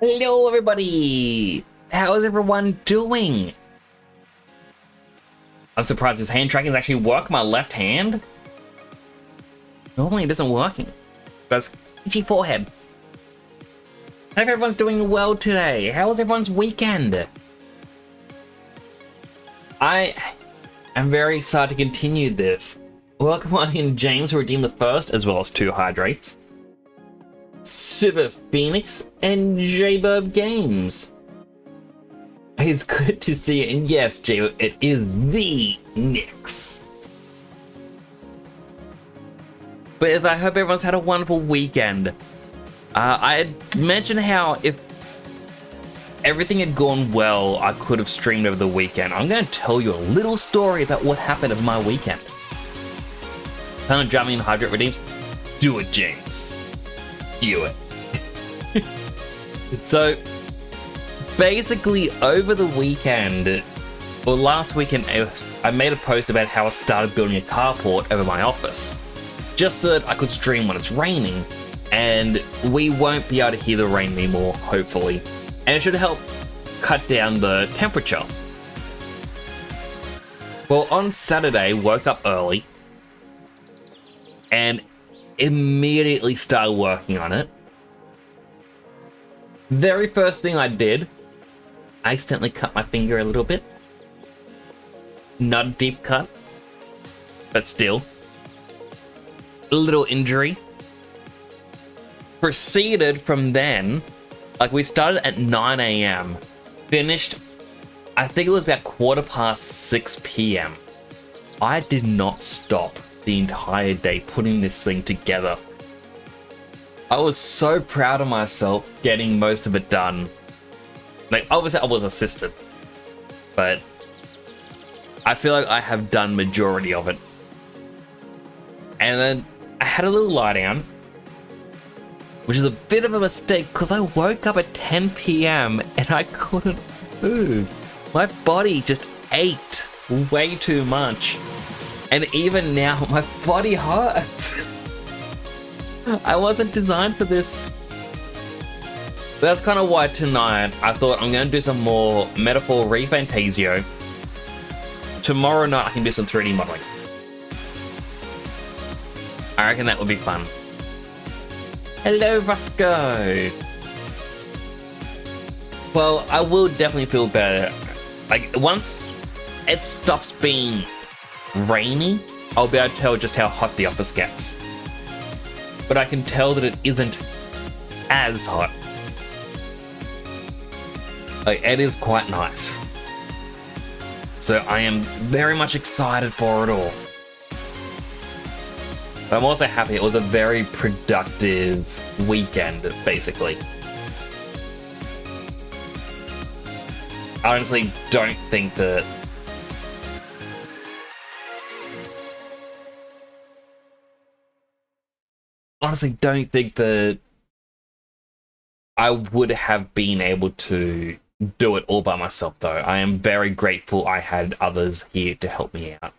Hello everybody! How's everyone doing? I'm surprised this hand tracking actually work my left hand. Normally it isn't working. That's itchy forehead. I hope everyone's doing well today. How was everyone's weekend? I am very excited to continue this. Welcome on in James, who redeemed the first, as well as 2 hydrates. Super Phoenix and J-Burb Games. It's good to see it, and yes, J, it is the Nyx. But as I hope everyone's had a wonderful weekend. I had mentioned how if everything had gone well, I could have streamed over the weekend. I'm going to tell you a little story about what happened of my weekend. Kind of jumping in hydrate redeems. Do it, James. Do it. So basically over the weekend, or last weekend, I made a post about how I started building a carport over my office, just so that I could stream when it's raining, and we won't be able to hear the rain anymore, hopefully, and it should help cut down the temperature. Well, on Saturday, woke up early and immediately started working on it. Very first thing I did, I accidentally cut my finger a little bit. Not a deep cut, but still. A little injury. Proceeded from then, like we started at 9 AM, finished, I think it was about 6:15 PM. I did not stop the entire day putting this thing together. I was so proud of myself getting most of it done. Like, obviously I was assisted, but I feel like I have done majority of it. And then I had a little lie down, which is a bit of a mistake because I woke up at 10 PM and I couldn't move. My body just ached way too much. And even now, my body hurts. I wasn't designed for this. That's kind of why tonight I thought I'm going to do some more Metaphor ReFantazio. Tomorrow night I can do some 3D modeling. I reckon that would be fun. Hello, Roscoe. Well, I will definitely feel better. Like, once it stops being rainy, I'll be able to tell just how hot the office gets. But I can tell that it isn't as hot. Like, it is quite nice. So I am very much excited for it all. But I'm also happy it was a very productive weekend, basically. I honestly don't think that I would have been able to do it all by myself, though. I am very grateful I had others here to help me out.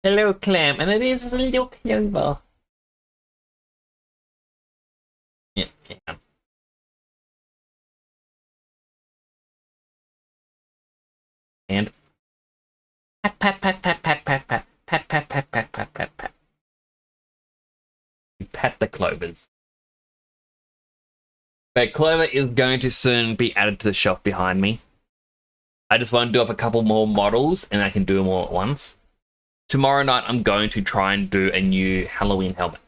Hello, Clam, and it is a little clover. Yeah. And pat, pat, pat, pat, pat, pat, pat, pat, pat, pat, pat, pat, pat, pat. You pat the clovers. But Clover is going to soon be added to the shelf behind me. I just want to do up a couple more models, and I can do them all at once. Tomorrow night, I'm going to try and do a new Halloween helmet.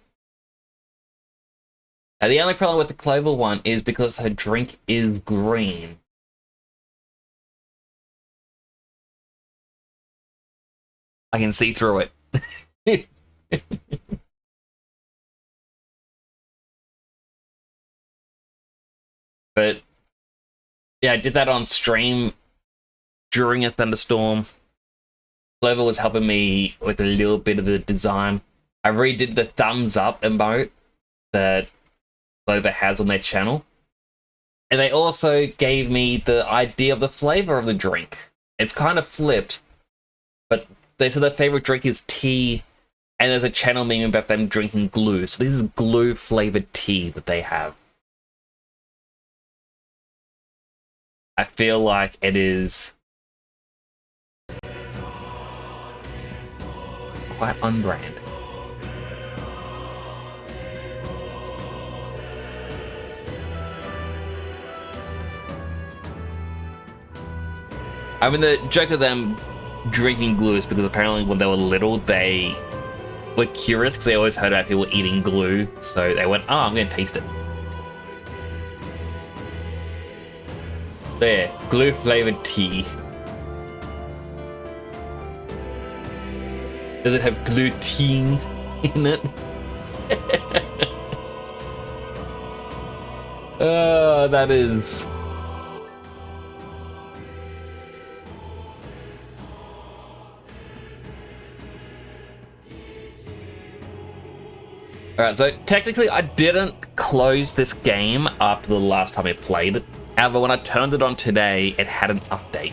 Now, the only problem with the Clover one is because her drink is green. I can see through it. But yeah, I did that on stream during a thunderstorm. Clover was helping me with a little bit of the design. I redid the thumbs up emote that Clover has on their channel. And they also gave me the idea of the flavor of the drink. It's kind of flipped, but they said their favorite drink is tea, and there's a channel meme about them drinking glue. So this is glue flavored tea that they have. I feel like it is quite on brand. I mean, the joke of them drinking glue is because apparently when they were little, they were curious because they always heard about people eating glue. So they went, oh, I'm going to taste it. There, glue flavored tea. Does it have gluten in it? Oh, that is... Alright, so technically I didn't close this game after the last time I played it. However, when I turned it on today, it had an update.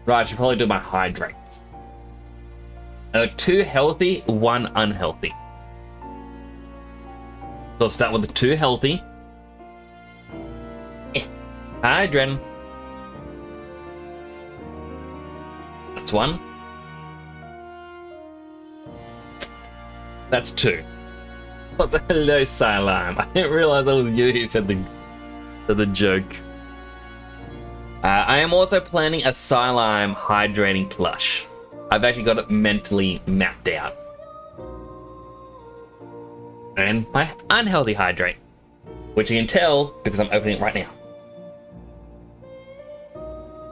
Right, I should probably do my hydrates. 2 healthy, 1 unhealthy. So I'll start with the 2 healthy. Hydrin. That's 1. That's 2. What's a hello, Silime? I didn't realize that was you who said the joke. I am also planning a Silime hydrating plush. I've actually got it mentally mapped out. And my unhealthy hydrate, which you can tell because I'm opening it right now.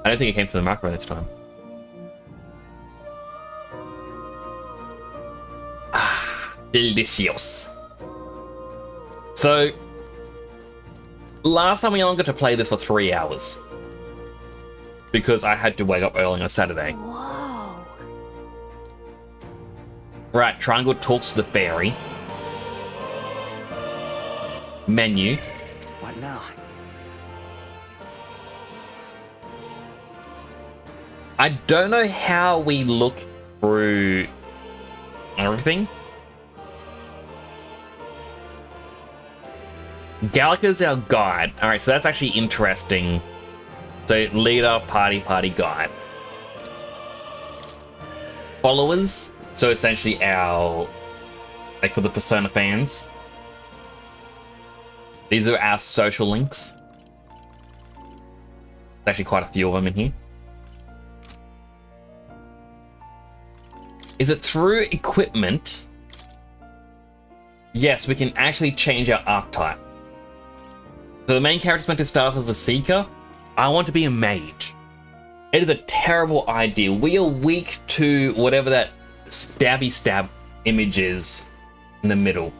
I don't think it came from the micro this time. Ah, delicious. So, last time we only got to play this for 3 hours. Because I had to wake up early on a Saturday. Whoa. Right, Triangle talks to the fairy. Menu. What now? I don't know how we look through everything. Gallica's our guide. Alright, so that's actually interesting. So, leader, party, guide. Followers. So, essentially our... like for the Persona fans. These are our social links. There's actually quite a few of them in here. Is it through equipment? Yes, we can actually change our archetype. So the main character is meant to start off as a seeker. I want to be a mage. It is a terrible idea. We are weak to whatever that stabby stab image is in the middle.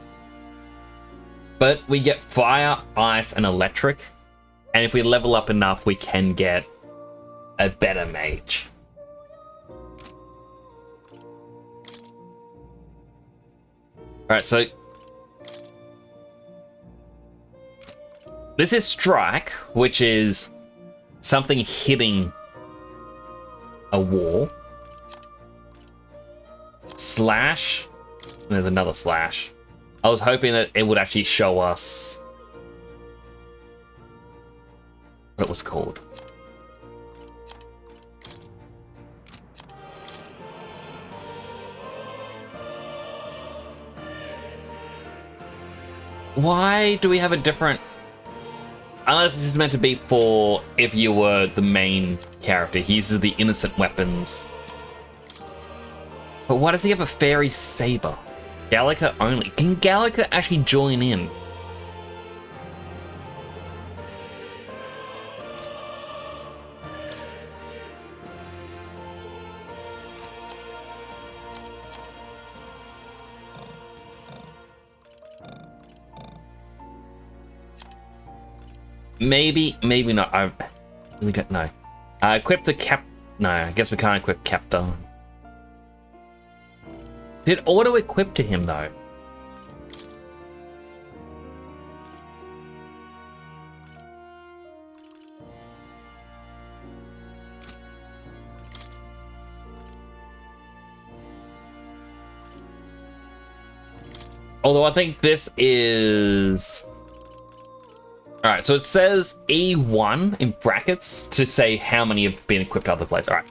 But we get fire, ice, and electric. And if we level up enough, we can get a better mage. Alright, so this is strike, which is something hitting a wall. Slash, and there's another slash. I was hoping that it would actually show us what it was called. Why do we have a different... Unless this is meant to be for if you were the main character. He uses the innocent weapons. But why does he have a fairy saber? Gallica only. Can Gallica actually join in? Maybe, maybe not. I really don't know. Equip the cap... No, I guess we can't equip Captain. Did auto-equip to him, though? Although I think this is... Alright, so it says E1 in brackets to say how many have been equipped other places. Alright.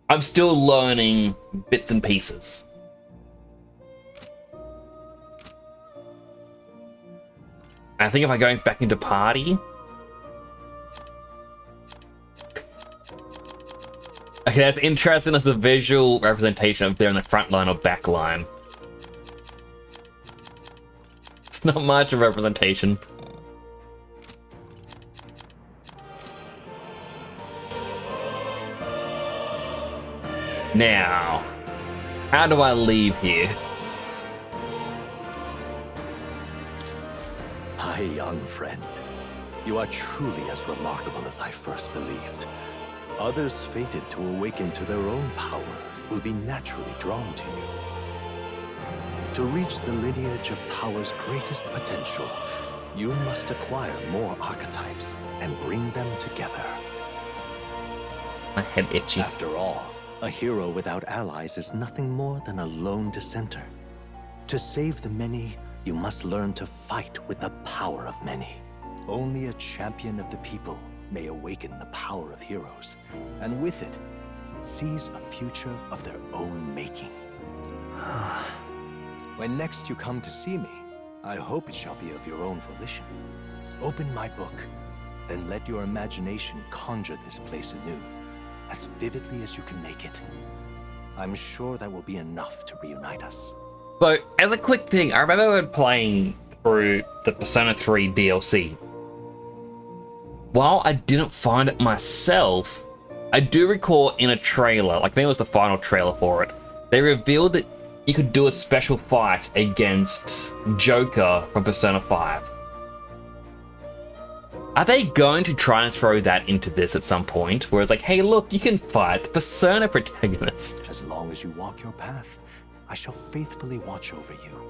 I'm still learning bits and pieces. I think if I go back into party... Okay, that's interesting as a visual representation of they're in the front line or back line. It's not much of a representation. Now, how do I leave here? My young friend, you are truly as remarkable as I first believed. Others fated to awaken to their own power will be naturally drawn to you. To reach the lineage of power's greatest potential, you must acquire more archetypes and bring them together. My head itchy. After all, a hero without allies is nothing more than a lone dissenter. To save the many, you must learn to fight with the power of many. Only a champion of the people may awaken the power of heroes, and with it, seize a future of their own making. When next you come to see me, I hope it shall be of your own volition. Open my book, then let your imagination conjure this place anew, as vividly as you can make it. I'm sure that will be enough to reunite us. So, as a quick thing, I remember when playing through the Persona 3 DLC. While I didn't find it myself, I do recall in a trailer, like I think it was the final trailer for it, they revealed that you could do a special fight against Joker from Persona 5. Are they going to try and throw that into this at some point? Where it's like, hey look, you can fight the Persona protagonist. As long as you walk your path, I shall faithfully watch over you.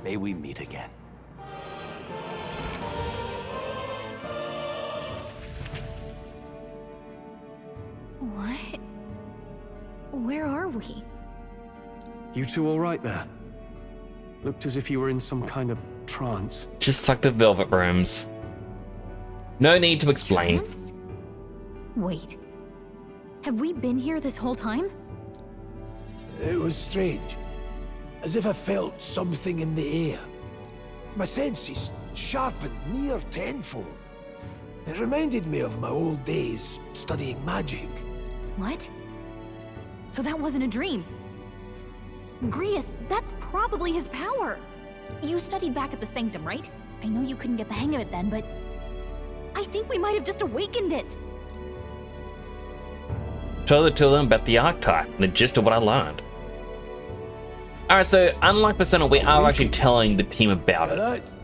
May we meet again. What? Where are we? You two all right there? Looked as if you were in some kind of trance. Just like the Velvet Rooms. No need to explain. Trance? Wait. Have we been here this whole time? It was strange. As if I felt something in the air. My senses sharpened near tenfold. It reminded me of my old days studying magic. What? So that wasn't a dream. Grius, that's probably his power. You studied back at the Sanctum, right? I know you couldn't get the hang of it then, but I think we might have just awakened it. Show the two of them about the archetype and the gist of what I learned. Alright, so unlike Persona, we are actually telling the team about it. Right.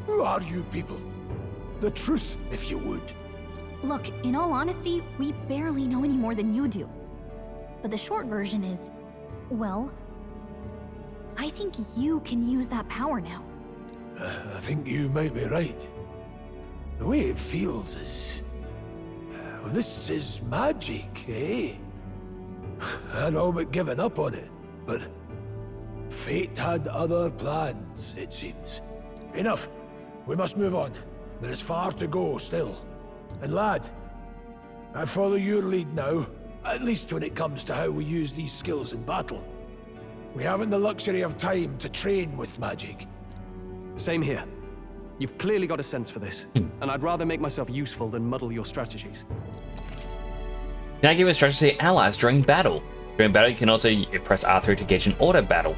Who are you people? The truth, if you would. Look, in all honesty, we barely know any more than you do. But the short version is, well, I think you can use that power now. I think you might be right. The way it feels is... well, this is magic, eh? I'd all but given up on it, but... fate had other plans, it seems. Enough. We must move on. There is far to go still. And lad, I follow your lead now, at least when it comes to how we use these skills in battle. We haven't the luxury of time to train with magic. Same here. You've clearly got a sense for this, and I'd rather make myself useful than muddle your strategies. Can I give instructions to your allies during battle? During battle, you can also press R3 to engage in auto battle.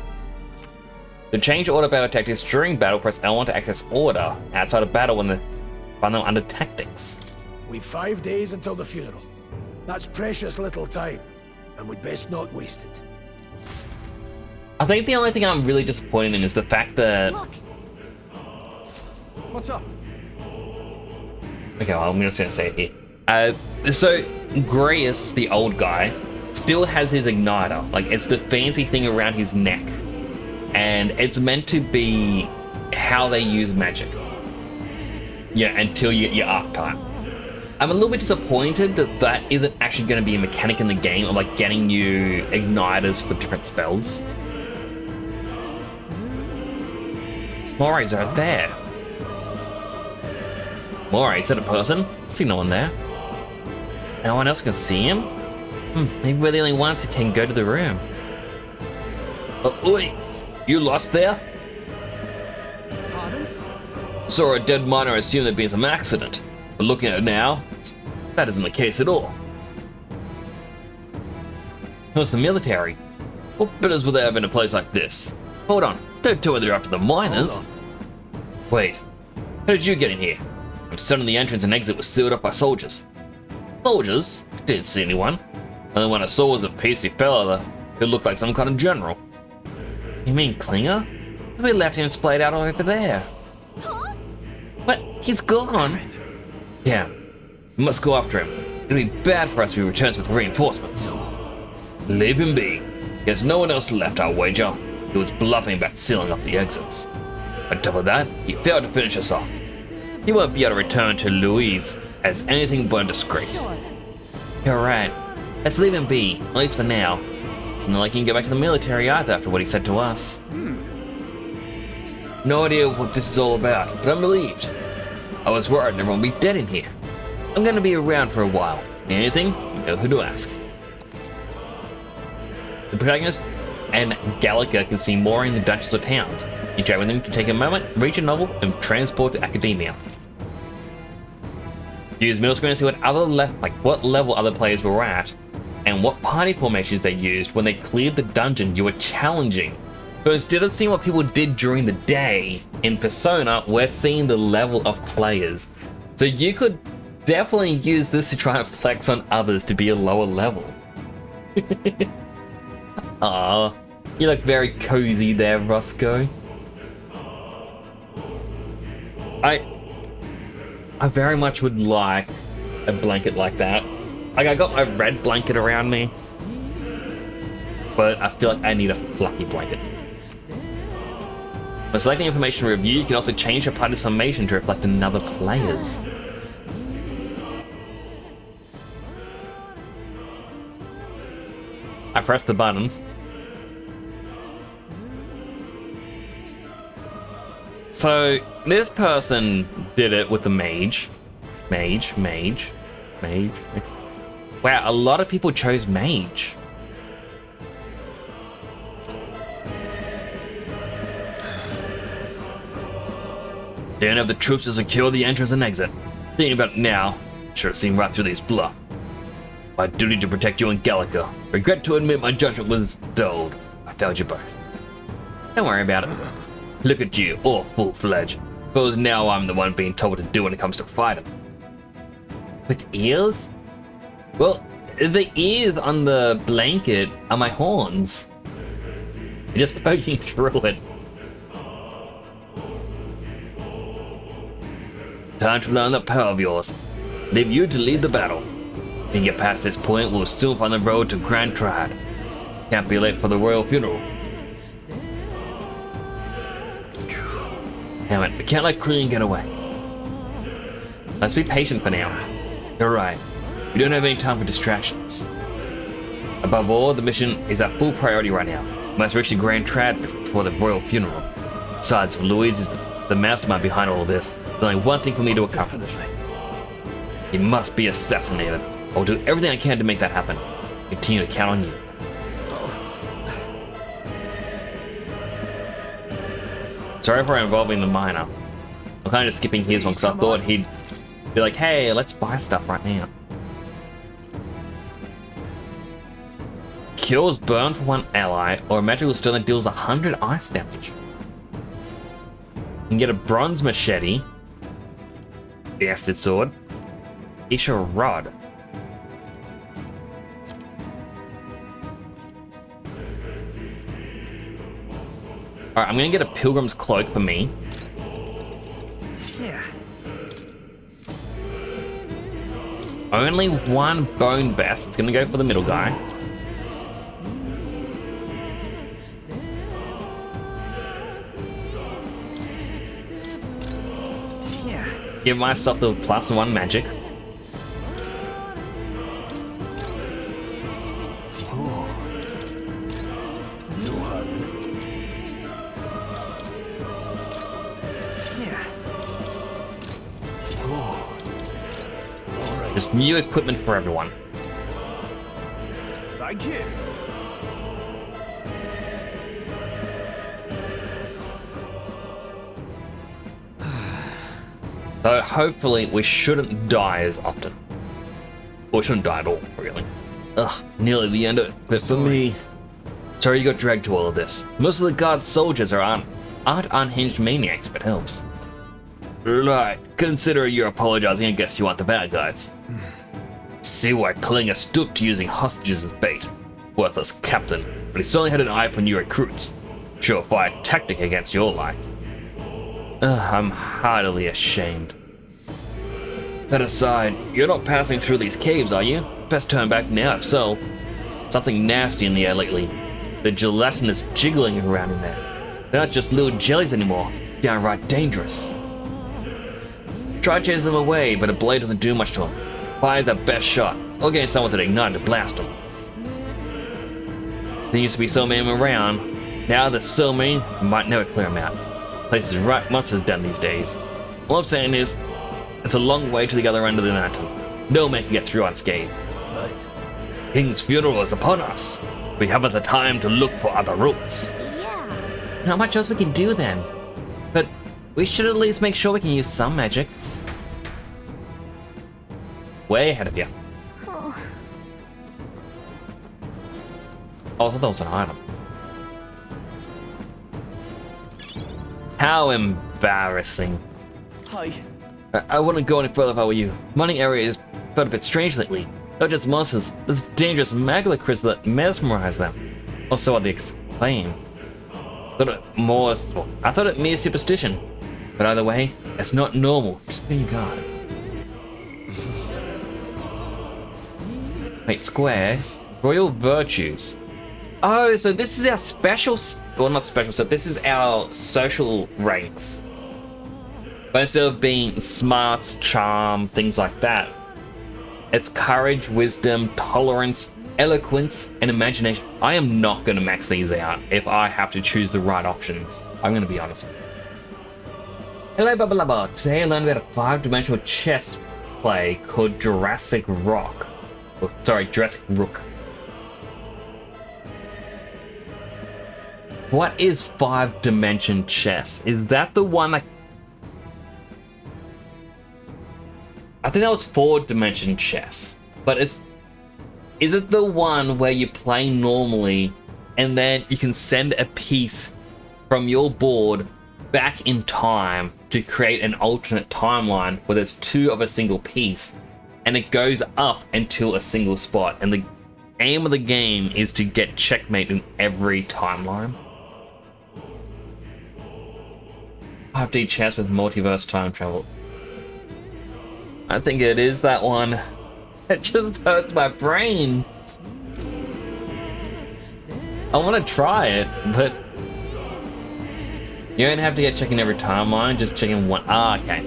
To change auto battle tactics during battle, press L1 to access order. Outside of battle, find them under tactics. We've 5 days until the funeral. That's precious little time, and we'd best not waste it. I think the only thing I'm really disappointed in is the fact that... Look! What's up? Okay, well, I'm just gonna say it here. So, Grius, the old guy, still has his igniter. Like, it's the fancy thing around his neck. And it's meant to be how they use magic. Yeah, until you get your archetype. I'm a little bit disappointed that that isn't actually going to be a mechanic in the game of like getting you igniters for different spells. Moray's right there. Moray, is that a person? I see no one there. No one else can see him? Maybe we're the only ones who can go to the room. Oh, oi! You lost there? Pardon? Saw a dead miner, assumed there'd been some accident. But looking at it now, that isn't the case at all. It was the military. What business would they have in a place like this? Hold on, don't tell me they're after the miners. Wait, how did you get in here? I'm certain the entrance and exit was sealed up by soldiers. Soldiers? Didn't see anyone. Only one I saw was a pasty fella who looked like some kind of general. You mean Klinger? We left him splayed out over there. Huh? What? He's gone? Yeah. We must go after him. It'll be bad for us if he returns with reinforcements. Leave him be. There's no one else left, I'll wager. He was bluffing about sealing off the exits. On top of that, he failed to finish us off. He won't be able to return to Louise as anything but a disgrace. You're right. Let's leave him be, at least for now. It's not like he can go back to the military either after what he said to us. No idea what this is all about, but I'm relieved. I was worried everyone would be dead in here. I'm gonna be around for a while. Anything, you know who to ask. The protagonist and Gallica can see more in the dungeons or towns. You chat with them to take a moment, reach a novel, and transport to academia. Use middle screen to see what level other players were at, and what party formations they used when they cleared the dungeon you were challenging. So instead of seeing what people did during the day in Persona, we're seeing the level of players. So you could definitely use this to try and flex on others to be a lower level. Ah, you look very cozy there, Roscoe. I very much would like a blanket like that. Like, I got my red blanket around me, but I feel like I need a fluffy blanket. When selecting information review, you can also change your party's formation to reflect another player's. I pressed the button. So, this person did it with the mage. Mage. Wow, a lot of people chose mage. They don't have the troops to secure the entrance and exit. Thinking about it now, should have seen right through these bluff. My duty to protect you and Gallica. Regret to admit my judgment was dulled. I failed you both. Don't worry about it. Look at you, all full-fledged. Suppose now I'm the one being told what to do when it comes to fighting. With ears? Well, the ears on the blanket are my horns. You're just poking through it. Time to learn that power of yours. Leave you to lead the battle. If you get past this point, we'll soon find the road to Grand Trad. Can't be late for the royal funeral. Damn it, we can't let Krillin get away. Let's be patient for now. You're right. We don't have any time for distractions. Above all, the mission is our full priority right now. We must reach the Grand Trad before the royal funeral. Besides, Louise is the mastermind behind all of this. There's only one thing for me to accomplish. He must be assassinated. I'll do everything I can to make that happen. Continue to count on you. Sorry for involving the miner. I'm kind of just skipping his one because I thought he'd be like, hey, let's buy stuff right now. Cures burn for one ally, or a magical stone that deals 100 ice damage. You can get a bronze machete, the acid sword, Isha rod. Alright, I'm gonna get a pilgrim's cloak for me. Yeah. Only one bone vest. It's gonna go for the middle guy. Yeah. Give myself the +1 magic. Just new equipment for everyone. Thank you. So hopefully we shouldn't die as often. Or we shouldn't die at all, really. Ugh, nearly the end of it. But for me... Sorry you got dragged to all of this. Most of the guard soldiers aren't unhinged maniacs, if it helps. Right, consider you're apologizing. I guess you want the bad guys. See why Klinger stooped to using hostages as bait. Worthless captain, but he certainly had an eye for new recruits. Surefire tactic against your like. I'm heartily ashamed. That aside, you're not passing through these caves, are you? Best turn back now, if so. Something nasty in the air lately. The gelatinous jiggling around in there. They're not just little jellies anymore. Downright dangerous. Try chasing them away, but a blade doesn't do much to them. Fire's the best shot. Or getting someone to ignite to blast them. There used to be so many of them around. Now there's so many, you might never clear them out. Places right monsters done these days. All I'm saying is, it's a long way to the other end of the mountain. No man can get through unscathed. But King's funeral is upon us. We haven't the time to look for other routes. Yeah. Not much else we can do then. But we should at least make sure we can use some magic. Way ahead of you. Oh. Oh, I thought that was an item. How embarrassing. Hi. I wouldn't go any further if I were you. Mining area is felt a bit strange lately. Not just monsters, there's dangerous magma crystals that mesmerize them. Also are the exclaim. I thought it mere superstition. But either way, it's not normal. Just be guard. Wait, square. Royal virtues. Oh, so this is our special, well, not special, so this is our social ranks. But instead of being smarts, charm, things like that, it's courage, wisdom, tolerance, eloquence, and imagination. I am not going to max these out if I have to choose the right options. I'm going to be honest. Hello, blah, blah, blah. Today I learned about a 5-dimensional chess play called Jurassic Rock. Oh, sorry, Jurassic Rook. What is 5-dimension chess? Is that the one that... I think that was 4-dimension chess. But is it the one where you play normally and then you can send a piece from your board back in time to create an alternate timeline where there's 2 of a single piece and it goes up until a single spot, and the aim of the game is to get checkmate in every timeline? 5D chess with multiverse time travel. I think it is that one. It just hurts my brain. I want to try it, but you don't have to get checking every timeline, just checking one. Ah, okay.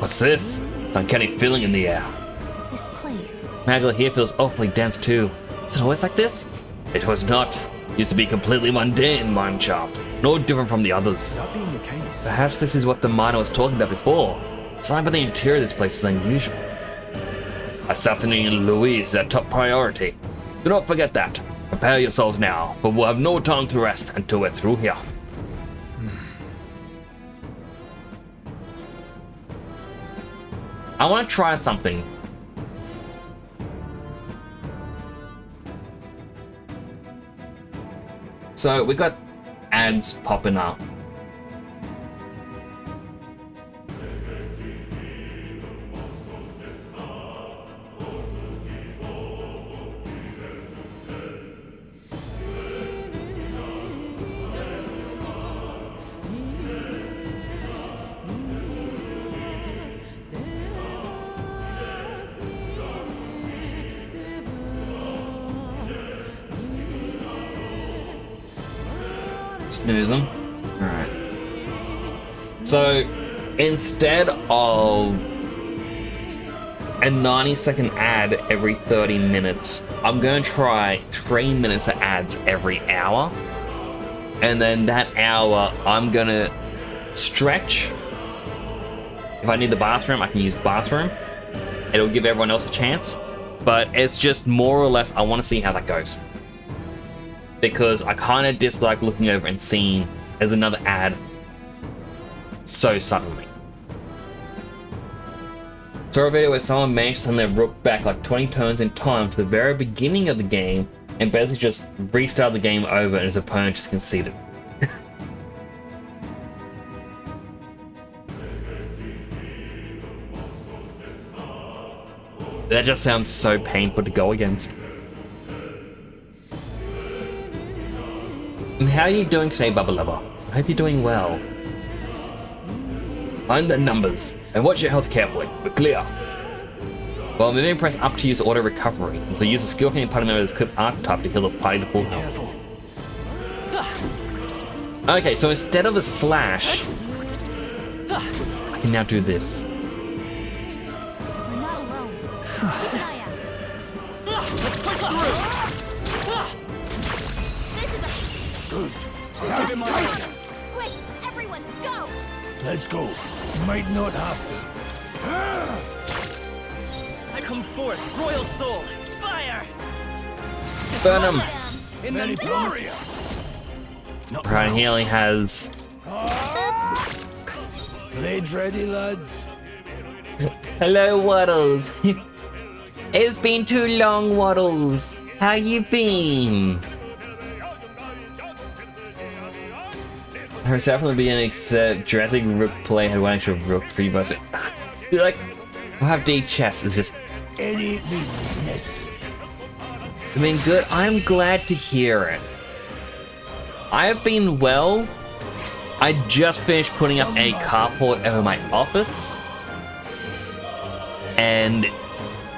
What's this? It's uncanny feeling in the air. This place. Magla here feels awfully dense too. Is it always like this? It was not. Used to be completely mundane mineshaft, no different from the others. That being the case. Perhaps this is what the miner was talking about before. Something about the interior of this place is unusual. Assassinating Louise is our top priority. Do not forget that. Prepare yourselves now, but we'll have no time to rest until we're through here. I want to try something. So we got ads popping up. Snooze them. Alright. So, instead of a 90-second ad every 30 minutes, I'm going to try 3 minutes of ads every hour. and then that hour I'm gonna stretch. If I need the bathroom, I can use the bathroom. It'll give everyone else a chance, but it's just more or less I want to see how that goes, because I kind of dislike looking over and seeing there's another ad so suddenly. Saw a video where someone managed to send their rook back like 20 turns in time to the very beginning of the game and basically just restart the game over and his opponent just conceded. That just sounds so painful to go against. And how are you doing today, Bubba Lover? I hope you're doing well. Find the numbers and watch your health carefully. We're clear. While moving, press up to use auto recovery. So use a skill from your party member's equipped archetype to heal the party to full health. Okay, so instead of a slash, I can now do this. We're not alone. Keep an eye out. Let's push through. This is a... Good. Give him my hand. Quick, everyone, go! Let's go. Might not have to. I come forth, royal soul. Fire! Burn him! In the glory. Right, he only has... Blades ready, lads? Hello, Waddles. It's been too long, Waddles. How you been? There's definitely been except Jurassic Rook play had one extra Rook 3 versus. Like, we'll have D chess. It's just. Any means necessary. I mean, good. I'm glad to hear it. I have been well. I just finished putting up a carport over my office, and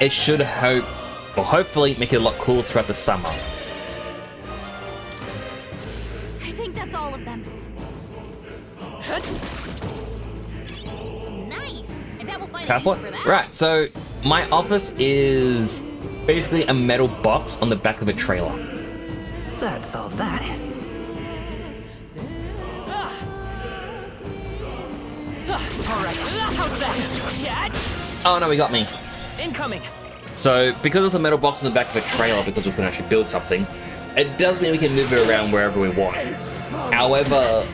it should hopefully make it a lot cooler throughout the summer. I think that's all of them. Nice! I bet we'll find a use Carport? for that. Right, so my office is basically a metal box on the back of a trailer. That solves that. Alright, how's that? Catch! Oh no, he got me. Incoming! So, because it's a metal box on the back of a trailer, because we can actually build something, it does mean we can move it around wherever we want. However,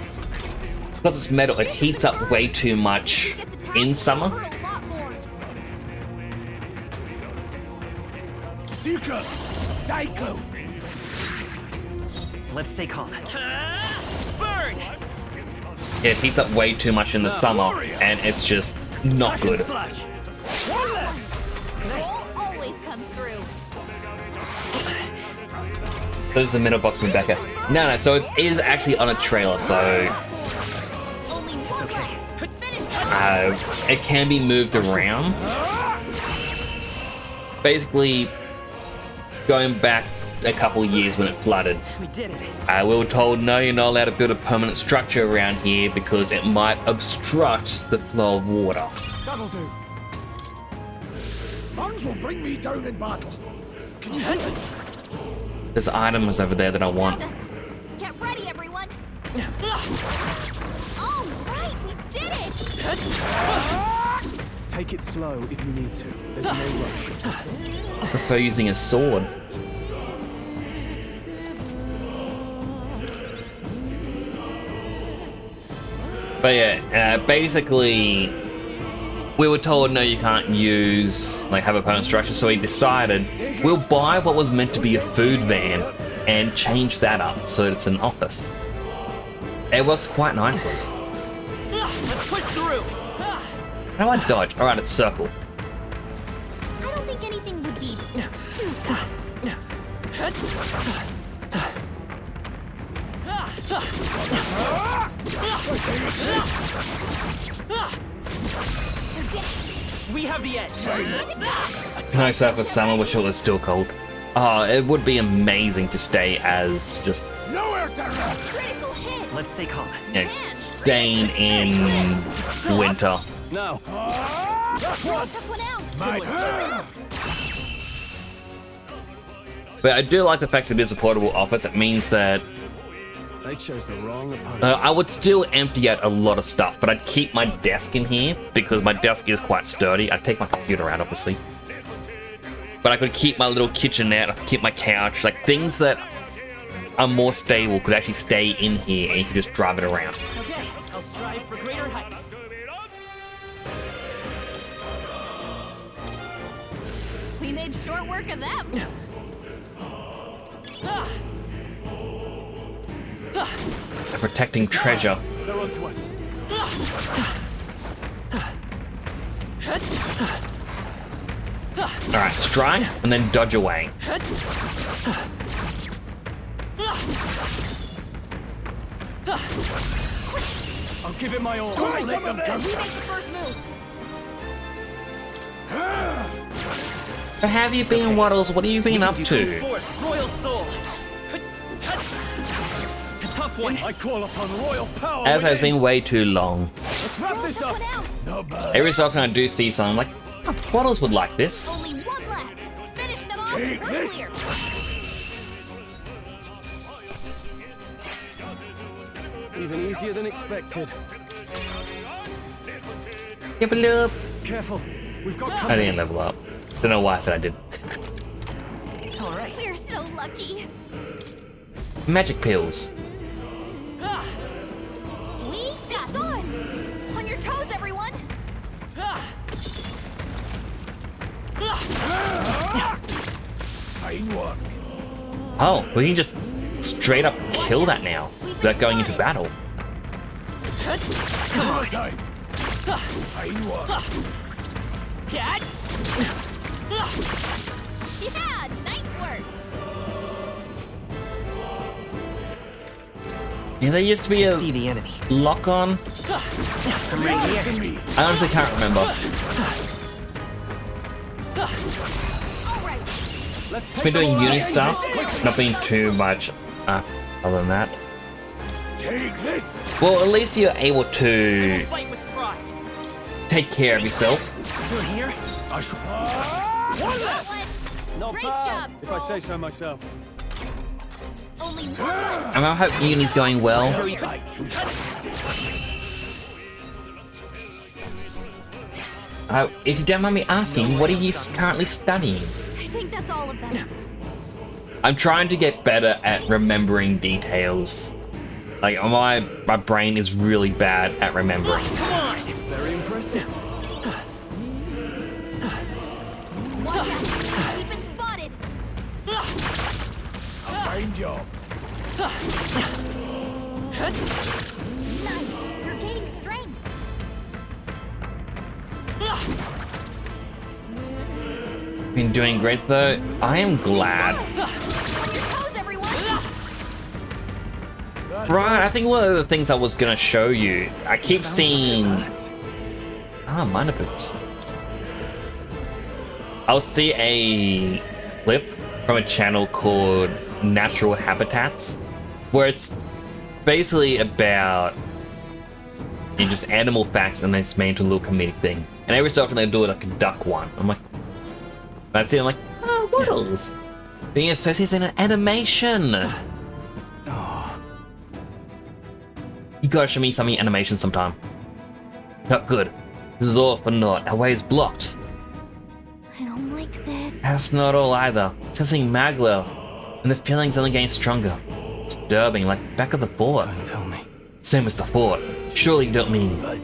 because it's metal, it heats up way too much in summer. A lot more. Seeker! Cyclone! Let's stay calm. Burn! It heats up way too much in the summer, and it's just not good. Slash! Roll always comes through. There's the metal box in the back. No, so it is actually on a trailer, so Only one okay. left. Finish it can be moved around. Basically, going back a couple years when it flooded, We did it. we were told, no, you're not allowed to build a permanent structure around here because it might obstruct the flow of water. That'll do. Lungs will bring me down in battle. Can you hit it? There's items over there that I want. Found us. Get ready, everyone. All right, we did it. Take it slow if you need to. There's no rush. I prefer using a sword. But yeah, basically, we were told, no, you can't use, have a permanent structure, so we decided we'll buy what was meant to be a food van and change that up so it's an office. It works quite nicely. Let's push through! How do I dodge? Alright, it's circle. I don't think anything would be too tough. We have the edge! Nice out for summer, wish it was still cold. Oh, it would be amazing to stay as just, Nowhere to run! Critical hit. Let's stay calm. staying in winter. No. That's one! Took one out. My But I do like the fact that it is a portable office. It means that They chose the wrong opponent. I would still empty out a lot of stuff, but I'd keep my desk in here because my desk is quite sturdy. I'd take my computer out, obviously. But I could keep my little kitchenette, I could keep my couch, like things that are more stable could actually stay in here and you could just drive it around. Okay, I'll strive for greater heights. We made short work of them. Protecting treasure. They're onto us. Alright, strike and then dodge away. I'll give it my all. We make the first move. So have you been, Waddles? What have you been up to? Forth, Royal Soul. A tough one. I call upon royal power. As has within. been way too long. Let's wrap this up. Not bad. Every so often I do see something like, oh, Waddles would like this. Only one left. Finish them off. Take We're this. clear. Even easier than expected. Yep, loop. Careful. We've got I company. didn't level up. Don't know why I said I did. All right. We're so lucky. Magic pills. We got this. On your toes, everyone. Fine work. Oh, we can just straight up kill that now without going into battle. Come on, side. Fine work. Cat. Yeah, nice work. Yeah, there used to be a See the enemy. lock on. I'm right here. To me. I honestly can't remember. All right. Let's It's been doing uni stuff, not being too much other than that. Take this. Well, at least you're able We'll to fight with pride. take care of yourself. Still here? I shall. One left. Not Great bad, job, if I Stroll. say so myself. Only one left. I hope uni's going well. Like to. If you don't mind me asking, what are you currently studying? I think that's all of them. I'm trying to get better at remembering details. Like, my brain is really bad at remembering. Come on. Very impressive. Watch out. We've been spotted. A fine job. Nice. You're gaining strength. Been doing great though. I am glad. On your toes, everyone. That's Right, I think one of the things I was gonna show you, I keep seeing. Ah, minor boots. I'll see a clip from a channel called Natural Habitats, where it's basically about just animal facts and then it's made into a little comedic thing. And every so often they do like a duck one. I'm like, that's it. I'm like, oh, Waddles. Being associated in an animation. You gotta show me some animation sometime. Not good. This is all for naught. Our way is blocked. I don't like this. That's not all either. Sensing Maglow, and the feeling's only getting stronger. Disturbing, like back of the fort. Don't tell me. Same as the fort. Surely you don't mean. But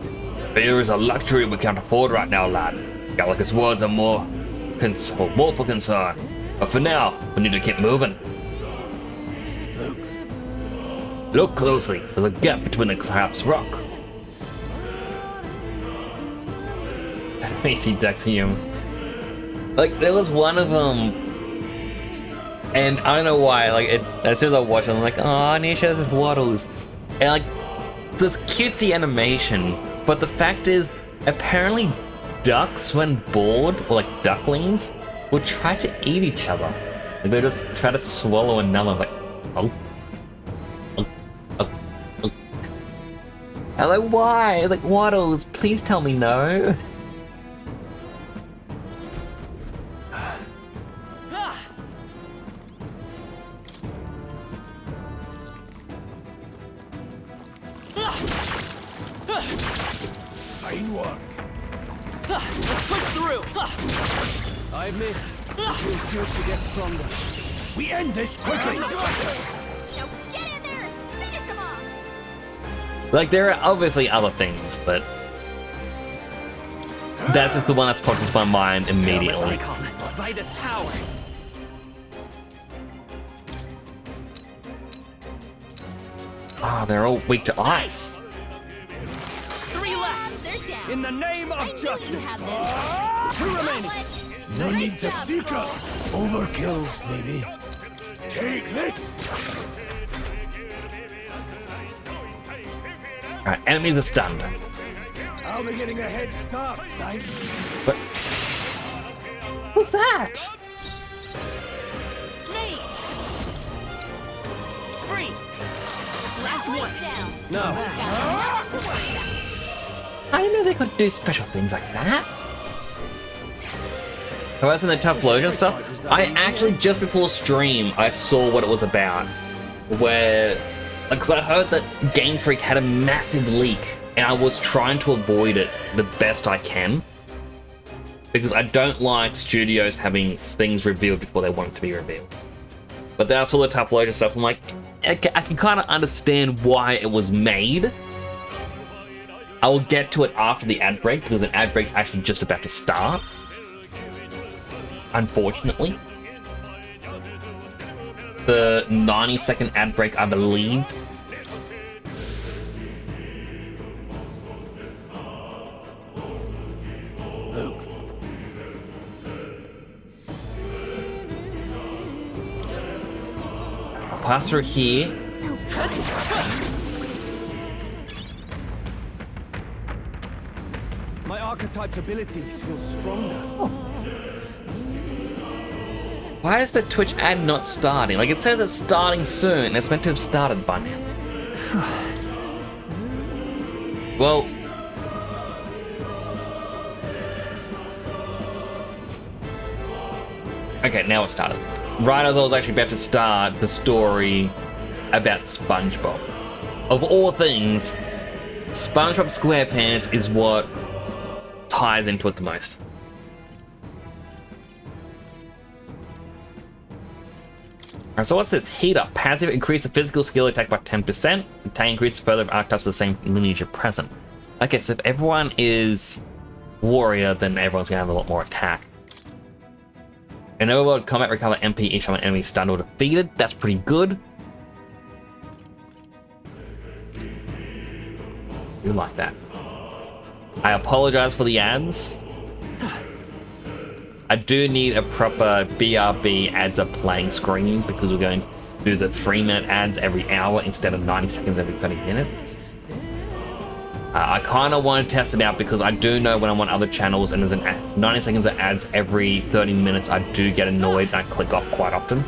Fear is a luxury we can't afford right now, lad. Gallicus words are more for concern. But for now, we need to keep moving. Look closely. There's a gap between the collapsed rock. Macy ducks him. Like, there was one of them, and I don't know why, like, as soon as I watched it, I'm like, oh, I need to show this Waddles. And, like, this cutesy animation, but the fact is, apparently ducks, when bored, or, like, ducklings, will try to eat each other. Like, they'll just try to swallow another, like, oh. I'm like, why? Like, Waddles, please tell me no. Let's push through! I admit, it feels good to get stronger. We end this quickly! Now get in there! Finish him off! Like, there are obviously other things, but that's just the one that's popped into my mind immediately. Vitus power! Ah, they're all weak to ice. 3 left! They're down. In the name I of knew you justice. had this. 2 remaining. No Nice need to job, seek her. Cole. Overkill, maybe. Take this! Alright, enemies are stunned. I'll be getting a head start, thanks. What? What's that? Mage! Freeze! Last one! Down. No. Got nothing to worry about. I didn't know they could do special things like that. I was in the tough lotion stuff. I actually, just before stream, I saw what it was about. Where, because I heard that Game Freak had a massive leak, and I was trying to avoid it the best I can. Because I don't like studios having things revealed before they want it to be revealed. But then I saw the tough lotion stuff, I'm like, I can kind of understand why it was made. I will get to it after the ad break, because the ad break's actually just about to start. Unfortunately. The 90-second ad break, I believe. Luke. I'll pass through here. My archetype's abilities feel stronger. Why is the Twitch ad not starting? Like, it says it's starting soon, and it's meant to have started by now. Well... Okay, now it started. Right as I was actually about to start the story about SpongeBob. Of all things, SpongeBob SquarePants is what ties into it the most. Alright, so what's this? Heat up. Passive, increase the physical skill attack by 10%. Attack increase further if archetypes of the same lineage are present. Okay, so if everyone is warrior, then everyone's gonna have a lot more attack. In overworld combat, recover MP each time an enemy is stunned or defeated. That's pretty good. You like that. I apologize for the ads. I do need a proper BRB ads are playing screen because we're going to do the 3-minute ads every hour instead of 90 seconds every 30 minutes. I kind of want to test it out because I do know when I'm on other channels and there's an 90 seconds of ads every 30 minutes, I do get annoyed and I click off quite often.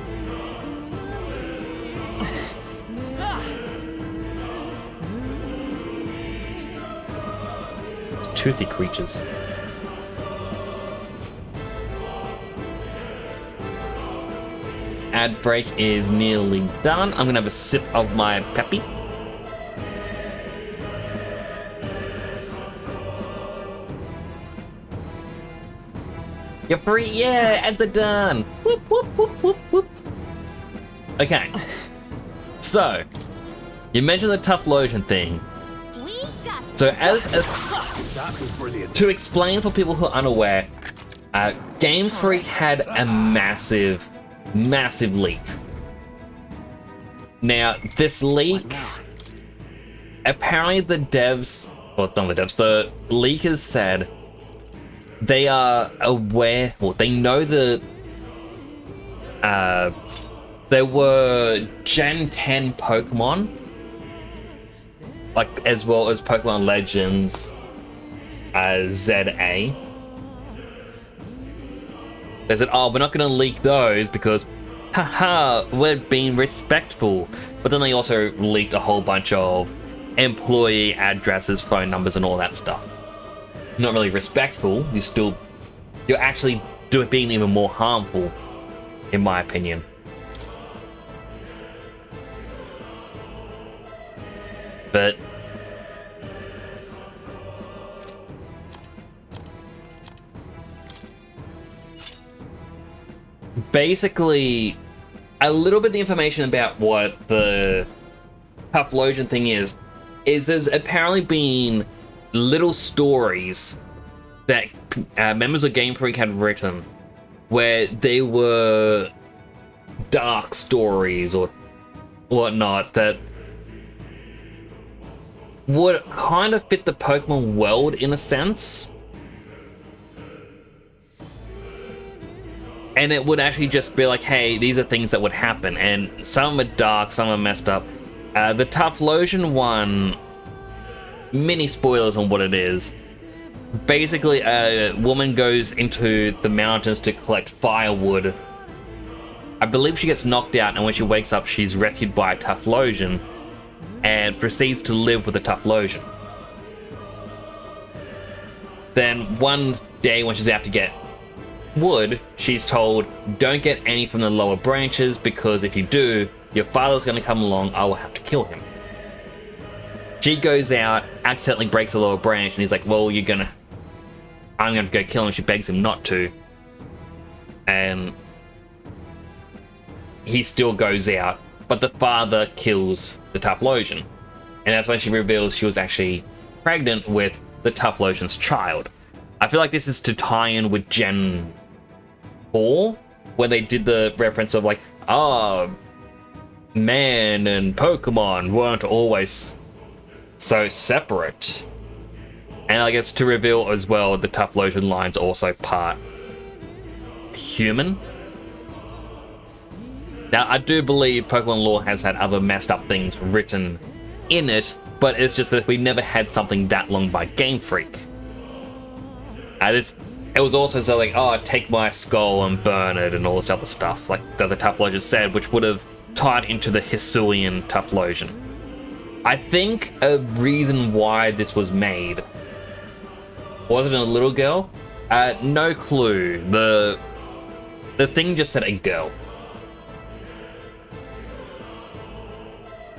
It's toothy creatures. Ad break is nearly done. I'm gonna have a sip of my Peppy. You're free, yeah, ads are done. Whoop, whoop, whoop, whoop, whoop. Okay, so you mentioned the tough lotion thing. We got So as That was brilliant. to explain for people who are unaware, Game Freak had a massive leak. Now, this leak, apparently the devs, well, not the devs, the leakers said they are aware, well, they know that there were Gen 10 Pokemon, like as well as Pokemon Legends ZA. They said, oh, we're not going to leak those because, haha, we're being respectful. But then they also leaked a whole bunch of employee addresses, phone numbers, and all that stuff. Not really respectful. You're actually being even more harmful, in my opinion. But basically, a little bit of the information about what the Typhlosion thing is there's apparently been little stories that members of Game Freak had written where they were dark stories or whatnot that would kind of fit the Pokemon world in a sense. And it would actually just be like, hey, these are things that would happen. And some are dark, some are messed up. The Typhlosion one, mini spoilers on what it is. Basically, a woman goes into the mountains to collect firewood. I believe she gets knocked out, and when she wakes up, she's rescued by a Typhlosion and proceeds to live with the Typhlosion. Then one day when she's out to get wood, she's told, don't get any from the lower branches, because if you do, your father's going to come along, I will have to kill him. She goes out, accidentally breaks a lower branch, and he's like, well, I'm going to go kill him. She begs him not to. And he still goes out, but the father kills the Typhlosion. And that's when she reveals she was actually pregnant with the Typhlosion's child. I feel like this is to tie in with Gen 4, where they did the reference of like, man and Pokemon weren't always so separate. And I guess to reveal as well, the Typhlosion line's also part human. Now, I do believe Pokemon lore has had other messed up things written in it, but it's just that we never had something that long by Game Freak. It was also so like, take my skull and burn it and all this other stuff, like the Typhlosion said, which would have tied into the Hisuian Typhlosion. I think a reason why this was made, was it a little girl? No clue. The thing just said a girl.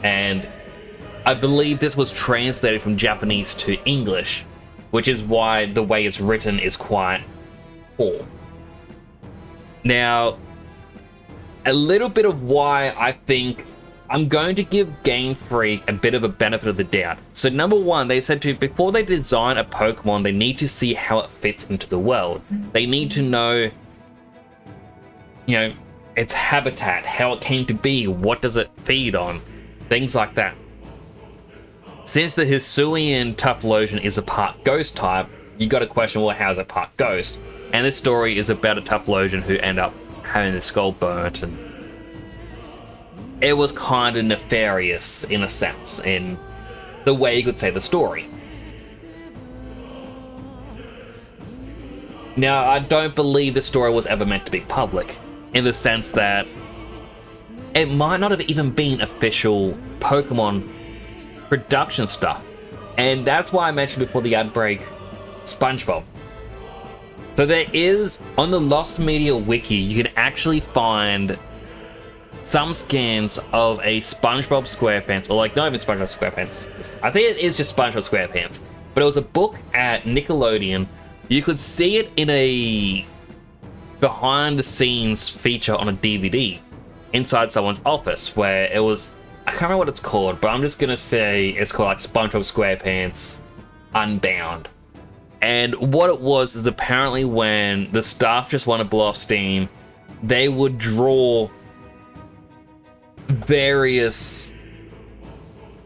And I believe this was translated from Japanese to English, which is why the way it's written is quite poor. Now, a little bit of why I think I'm going to give Game Freak a bit of a benefit of the doubt. So number one, they said before they design a Pokemon, they need to see how it fits into the world. They need to know, its habitat, how it came to be, what does it feed on, things like that. Since the Hisuian Typhlosion is a part ghost type, you got to question, well, how is it part ghost? And this story is about a Typhlosion who end up having their skull burnt, and it was kind of nefarious in a sense, in the way you could say the story. Now, I don't believe the story was ever meant to be public, in the sense that it might not have even been official Pokemon production stuff. And that's why I mentioned before the outbreak, SpongeBob. So there is, on the Lost Media wiki, you can actually find some scans of a SpongeBob SquarePants, or like not even SpongeBob SquarePants. I think it is just SpongeBob SquarePants. But it was a book at Nickelodeon. You could see it in a behind the scenes feature on a DVD inside someone's office, where it was, I can't remember what it's called, but I'm just gonna say it's called like SpongeBob SquarePants Unbound. And what it was is apparently when the staff just want to blow off steam, they would draw various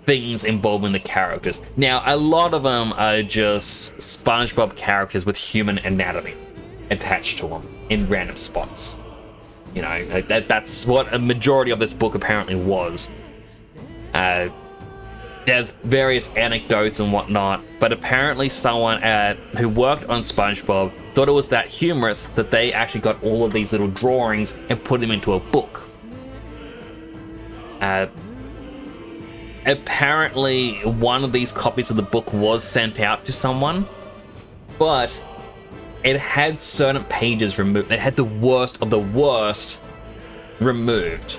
things involving the characters. Now, a lot of them are just SpongeBob characters with human anatomy attached to them in random spots. That's what a majority of this book apparently was. There's various anecdotes and whatnot, but apparently someone who worked on SpongeBob thought it was that humorous that they actually got all of these little drawings and put them into a book. Apparently, one of these copies of the book was sent out to someone, but it had certain pages removed. It had the worst of the worst removed.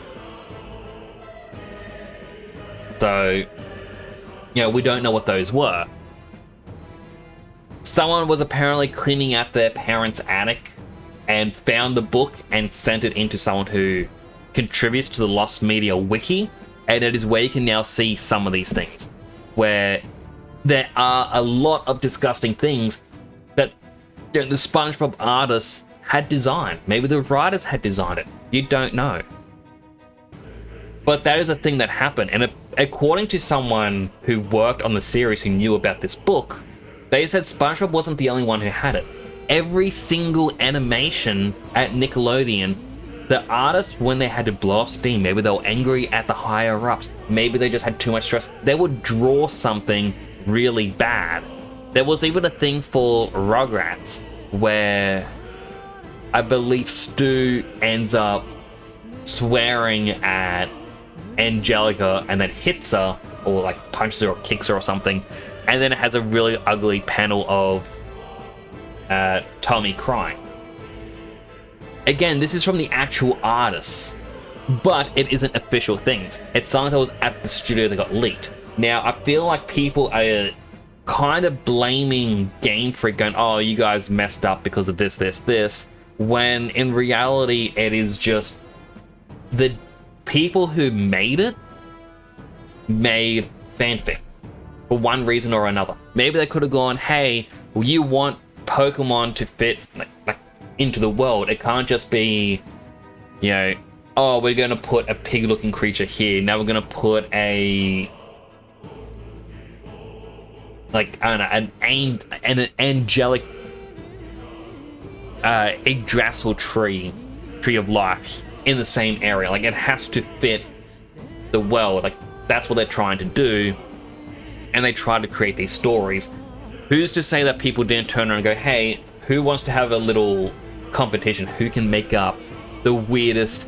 So, we don't know what those were. Someone was apparently cleaning out their parents' attic and found the book and sent it into someone who contributes to the Lost Media wiki, and it is where you can now see some of these things, where there are a lot of disgusting things that the SpongeBob artists had designed. Maybe the writers had designed it. You don't know. But that is a thing that happened, and according to someone who worked on the series who knew about this book, they said SpongeBob wasn't the only one who had it. Every single animation at Nickelodeon, the artists, when they had to blow off steam, maybe they were angry at the higher ups, maybe they just had too much stress, they would draw something really bad. There was even a thing for Rugrats where I believe Stu ends up swearing at Angelica and then hits her, or like punches her or kicks her or something, and then it has a really ugly panel of Tommy crying. Again, this is from the actual artists, but it isn't official things. It's something that was at the studio that got leaked. Now, I feel like people are kind of blaming Game Freak, going, oh, you guys messed up because of this, when in reality, it is just the people who made it made fanfic for one reason or another. Maybe they could have gone, hey, you want Pokemon to fit like into the world. It can't just be, you know, oh, we're going to put a pig-looking creature here. Now we're going to put a, like, I don't know, an angelic Yggdrasil tree of life in the same area. Like, it has to fit the world. Like, that's what they're trying to do, and they try to create these stories. Who's to say that people didn't turn around and go, hey, who wants to have a little competition? Who can make up the weirdest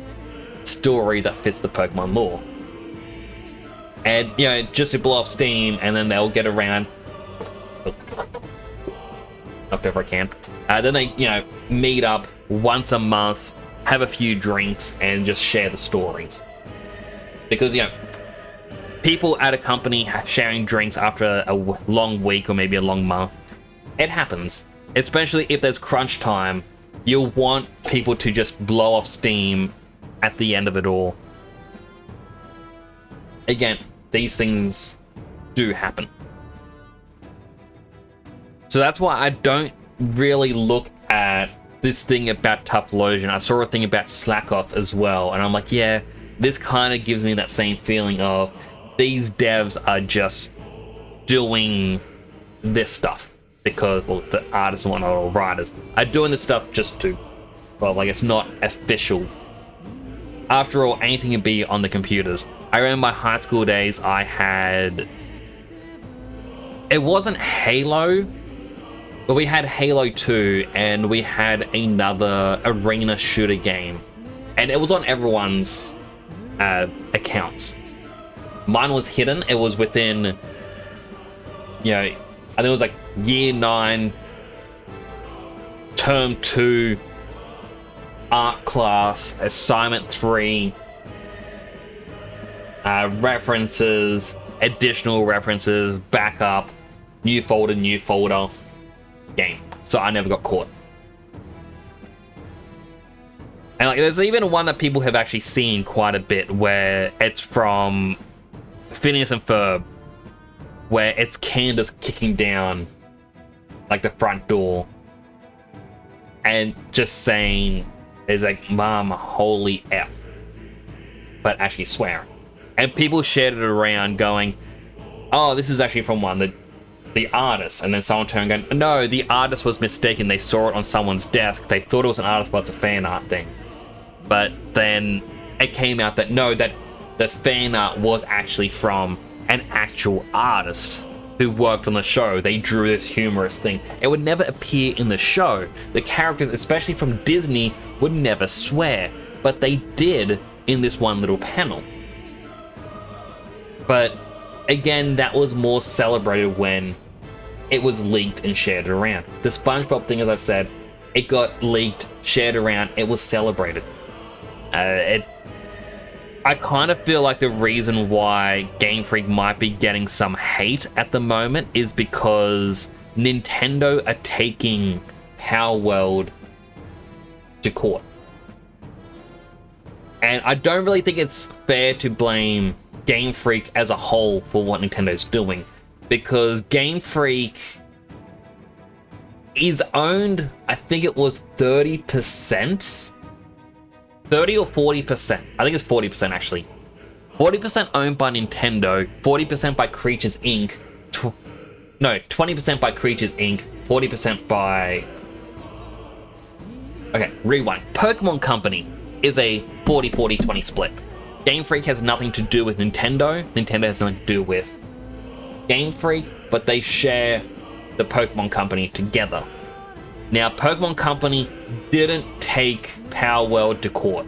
story that fits the Pokemon lore? And, you know, just to blow off steam, and then they'll get around, knocked over a can. Then they, you know, meet up once a month, have a few drinks, and just share the stories. Because, you know, people at a company sharing drinks after a long week or maybe a long month, it happens. Especially if there's crunch time, you'll want people to just blow off steam at the end of it all. Again, these things do happen. So that's why I don't really look at this thing about Tough Lotion. I saw a thing about Slackoff as well, and I'm like, yeah, this kind of gives me that same feeling of these devs are just doing this stuff because, well, the artists and whatnot, or writers are doing this stuff just to, well, like, it's not official. After all, anything can be on the computers. I remember my high school days, I had, it wasn't Halo, but we had Halo 2, and we had another arena shooter game, and it was on everyone's accounts. Mine was hidden. It was within, you know, I think it was like year 9, term 2, art class, assignment 3, references, additional references, backup, new folder, game. So I never got caught. And like, there's even one that people have actually seen quite a bit, where it's from Phineas and Ferb, where it's Candace kicking down like the front door and just saying, it's like, Mom, holy F, but actually swearing. And people shared it around going, oh, this is actually from one, the artist. And then someone turned and going, no, the artist was mistaken. They saw it on someone's desk. They thought it was an artist, but it's a fan art thing. But then it came out that no, that the fan art was actually from an actual artist who worked on the show. They drew this humorous thing. It would never appear in the show. The characters, especially from Disney, would never swear, but they did in this one little panel. But again, that was more celebrated when it was leaked and shared around. The SpongeBob thing, as I said, it got leaked, shared around, it was celebrated. I kind of feel like the reason why Game Freak might be getting some hate at the moment is because Nintendo are taking Power World to court. And I don't really think it's fair to blame Game Freak as a whole for what Nintendo's doing, because Game Freak is owned, I think it was 30%? 30 or 40%? I think it's 40% actually. 40% owned by Nintendo, 40% by Creatures Inc. No, 20% by Creatures Inc., 40% by... Okay, rewind. Pokemon Company is a 40-40-20 split. Game Freak has nothing to do with Nintendo. Nintendo has nothing to do with Game Freak, but they share the Pokemon Company together. Now, Pokemon Company didn't take Power World to court.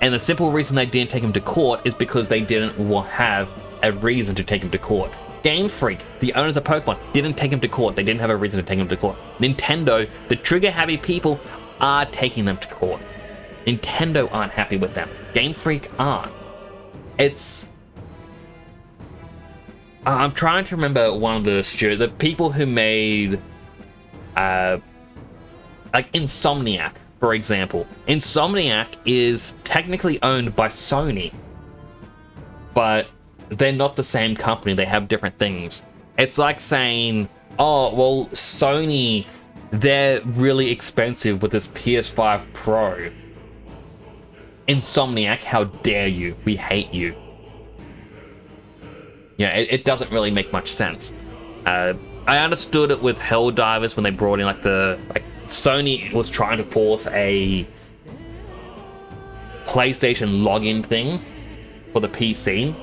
And the simple reason they didn't take him to court is because they didn't have a reason to take him to court. Game Freak, the owners of Pokemon, didn't take him to court. They didn't have a reason to take him to court. Nintendo, the trigger-happy people, are taking them to court. Nintendo aren't happy with them. Game Freak aren't. It's... I'm trying to remember one of the people who made... like Insomniac, for example. Insomniac is technically owned by Sony, but they're not the same company. They have different things. It's like saying, oh, well, Sony, they're really expensive with this PS5 Pro. Insomniac, how dare you? We hate you. Yeah, it doesn't really make much sense. I understood it with Helldivers when they brought in Sony was trying to force a PlayStation login thing for the PC.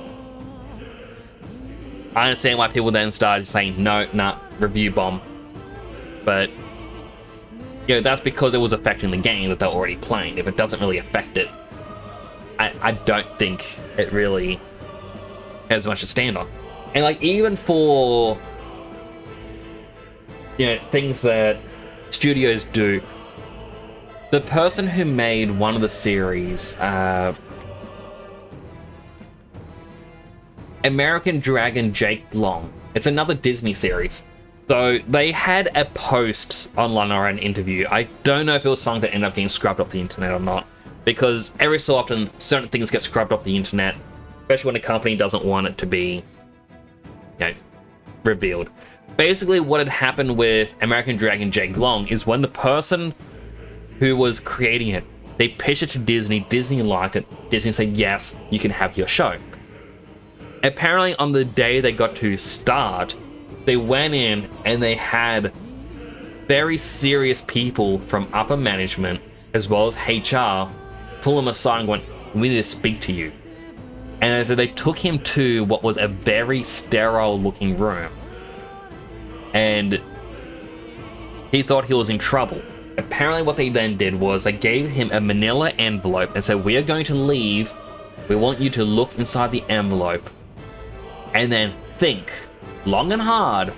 I understand why people then started saying no, nah, review bomb. But you know, that's because it was affecting the game that they're already playing. If it doesn't really affect it, I don't think it really has much to stand on. And like, even for, you know, things that studios do, the person who made one of the series, American Dragon Jake Long, it's another Disney series. So they had a post online or an interview. I don't know if it was something that ended up getting scrubbed off the internet or not, because every so often certain things get scrubbed off the internet, especially when a company doesn't want it to be, you know, revealed. Basically, what had happened with American Dragon Jake Long is when the person who was creating it, they pitched it to Disney, Disney liked it, Disney said, yes, you can have your show. Apparently, on the day they got to start, they went in and they had very serious people from upper management, as well as HR, pull him aside and went, we need to speak to you. And so they took him to what was a very sterile looking room. And he thought he was in trouble. Apparently what they then did was they gave him a manila envelope and said, we are going to leave. We want you to look inside the envelope and then think long and hard.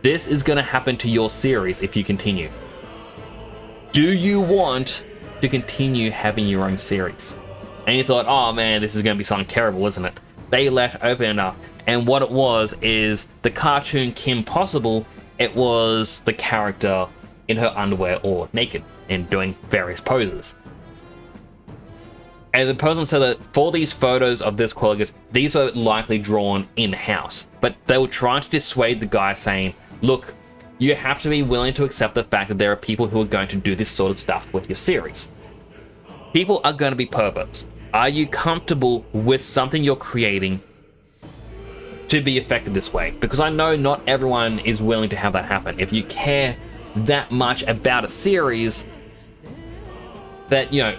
This is going to happen to your series if you continue. Do you want to continue having your own series? And you thought, oh man, this is going to be something terrible, isn't it? They left open enough. And what it was is the cartoon Kim Possible, it was the character in her underwear or naked and doing various poses. And the person said that for these photos of this quality, these were likely drawn in-house. But they were trying to dissuade the guy, saying, look, you have to be willing to accept the fact that there are people who are going to do this sort of stuff with your series. People are going to be perverts. Are you comfortable with something you're creating to be affected this way? Because I know not everyone is willing to have that happen. If you care that much about a series that, you know,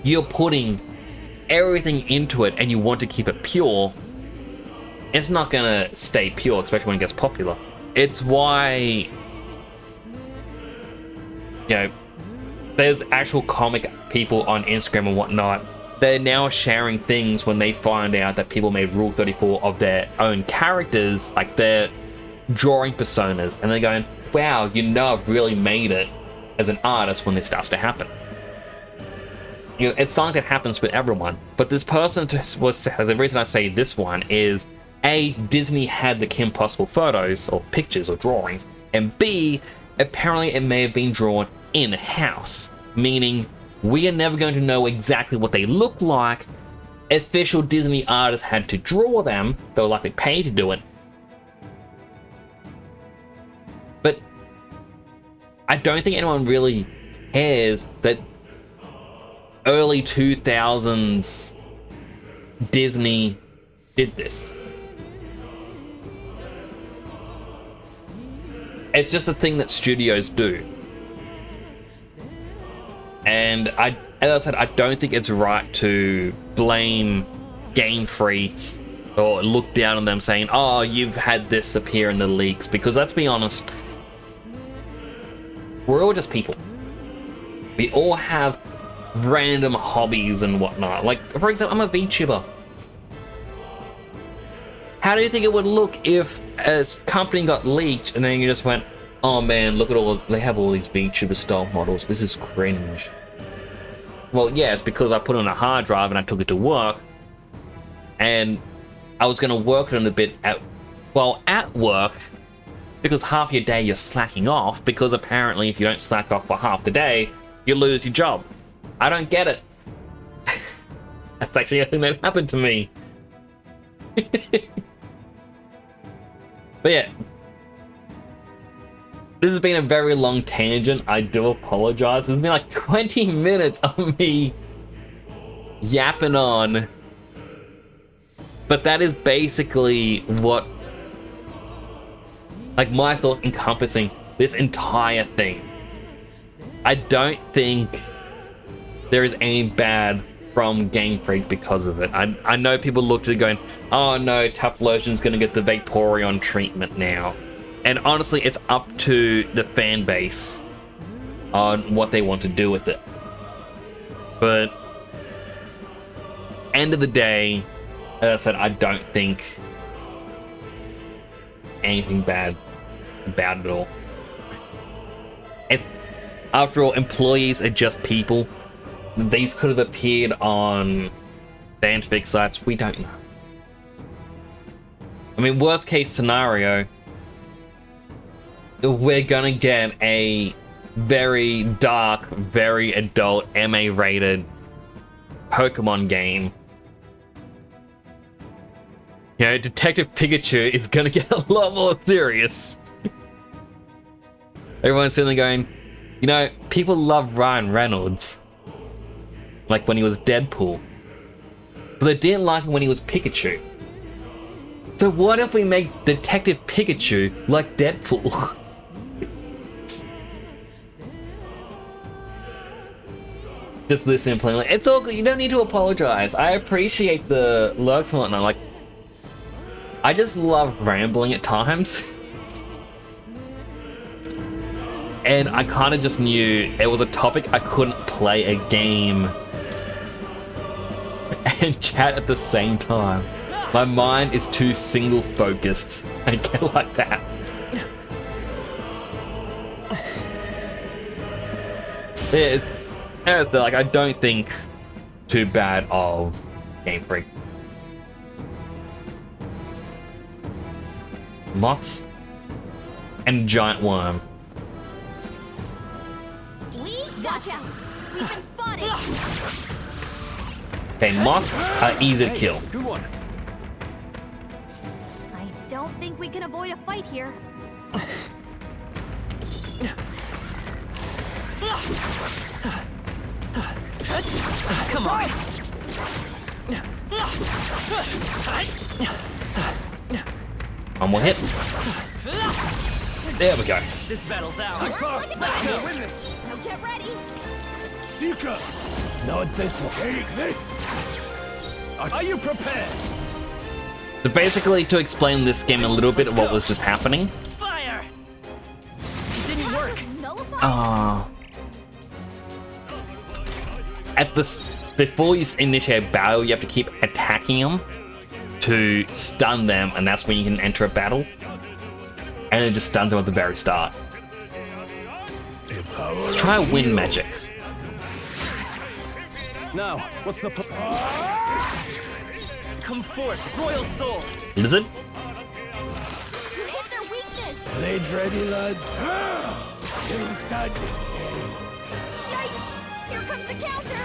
you're putting everything into it and you want to keep it pure, it's not gonna stay pure, especially when it gets popular. It's why, you know, there's actual comic people on Instagram and whatnot. They're now sharing things when they find out that people made Rule 34 of their own characters, like they're drawing personas, and they're going, wow, you know, I've really made it as an artist when this starts to happen. You know, it's something that happens with everyone. But this person was, the reason I say this one is, A, Disney had the Kim Possible photos or pictures or drawings, and B, apparently it may have been drawn in-house, meaning we are never going to know exactly what they look like. Official Disney artists had to draw them, they were likely paid to do it. But I don't think anyone really cares that early 2000s Disney did this. It's just a thing that studios do. And as I said, I don't think it's right to blame Game Freak or look down on them saying, oh, you've had this appear in the leaks, because let's be honest, we're all just people. We all have random hobbies and whatnot. Like, for example, I'm a VTuber. How do you think it would look if a company got leaked and then you just went, oh man, look at all, they have all these VTuber style models, this is cringe. Well, yeah, it's because I put it on a hard drive and I took it to work, and I was going to work on it a bit at work, because half your day you're slacking off, because apparently if you don't slack off for half the day, you lose your job. I don't get it. That's actually a thing that happened to me. But yeah, this has been a very long tangent. I do apologize. It's been like 20 minutes of me yapping on. But that is basically what, like, my thoughts encompassing this entire thing. I don't think there is any bad from Game Freak because of it. I know people looked at it going, oh no, Tough Lotion's gonna get the Vaporeon treatment now. And honestly, it's up to the fan base on what they want to do with it. But end of the day, as I said, I don't think anything bad about it all. After all, employees are just people. These could have appeared on fanfic sites. We don't know. I mean, worst case scenario, we're gonna get a very dark, very adult, MA-rated Pokemon game. You know, Detective Pikachu is gonna get a lot more serious. Everyone's sitting there going, you know, people love Ryan Reynolds, like when he was Deadpool, but they didn't like him when he was Pikachu. So what if we make Detective Pikachu like Deadpool? Just listen plainly. It's all good. You don't need to apologize. I appreciate the lurks and whatnot. Like, I just love rambling at times. And I kind of just knew it was a topic I couldn't play a game and chat at the same time. My mind is too single focused. I get like that. Yeah, as like, I don't think too bad of Game Freak. Moths and giant worm. Gotcha! We've been spotted! Okay, moths are easy to kill. Good one. I don't think we can avoid a fight here. Come on. One more hit. There we go. This battle's out. We'll win this. Now get ready! Seeker, not this one. Take this. Are you prepared? So basically, to explain this game a little bit of what was just happening. Fire! It didn't work. At before you initiate a battle, you have to keep attacking them to stun them, and that's when you can enter a battle. And it just stuns them at the very start. Let's try wind magic. Now, what's the Come forth, Royal Soul. Lizard? Hit their weakness! Blades ready, lads. Still standing, eh? Yikes! Here comes the counter!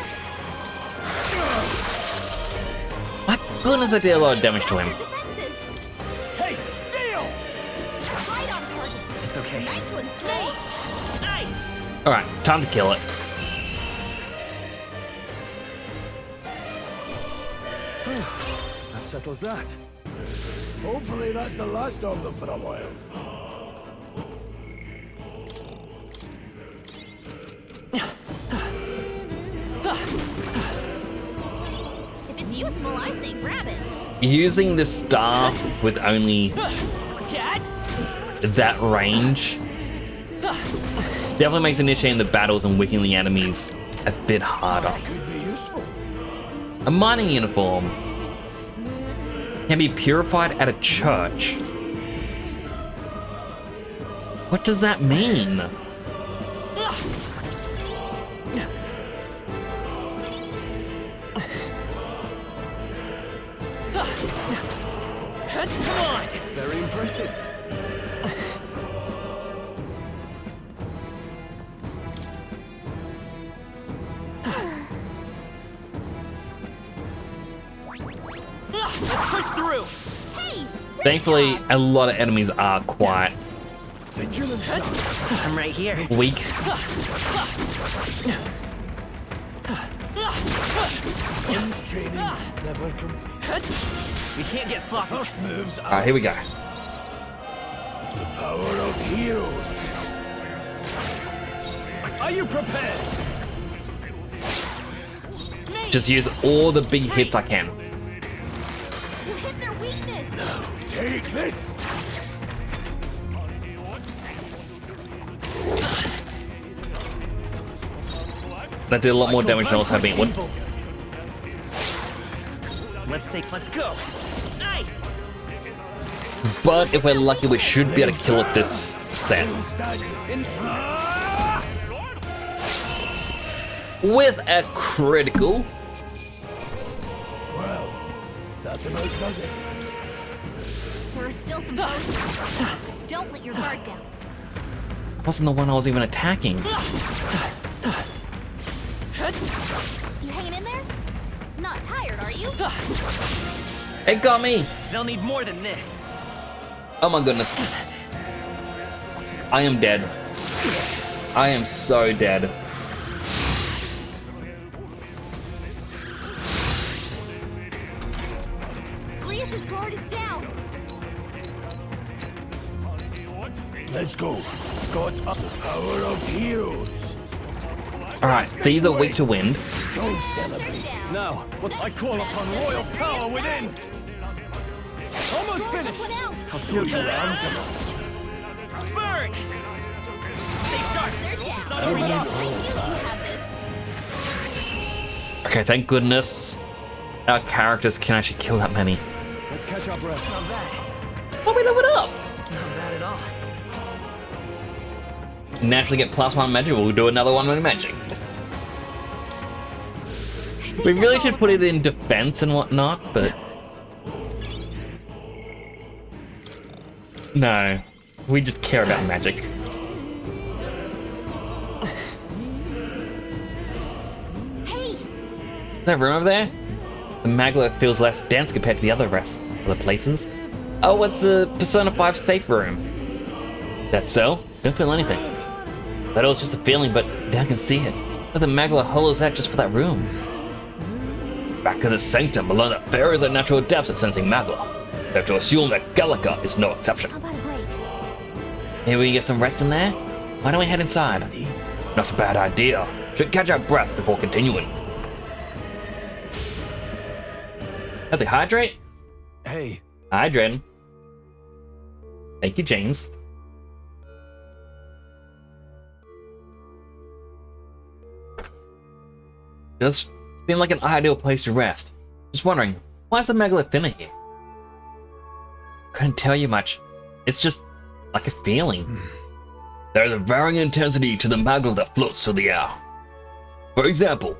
My goodness, I did a lot of damage to him. Defenses! Taste steel. Right on target! It's okay. Nice one, Snake! Nice. Alright, time to kill it. That settles that. Hopefully that's the last of them for a while. If it's useful, I say grab it. Using the staff with only Cat. that range definitely makes initiating the battles and weakening the enemies a bit harder. Could be useful. A mining uniform can be purified at a church. What does that mean? Come on. Very impressive. Let's push through. Hey! Thankfully, a lot of enemies are quite Vigilance now. I'm right here. weak. One's training never complete. We can't get sloppy. First moves are Alright, here we go. the power of heroes. Are you prepared? Just use all the big hits I can. You hit their weakness! Take this. That did a lot more damage than I was hoping it would. Let's go. Nice. But if we're lucky, we should be able to kill it this set. Standing. With a critical. Well, that about does it. There are still some foes. Don't let your guard down. Wasn't the one I was even attacking. You hanging in there? Not tired, are you? It got me. They'll need more than this. Oh my goodness. I am dead. I am so dead. Grius' guard is down. Let's go. Got up the power of heroes. Alright, these are weak to wind. Don't They're celebrate. down. Now, let's I call upon royal power within. Almost One finished. out. I'll show you around tonight. Burn. They're down. I knew you had this. Okay, thank goodness our characters can actually kill that many. Let's catch our breath. Not bad. Oh, we leveled up! Not bad at all. Naturally get +1 magic, we'll do another one with magic. We really should put it in defense and whatnot, but... No, we just care about magic. Hey! That room over there? The Magla feels less dense compared to the other rest of the places. Oh, it's a Persona 5 safe room. That's so? Don't feel anything. That was just a feeling, but now I can see it. But the Magla hollows out just for that room. Back in the Sanctum, we learned that fairies are natural adepts at sensing Magla. We have to assume that Gallica is no exception. How about a break? Maybe we can get some rest in there? Why don't we head inside? Not a bad idea. Should catch our breath before continuing. Have they hydrate? Hey, Hydrating. Thank you, James. Does seem like an ideal place to rest. Just wondering, why is the Megalithinna thinner here? Couldn't tell you much. It's just like a feeling. There's a varying intensity to the Magla that floats through the air. For example,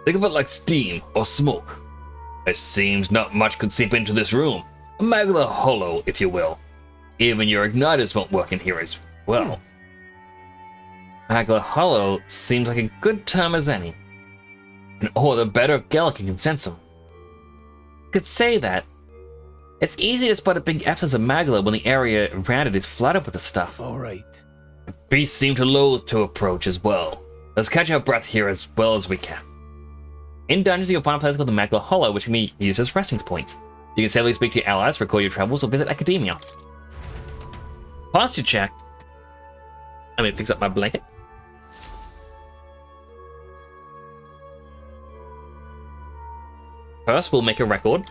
think of it like steam or smoke. It seems not much could seep into this room. A Magla hollow, if you will. Even your igniters won't work in here as well. Magla Hollow seems like a good term as any. And all the better Gala can sense them. Could say that. It's easy to spot a big absence of Magla when the area around it is flooded with the stuff. All right. Beasts seem to loathe to approach as well. Let's catch our breath here as well as we can. In dungeons, you'll find a place called the Magla Hollow, which can be used as resting points. You can safely speak to your allies, record your travels, or visit academia. Posture check. Let me fix up my blanket. First, we'll make a record.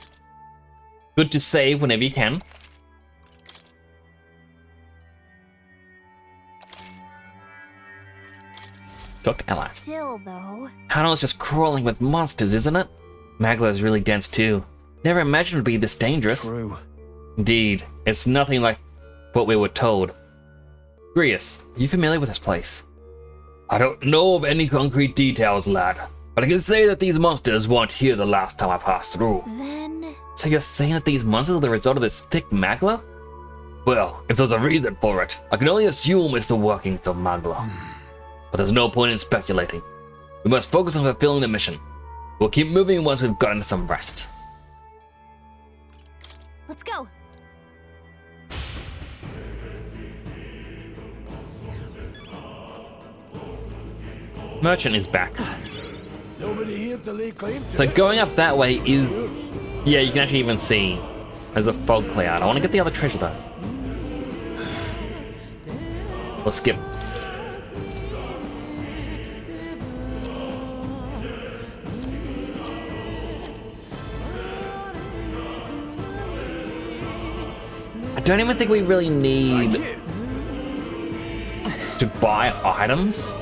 Good to save whenever you can. Talk to allies. Still, though. Tunnel's just crawling with monsters, isn't it? Magla is really dense too. Never imagined it would be this dangerous. True. Indeed, it's nothing like what we were told. Grius, are you familiar with this place? I don't know of any concrete details, lad, but I can say that these monsters weren't here the last time I passed through. Then... So you're saying that these monsters are the result of this thick Magla? Well, if there's a reason for it, I can only assume it's the workings of Magla. But there's no point in speculating. We must focus on fulfilling the mission. We'll keep moving once we've gotten some rest. let's go. Merchant is back. Nobody here to lay claim to So it. going up that way is... Yours. Yeah, you can actually even see there's a fog cloud. I want to get the other treasure though. We'll skip. I don't even think we really need to buy items.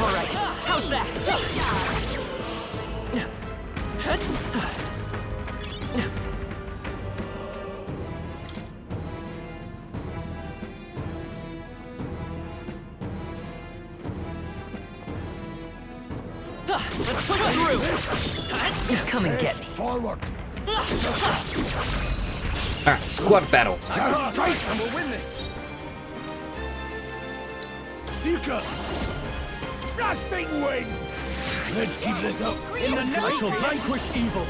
Alright, how's that? Let's push through! Come and get me. Forward. Alright, squad battle. Now strike and we'll win this. Seeker. Grasping wind. Let's keep this up. In the night, I shall vanquish evil.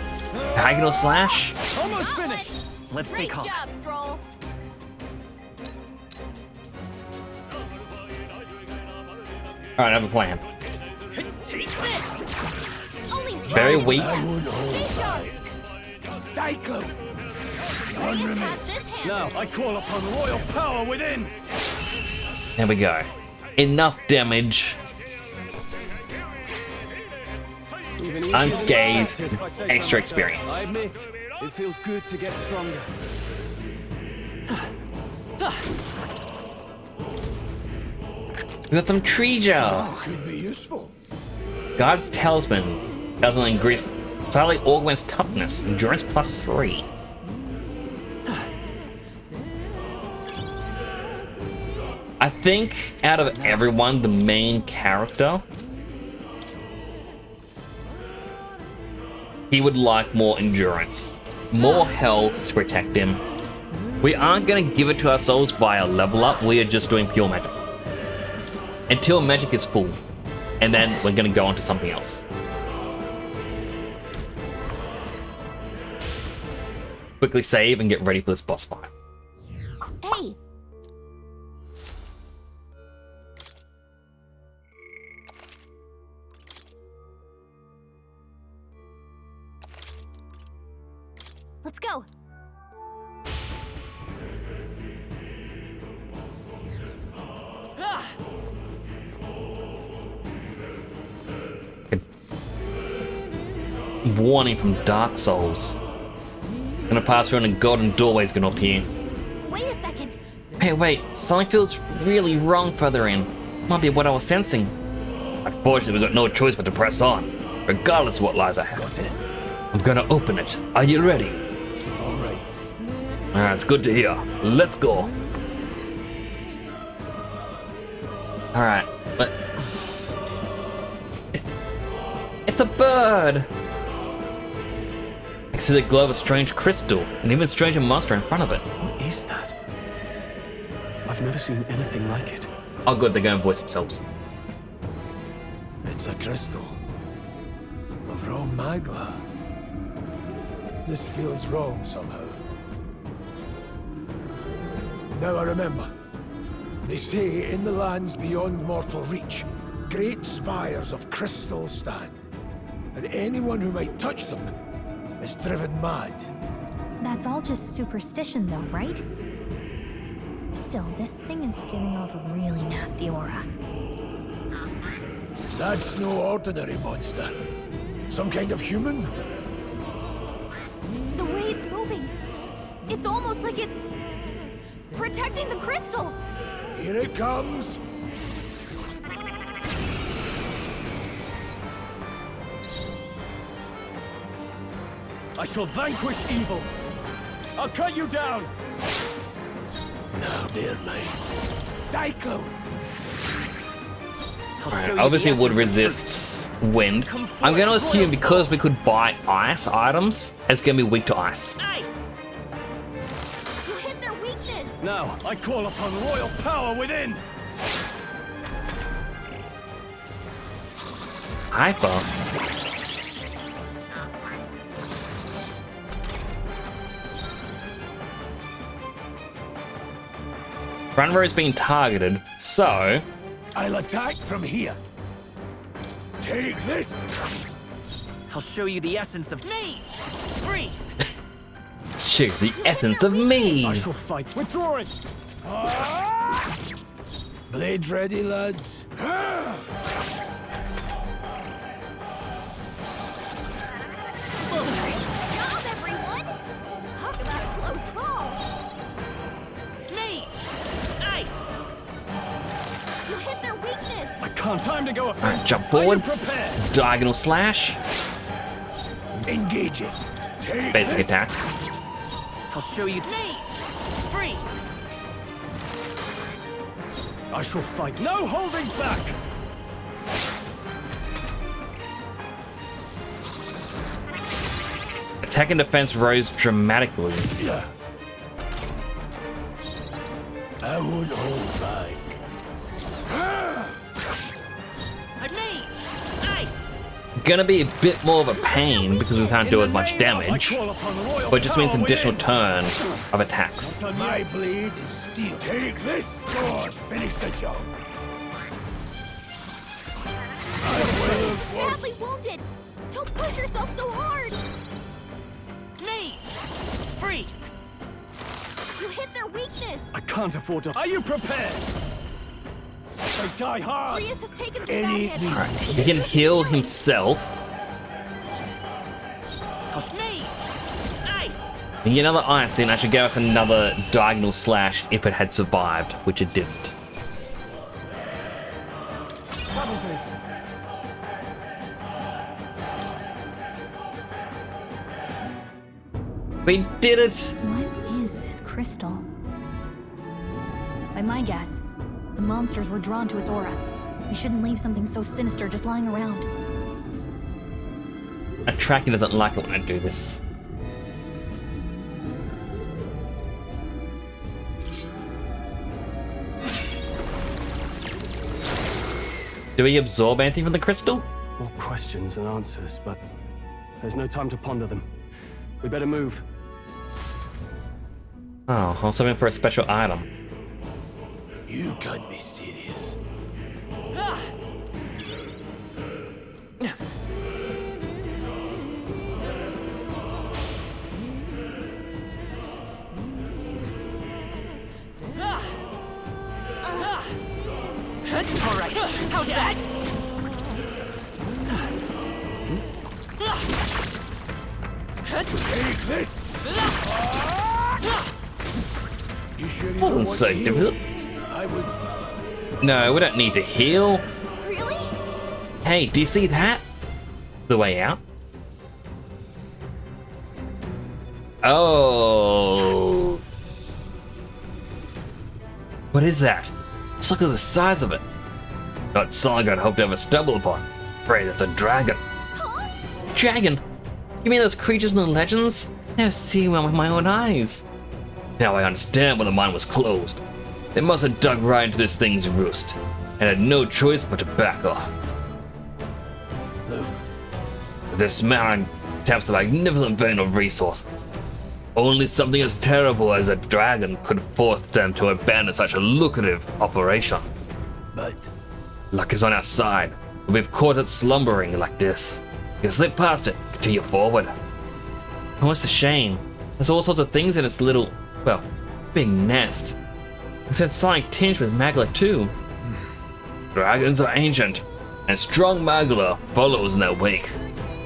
Diagonal slash. Almost finished. Let's stay calm. Stroll. Alright, I have a plan. Take this! Only Very weak. I won't hold back. Cyclone. One remains. Now I call upon royal power within. There we go. Enough damage. Unscathed. Extra experience. I admit, it feels good to get stronger. We got some treasure. Could be useful. God's Talisman. Talisman increase slightly augments toughness. Endurance +3. I think out of everyone, the main character, he would like more endurance, more health to protect him. We aren't going to give it to ourselves via level up, we are just doing pure magic. Until magic is full, and then we're going to go on to something else. Quickly save and get ready for this boss fight. Hey, let's go. Warning from Dark Souls. Gonna pass through and a golden doorway's gonna appear. Wait a second. Hey, wait, something feels really wrong further in. Might be what I was sensing. Unfortunately, we've got no choice but to press on, regardless of what lies ahead. Got it. I'm gonna open it. Are you ready? All right. Alright, it's good to hear. Let's go. Alright, but... It's a bird! I can see the glow of a strange crystal, an even stranger monster in front of it. What is that? I've never seen anything like it. Oh good, they're going to voice themselves. It's a crystal of raw magma. This feels wrong somehow. Now I remember. They say in the lands beyond mortal reach, great spires of crystal stand, and anyone who might touch them is driven mad. That's all just superstition though, right? Still, this thing is giving off a really nasty aura. That's no ordinary monster. Some kind of human? The way it's moving, it's almost like it's protecting the crystal. Here it comes. I shall vanquish evil. I'll cut you down. Now, dear mate. Cyclone! Alright, obviously it would resist wind. I'm going to assume because we could buy ice items, it's going to be weak to ice. Ice. You hit their weakness. Now I call upon royal power within. Hyper. Front row is being targeted, so I'll attack from here. Take this! I'll show you the essence of Mage. Freeze. shoot the essence of me. I shall fight. Withdrawing. Blades ready, lads. Great job, everyone! Talk about a close call. Mage. Ice. You hit their weakness. I can't. Time to go Alright, offensive. jump Are you forwards. prepared? Diagonal slash. Engage it. Take Basic this. attack. I'll show you. Mage. Freeze. I shall fight. No holding back. Attack and defense rose dramatically. Yeah. I won't hold back. I'm Mage. Ice. Gonna be a bit more of a pain because we can't do as much damage, but it just means an additional turn of attacks. My blade is steel. Take this. Go on, finish the job. I will Badly force. wounded. Don't push yourself so hard. Mage. Freeze. You hit their weakness. I can't afford to. Are you prepared? They die hard. Rias has taken some Any bad hits. Alright, he can heal himself. Mage. Ice. And get another ice in, I should give us another diagonal slash if it had survived, which it didn't. We did it! What is this crystal? By my guess, the monsters were drawn to its aura. We shouldn't leave something so sinister just lying around. A tracker doesn't like it when I do this. Do we absorb anything from the crystal? More questions than answers, but there's no time to ponder them. We better move. Oh, I was hoping for a special item. You can't be serious. All right. How's that? Take this. You sure you don't Wasn't want so to heal? difficult. I would. No, we don't need to heal. Really? Hey, do you see that? The way out? Oh. What is that? Just look at the size of it. Not something I'd hope to ever stumble upon. Pray, that's a dragon. Huh? Dragon! You mean those creatures in the legends? I've seen them with my own eyes. Now I understand why the mine was closed. They must have dug right into this thing's roost, and had no choice but to back off. Look, This mine taps a magnificent vein of resources. Only something as terrible as a dragon could force them to abandon such a lucrative operation. but Luck is on our side, but we've caught it slumbering like this. You can slip past it, continue forward. And what's the shame? There's all sorts of things in its little, well, big nest. It's had something tinged with magla too. Dragons are ancient, and strong magla follows in their wake.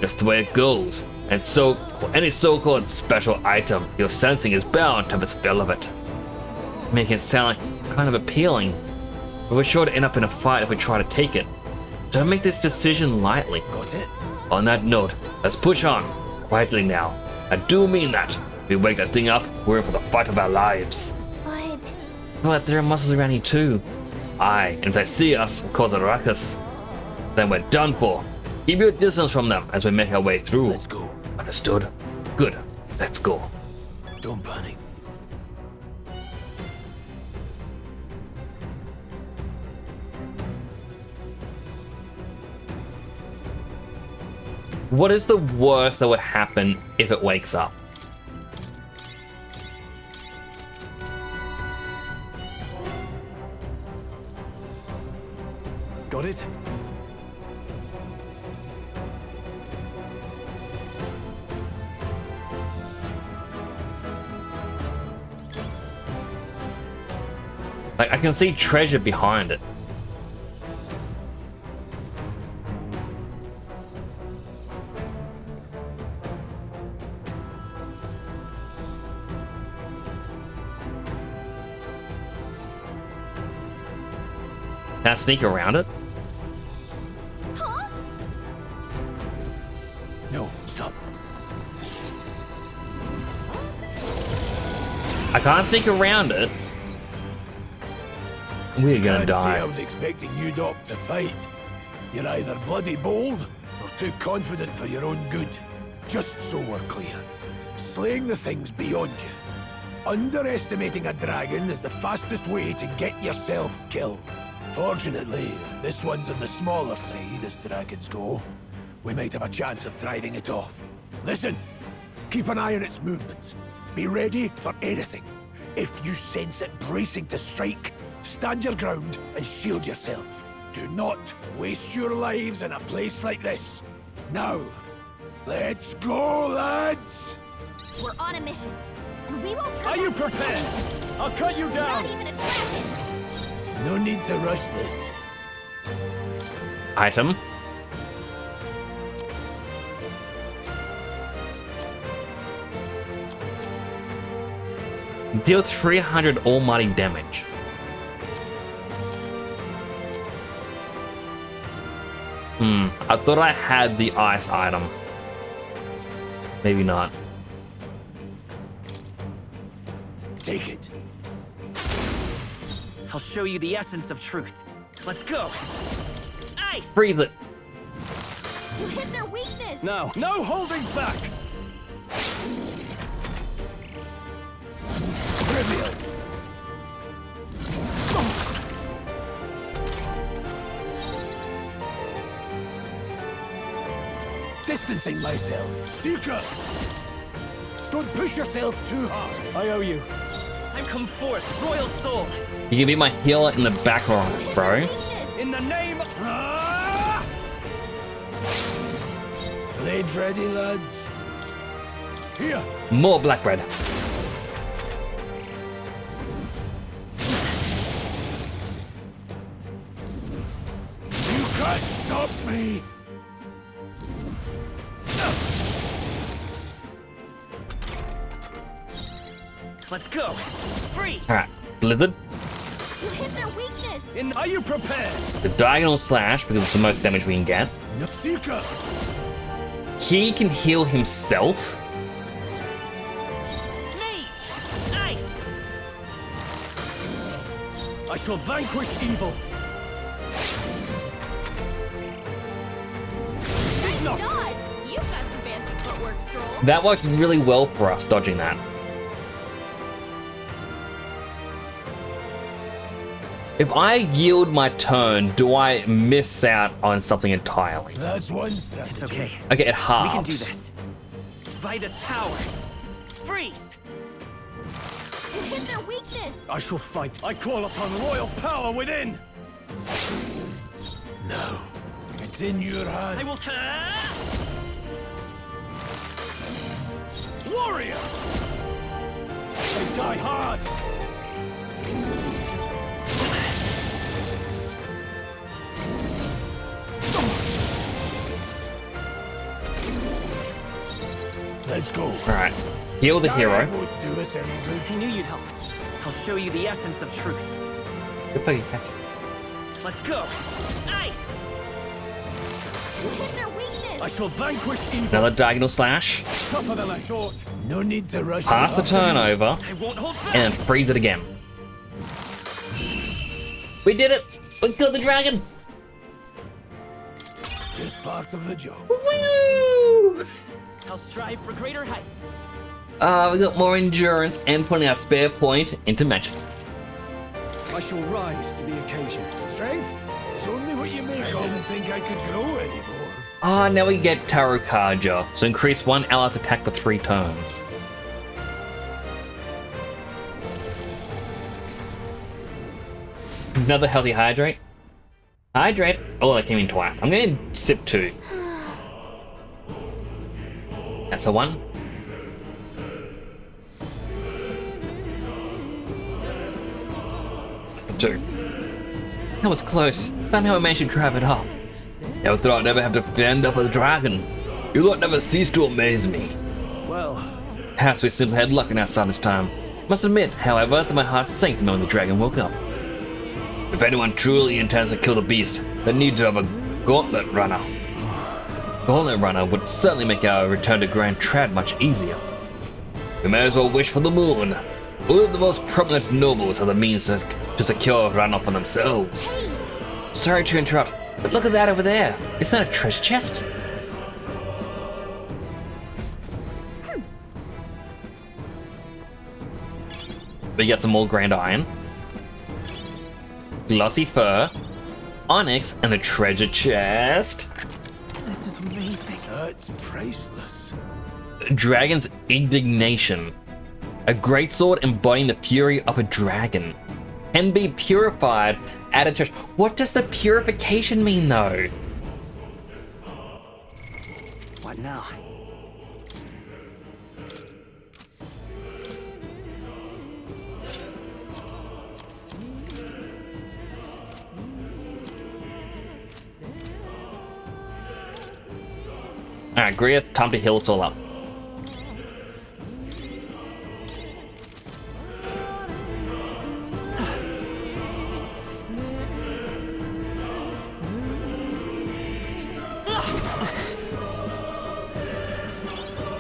Just the way it goes, and so any so-called special item you're sensing is bound to have its fill of it. Making it sound like kind of appealing, but we're sure to end up in a fight if we try to take it. Don't make this decision lightly. got it? On that note, let's push on, quietly now. I do mean that. If we wake that thing up, we're in for the fight of our lives. But there are muscles around here too. Aye, and if they see us and cause a ruckus, then we're done for. Keep your distance from them as we make our way through. Let's go. Understood? Good. Let's go. Don't panic. What is the worst that would happen if it wakes up? Got it? Like, I can see treasure behind it. Can I sneak around it? No, stop. I can't sneak around it. We're gonna Can't say I die. was expecting you, Doc, to fight. You're either bloody bold or too confident for your own good. Just so we're clear, slaying the thing's beyond you. Underestimating a dragon is the fastest way to get yourself killed. Fortunately, this one's on the smaller side as dragons go. We might have a chance of driving it off. Listen, keep an eye on its movements. Be ready for anything. If you sense it bracing to strike, stand your ground and shield yourself. Do not waste your lives in a place like this. Now, let's go, lads! We're on a mission, and we won't turn Are you back for prepared? anything. I'll cut you Not down. even a dragon. No need to rush this. Item. Deal 300 almighty damage. I thought I had the ice item. Maybe not. Take it. I'll show you the essence of truth. Let's go. Ice! Breathe it. You hit their weakness. Now, no holding back. Trivial. Distancing myself. Seeker! Don't push yourself too hard. I owe you. I'm come forth, royal soul. You can be my healer in the background, bro. Weakness. In the name of... Blades ready, lads? Here! More black bread. You can't stop me! Let's go. Free. Alright, Blizzard. You hit their weakness. Are you prepared? The diagonal slash, because it's the most damage we can get. No Seeker! He can heal himself. Mage! Ice! I shall vanquish evil. Nice dodge. You've got some fancy footwork works, Stroll. That worked really well for us, dodging that. If I yield my turn, do I miss out on something entirely? That's one strategy. It's okay. Okay, it We can do halves. this. Vitus power. Freeze! You hit their weakness. I shall fight. I call upon royal power within. No. It's in your I hand. will. Warrior! I die hard. Let's go. Alright. Heal the hero. Won't do us any good. I knew you'd help. I'll show you the essence of truth. Good play, catch. Let's go. Ice! You hit their weakness. I shall vanquish evil. Another diagonal slash. Tougher than I thought. No need to rush. Pass the turn over. I won't hold back. And then freeze it again. We did it! We killed the dragon! Just part of the job. Woo! I'll strive for greater heights. We got more endurance and putting our spare point into magic. I shall rise to the occasion. Strength? It's only what you make of. I didn't think I could grow anymore. Now we get Tarot Karja, so increase one ally's attack for 3 turns. Another healthy hydrate. Hydrate. Oh, that came in twice. I'm going to sip 2. That's a 1. A 2. That was close. Somehow I managed to drive it off. Never thought I'd never have to fend up a dragon. Your lot never ceased to amaze me. Well, Perhaps we simply had luck on our side this time. Must admit, however, that my heart sank the moment the dragon woke up. If anyone truly intends to kill the beast, they need to have a gauntlet runner. Gauntlet runner would certainly make our return to Grand Trad much easier. We may as well wish for the moon. All of the most prominent nobles have the means to secure a runner for themselves. Sorry to interrupt, but look at that over there. Isn't that a treasure chest? We got some more grand iron, glossy fur, onyx, and the treasure chest. This is amazing. That's priceless. Dragon's indignation. A greatsword embodying the fury of a dragon. Can be purified at a church. What does the purification mean though? What now? Alright, Griath, time to heal us all up.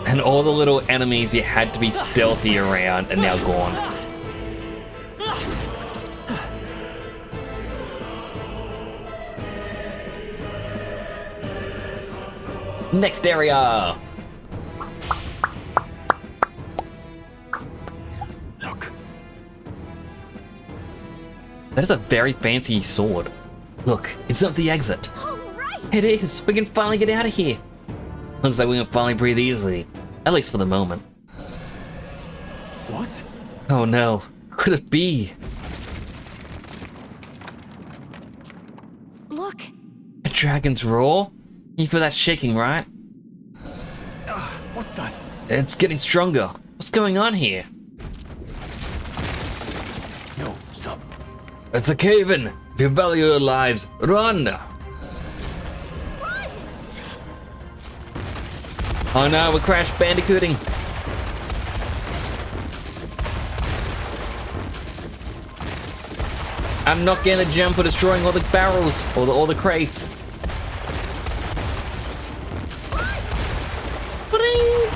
And all the little enemies you had to be stealthy around are now gone. Next area! Look, That is a very fancy sword. Look, is that the exit? All right. It is! We can finally get out of here! Looks like we can finally breathe easily. At least for the moment. what? Oh no. Could it be? Look. A dragon's roar? You feel that shaking, right? What the? It's getting stronger. What's going on here? No, stop. It's a cave-in! If you value your lives, run! Oh no, we're crash bandicooting! I'm not getting the gem for destroying all the barrels, or all the crates. Ba-ding!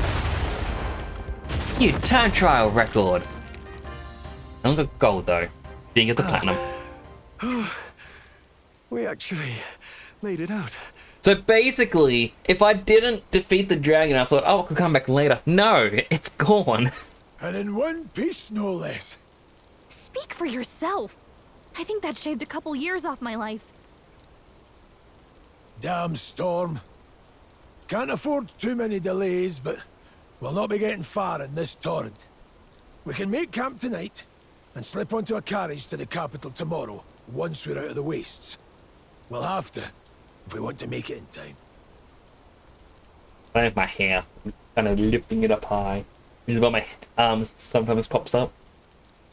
You time trial record! I got gold though. Didn't get the platinum. we actually made it out. So basically, if I didn't defeat the dragon, I thought, oh, I could come back later. No, it's gone. And in one piece, no less. Speak for yourself. I think that shaved a couple years off my life. Damn storm. Can't afford too many delays, but we'll not be getting far in this torrent. We can make camp tonight and slip onto a carriage to the capital tomorrow, once we're out of the wastes. We'll have to, if we want to make it in time. I have my hair. I'm kind of lifting it up high. This is where my arms sometimes pops up.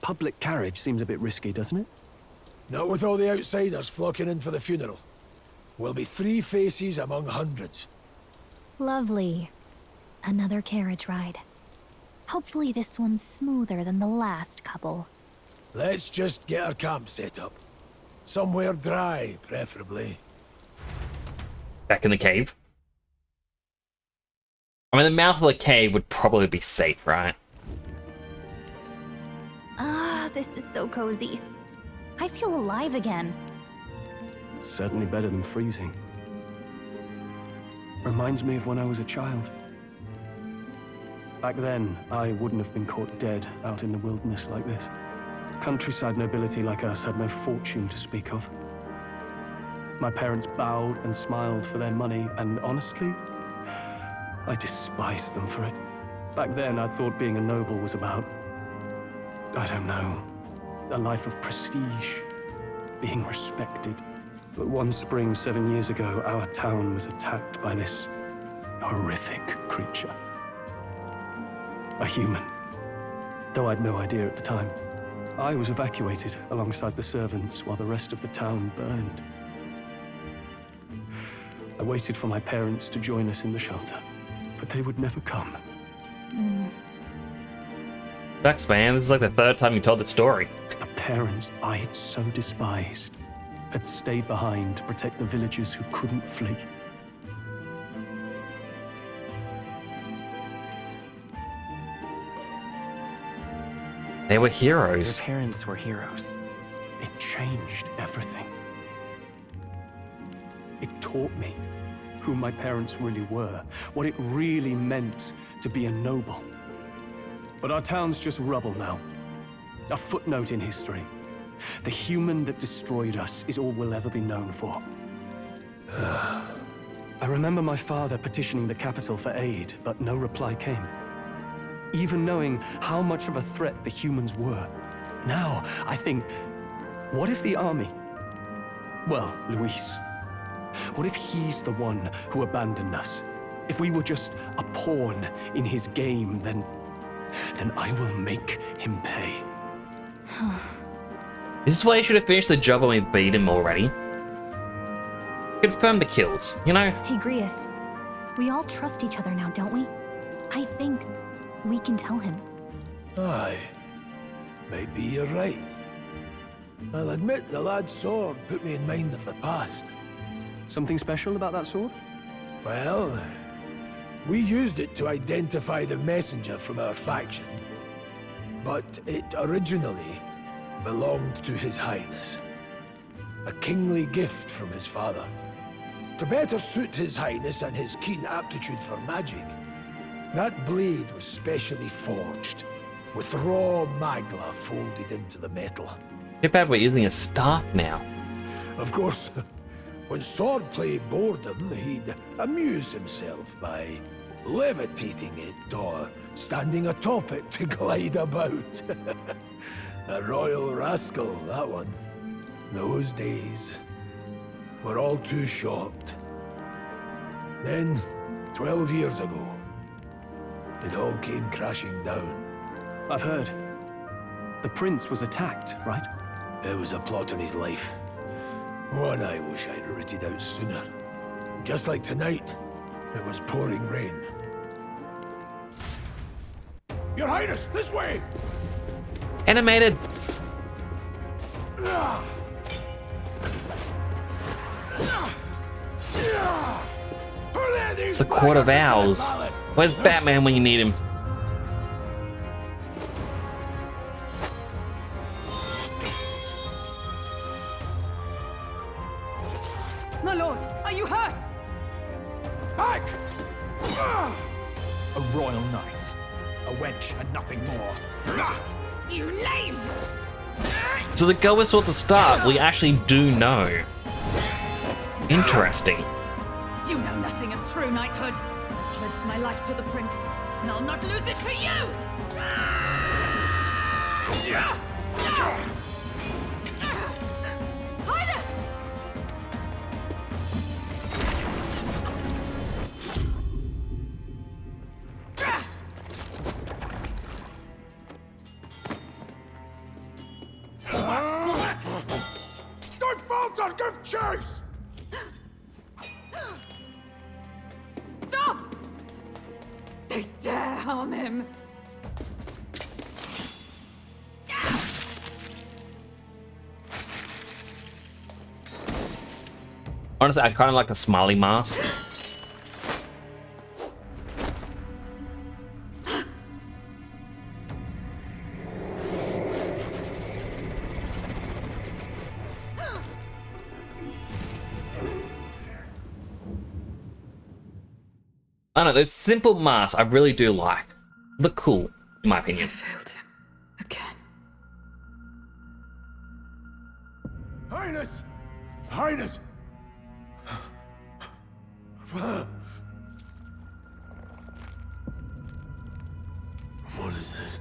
Public carriage seems a bit risky, doesn't it? Not with all the outsiders flocking in for the funeral. We'll be 3 faces among hundreds. Lovely. Another carriage ride. Hopefully this one's smoother than the last couple. Let's just get our camp set up. Somewhere dry, preferably. Back in the cave. I mean, the mouth of the cave would probably be safe, right? Ah, this is so cozy. I feel alive again. It's certainly better than freezing. Reminds me of when I was a child. Back then, I wouldn't have been caught dead out in the wilderness like this. Countryside nobility like us had no fortune to speak of. My parents bowed and smiled for their money, and honestly, I despised them for it. Back then, I thought being a noble was about, I don't know, a life of prestige, being respected. But one spring 7 years ago, our town was attacked by this horrific creature. A human. Though I'd no idea at the time. I was evacuated alongside the servants while the rest of the town burned. I waited for my parents to join us in the shelter, but they would never come. Sucks, man. This is like the 3rd time you told the story. The parents I had so despised had stayed behind to protect the villagers who couldn't flee. They were heroes. Your parents were heroes. It changed everything. It taught me who my parents really were, what it really meant to be a noble. But our town's just rubble now. A footnote in history. The human that destroyed us is all we'll ever be known for. I remember my father petitioning the capital for aid, but no reply came. Even knowing how much of a threat the humans were. Now, I think, what if the army? Well, Luis. What if he's the one who abandoned us? If we were just a pawn in his game, then I will make him pay. This is why you should have finished the job when we beat him already. Confirm the kills, you know? Hey, Grius. We all trust each other now, don't we? I think we can tell him. Aye. Maybe you're right. I'll admit the lad's sword put me in mind of the past. Something special about that sword? Well, we used it to identify the messenger from our faction. But it originally belonged to His Highness. A kingly gift from his father. To better suit His Highness and his keen aptitude for magic, that blade was specially forged, with raw magla folded into the metal. Too bad we're using a staff now. Of course, when swordplay bored him, he'd amuse himself by levitating it or standing atop it to glide about. A royal rascal, that one. Those days were all too short. Then, 12 years ago, it all came crashing down. I've heard. The prince was attacked, right? It was a plot on his life. One I wish I'd rooted out sooner. Just like tonight, it was pouring rain. Your Highness, this way! Animated! It's the Court of Owls. Where's Batman when you need him? My lord, are you hurt? Back! A royal knight. A wench and nothing more. You knave! So the girl we saw at the start, we actually do know. Interesting. You know nothing of true knighthood. Pledged my life to the prince, and I'll not lose it to you! Highness! Don't falter! Give chase! Stop! They dare harm him. Honestly, I kind of like the smiley mask. I don't know, those simple masks I really do like. Look cool, in my opinion. Failed him again. Highness! Highness! What is this?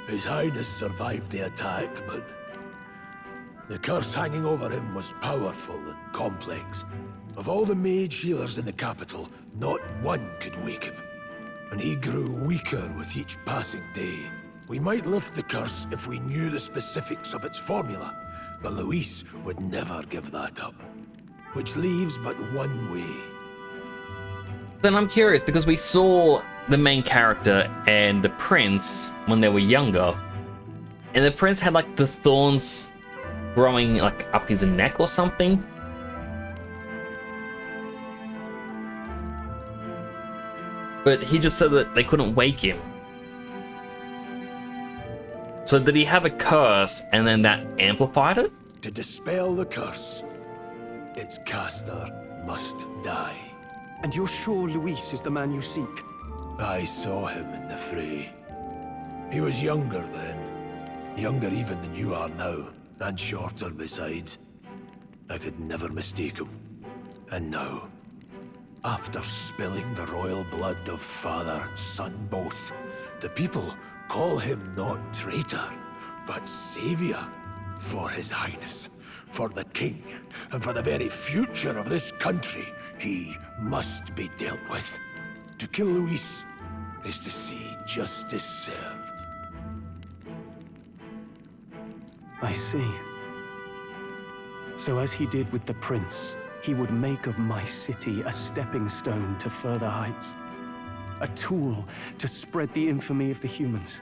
His Highness survived the attack, but the curse hanging over him was powerful and complex. Of all the mage healers in the capital, not one could wake him. And he grew weaker with each passing day. We might lift the curse if we knew the specifics of its formula, but Luis would never give that up. Which leaves but one way. Then I'm curious, because we saw the main character and the prince when they were younger, and the prince had like the thorns growing like up his neck or something. But he just said that they couldn't wake him. So did he have a curse and then that amplified it? To dispel the curse, its caster must die. And you're sure Luis is the man you seek? I saw him in the fray. He was younger then. Younger even than you are now. And shorter besides. I could never mistake him. And now, after spilling the royal blood of father and son both, the people call him not traitor, but savior. For his highness, for the king, and for the very future of this country, he must be dealt with. To kill Luis is to see justice served. I see. So as he did with the prince, he would make of my city a stepping stone to further heights. A tool to spread the infamy of the humans.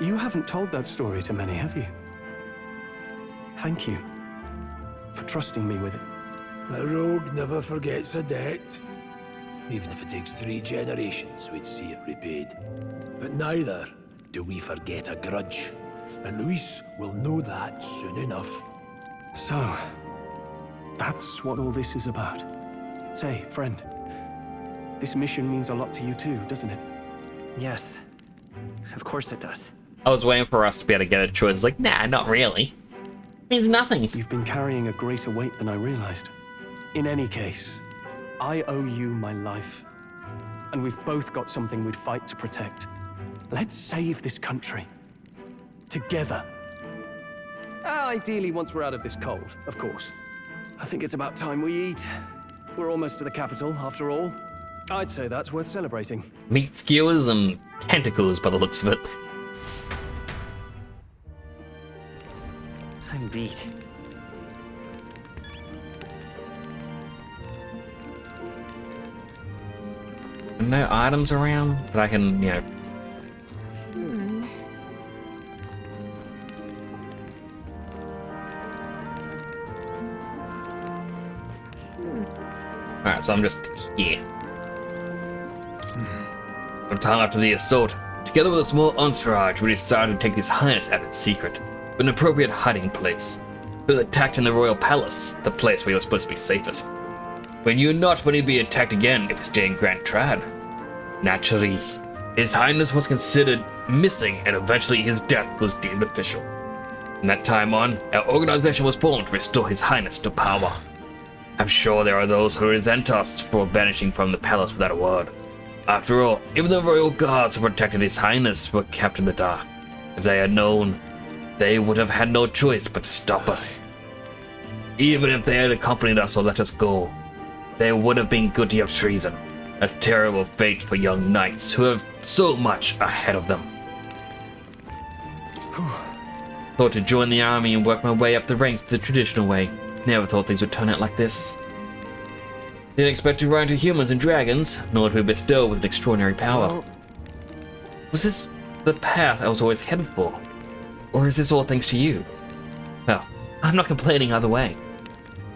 You haven't told that story to many, have you? Thank you for trusting me with it. A rogue never forgets a debt. Even if it takes 3 generations, we'd see it repaid. But neither do we forget a grudge. And Luis will know that soon enough. So, that's what all this is about. Say, friend, this mission means a lot to you too, doesn't it? Yes. Of course it does. I was waiting for us to be able to get a choice. Like, nah, not really. Means nothing. You've been carrying a greater weight than I realized. In any case, I owe you my life. And we've both got something we'd fight to protect. Let's save this country. Together. Ideally, once we're out of this cold, of course. I think it's about time we eat. We're almost to the capital, after all. I'd say that's worth celebrating. Meat skewers and tentacles by the looks of it. I'm beat. No items around that I can, you know. Alright, so I'm just here. Sometime after the assault, together with a small entourage, we decided to take this highness out in secret. an appropriate hiding place. He was attacked in the royal palace, the place where he was supposed to be safest. We knew not when he'd be attacked again if he stayed in Grand Trad. Naturally, His Highness was considered missing, and eventually his death was deemed official. From that time on, our organization was formed to restore His Highness to power. I'm sure there are those who resent us for vanishing from the palace without a word. After all, even the royal guards who protected His Highness were kept in the dark. If they had known, they would have had no choice but to stop us. Even if they had accompanied us or let us go, they would have been guilty of treason. A terrible fate for young knights who have so much ahead of them. Thought to join the army and work my way up the ranks the traditional way. Never thought things would turn out like this. Didn't expect to run into humans and dragons, nor to be bestowed with an extraordinary power. Was this the path I was always headed for? Or is this all thanks to you? Well, I'm not complaining either way.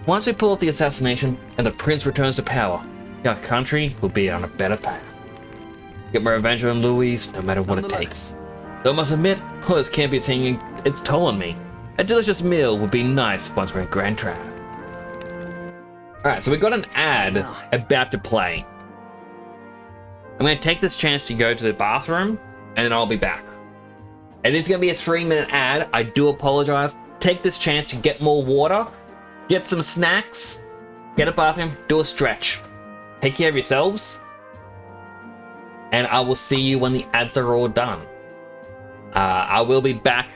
Once we pull off the assassination and the prince returns to power, our country will be on a better path. Get my revenge on Louise no matter what it takes. Though I must admit, all this can't be taking its toll on me. A delicious meal would be nice once we're in Grand Trad. Alright, so we got an ad about to play. I'm going to take this chance to go to the bathroom, and then I'll be back. It is going to be a 3-minute ad. I do apologize. Take this chance to get more water, get some snacks, get a bathroom, do a stretch. Take care of yourselves, and I will see you when the ads are all done. I will be back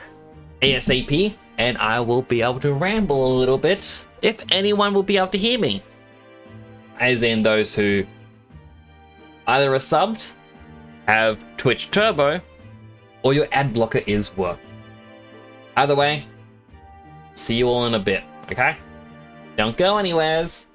ASAP, and I will be able to ramble a little bit if anyone will be able to hear me. As in those who either are subbed, have Twitch Turbo, or your ad blocker is working. Either way, see you all in a bit, okay? Don't go anywheres.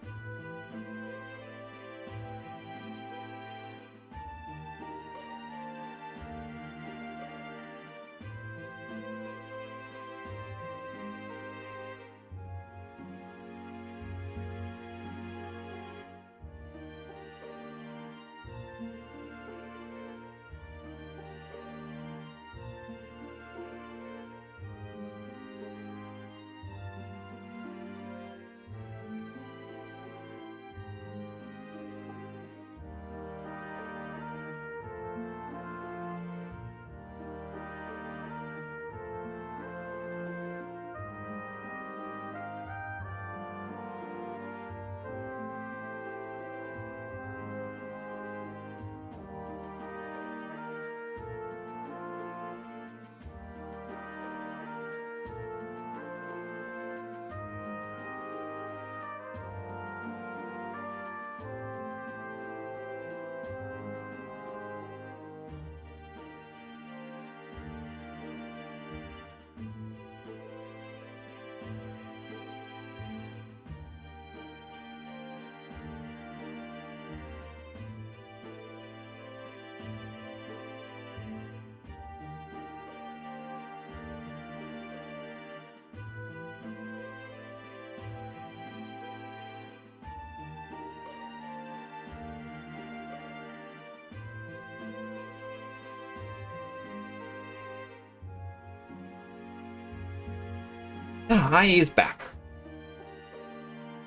Hi, he's back.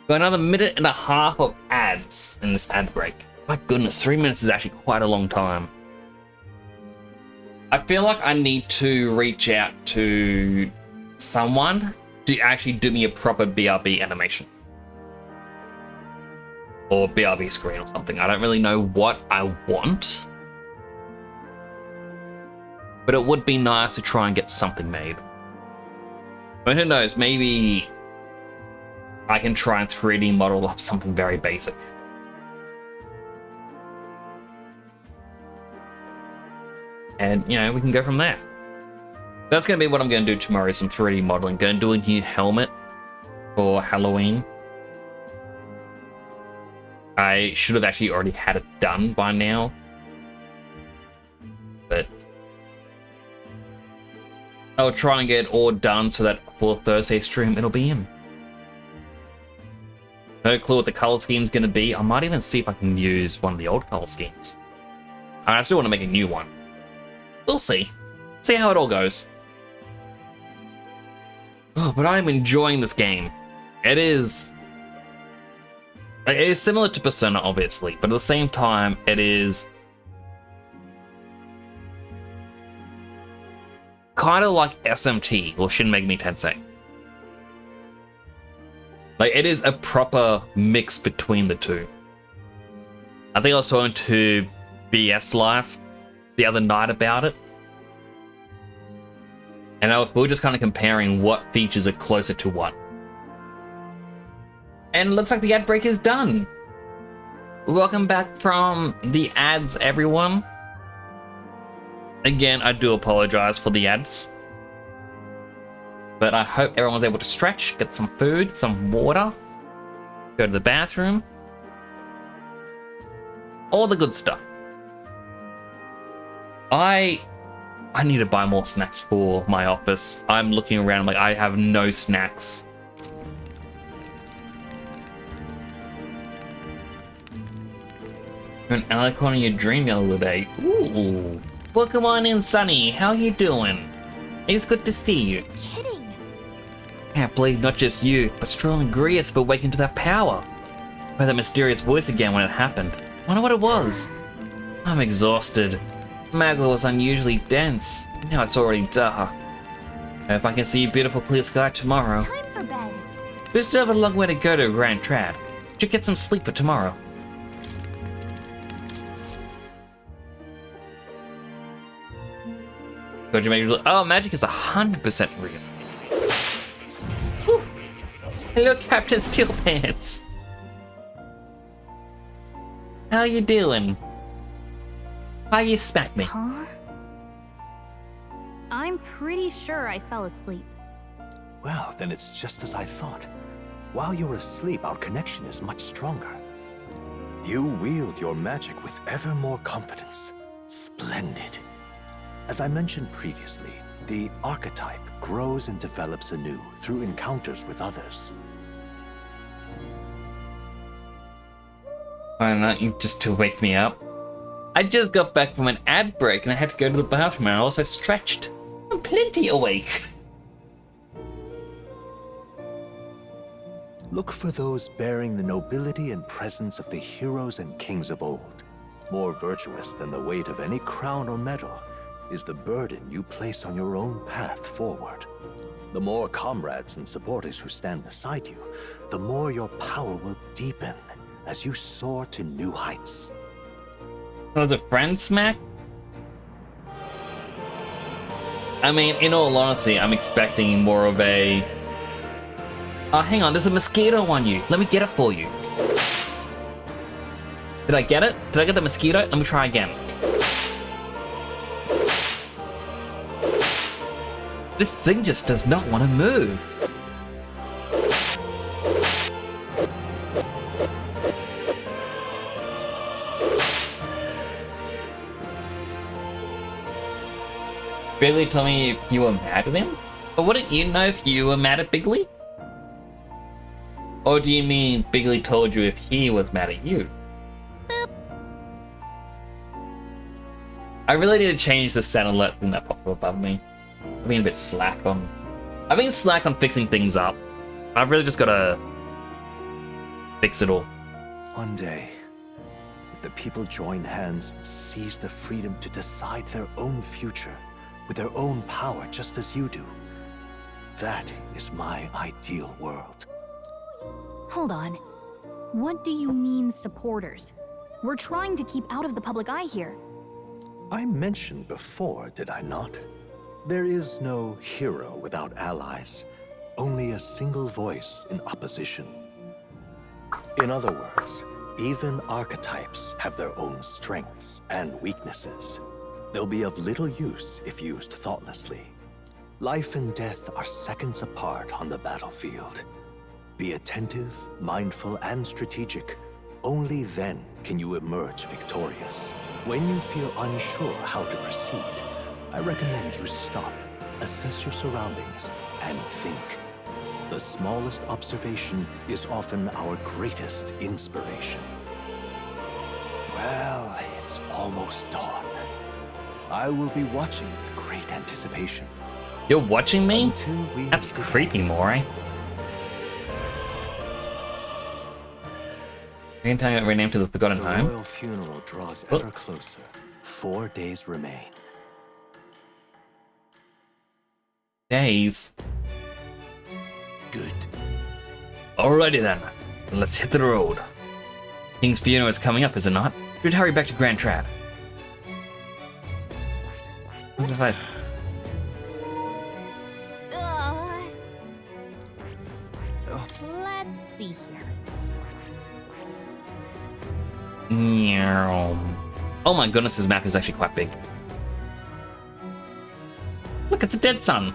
Got another 1.5 minutes of ads in this ad break. My goodness, 3 minutes is actually quite a long time. I feel like I need to reach out to someone to actually do me a proper BRB animation. Or BRB screen or something. I don't really know what I want. But it would be nice to try and get something made. But who knows, maybe I can try and 3D model up something very basic. And, you know, we can go from there. That's going to be what I'm going to do tomorrow, some 3D modeling. Going to do a new helmet for Halloween. I should have actually already had it done by now. But I'll try and get it all done so that for Thursday stream it'll be in. No clue what the color scheme's going to be. I might even see if I can use one of the old color schemes. I still want to make a new one. We'll see. See how it all goes. Oh, but I'm enjoying this game. It is similar to Persona, obviously, but at the same time, it is kind of like SMT or Shin Megami Tensei. Like, it is a proper mix between the two. I think I was talking to BS Life the other night about it. And we were just kind of comparing what features are closer to what. And it looks like the ad break is done. Welcome back from the ads, everyone. Again, I do apologize for the ads. But I hope everyone was able to stretch, get some food, some water, go to the bathroom. All the good stuff. I need to buy more snacks for my office. I'm looking around, like, I have no snacks. An icon in your dream the other day. Ooh. Welcome on in, Sonny. How you doing? It's good to see you. Kidding. Can't believe not just you, but Stroll and Grius for waking to that power. Heard that mysterious voice again when it happened. Wonder what it was. I'm exhausted. Magla was unusually dense. Now it's already dark. Hope I can see a beautiful clear sky tomorrow. Time for bed. We still have a long way to go to Grand Trad. Should get some sleep for tomorrow. Could you make? Oh, magic is 100% real. Whew. Hello, Captain Steelpants. How you doing? Why you smack me? Huh? I'm pretty sure I fell asleep. Well, then it's just as I thought. While you're asleep, our connection is much stronger. You wield your magic with ever more confidence. Splendid. As I mentioned previously, the archetype grows and develops anew through encounters with others. Why not you just to wake me up? I just got back from an ad break and I had to go to the bathroom and I also stretched. I'm plenty awake. Look for those bearing the nobility and presence of the heroes and kings of old. More virtuous than the weight of any crown or medal is the burden you place on your own path forward. The more comrades and supporters who stand beside you, the more your power will deepen as you soar to new heights. Oh, the friend smack? I mean, in all honesty, I'm expecting more of a... Oh, hang on, there's a mosquito on you. Let me get it for you. Did I get it? Did I get the mosquito? Let me try again. This thing just does not want to move. Bigley told me if you were mad at him? But wouldn't you know if you were mad at Bigley? Or do you mean Bigley told you if he was mad at you? Boop. I really need to change the sound alert thing that popped up above me. I've been a bit slack on... I've been slack on fixing things up. I've really just gotta... fix it all. One day, if the people join hands and seize the freedom to decide their own future, with their own power just as you do, that is my ideal world. Hold on. What do you mean, supporters? We're trying to keep out of the public eye here. I mentioned before, did I not? There is no hero without allies, only a single voice in opposition. In other words, even archetypes have their own strengths and weaknesses. They'll be of little use if used thoughtlessly. Life and death are seconds apart on the battlefield. Be attentive, mindful, and strategic. Only then can you emerge victorious. When you feel unsure how to proceed, I recommend you stop, assess your surroundings, and think. The smallest observation is often our greatest inspiration. Well, it's almost dawn. I will be watching with great anticipation. You're watching me? Until we That's meet creepy, Moray. You can tell me renamed to the Forgotten The Home. royal funeral draws Oh. ever closer. 4 days remain. Days. Good. Alrighty then. Let's hit the road. King's funeral is coming up, is it not? Should hurry back to Grand Trad. What's the fight? Let's see here. Meow. Oh my goodness, this map is actually quite big. Look, it's a dead sun.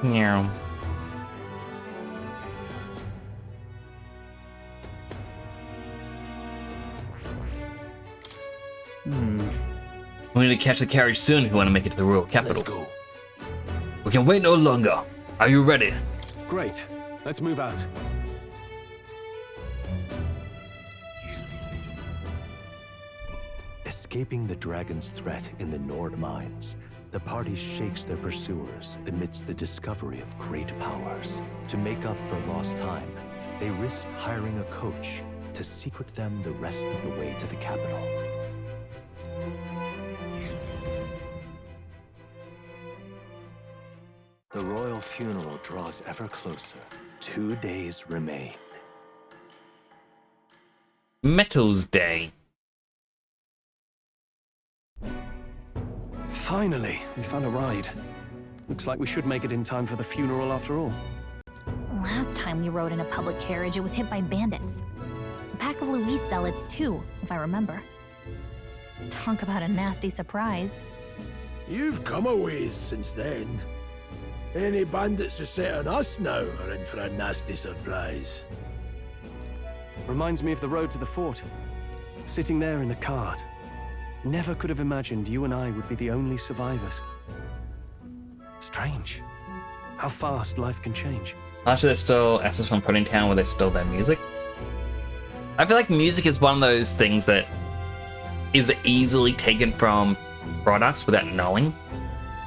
Meow. We need to catch the carriage soon if we want to make it to the royal capital. Let's go. We can wait no longer. Are you ready? Great. Let's move out. Escaping the dragon's threat in the Nord mines, the party shakes their pursuers amidst the discovery of great powers. To make up for lost time, they risk hiring a coach to secret them the rest of the way to the capital. The royal funeral draws ever closer. 2 days remain. Metals Day. Finally, we found a ride. Looks like we should make it in time for the funeral after all. Last time we rode in a public carriage, it was hit by bandits. A pack of Louise zealots, too, if I remember. Talk about a nasty surprise. You've come a ways since then. Any bandits who set on us now are in for a nasty surprise. Reminds me of the road to the fort. Sitting there in the cart. Never could have imagined you and I would be the only survivors. Strange. How fast life can change. Actually, there's still assets from Pudding Town where they stole their music. I feel like music is one of those things that is easily taken from products without knowing.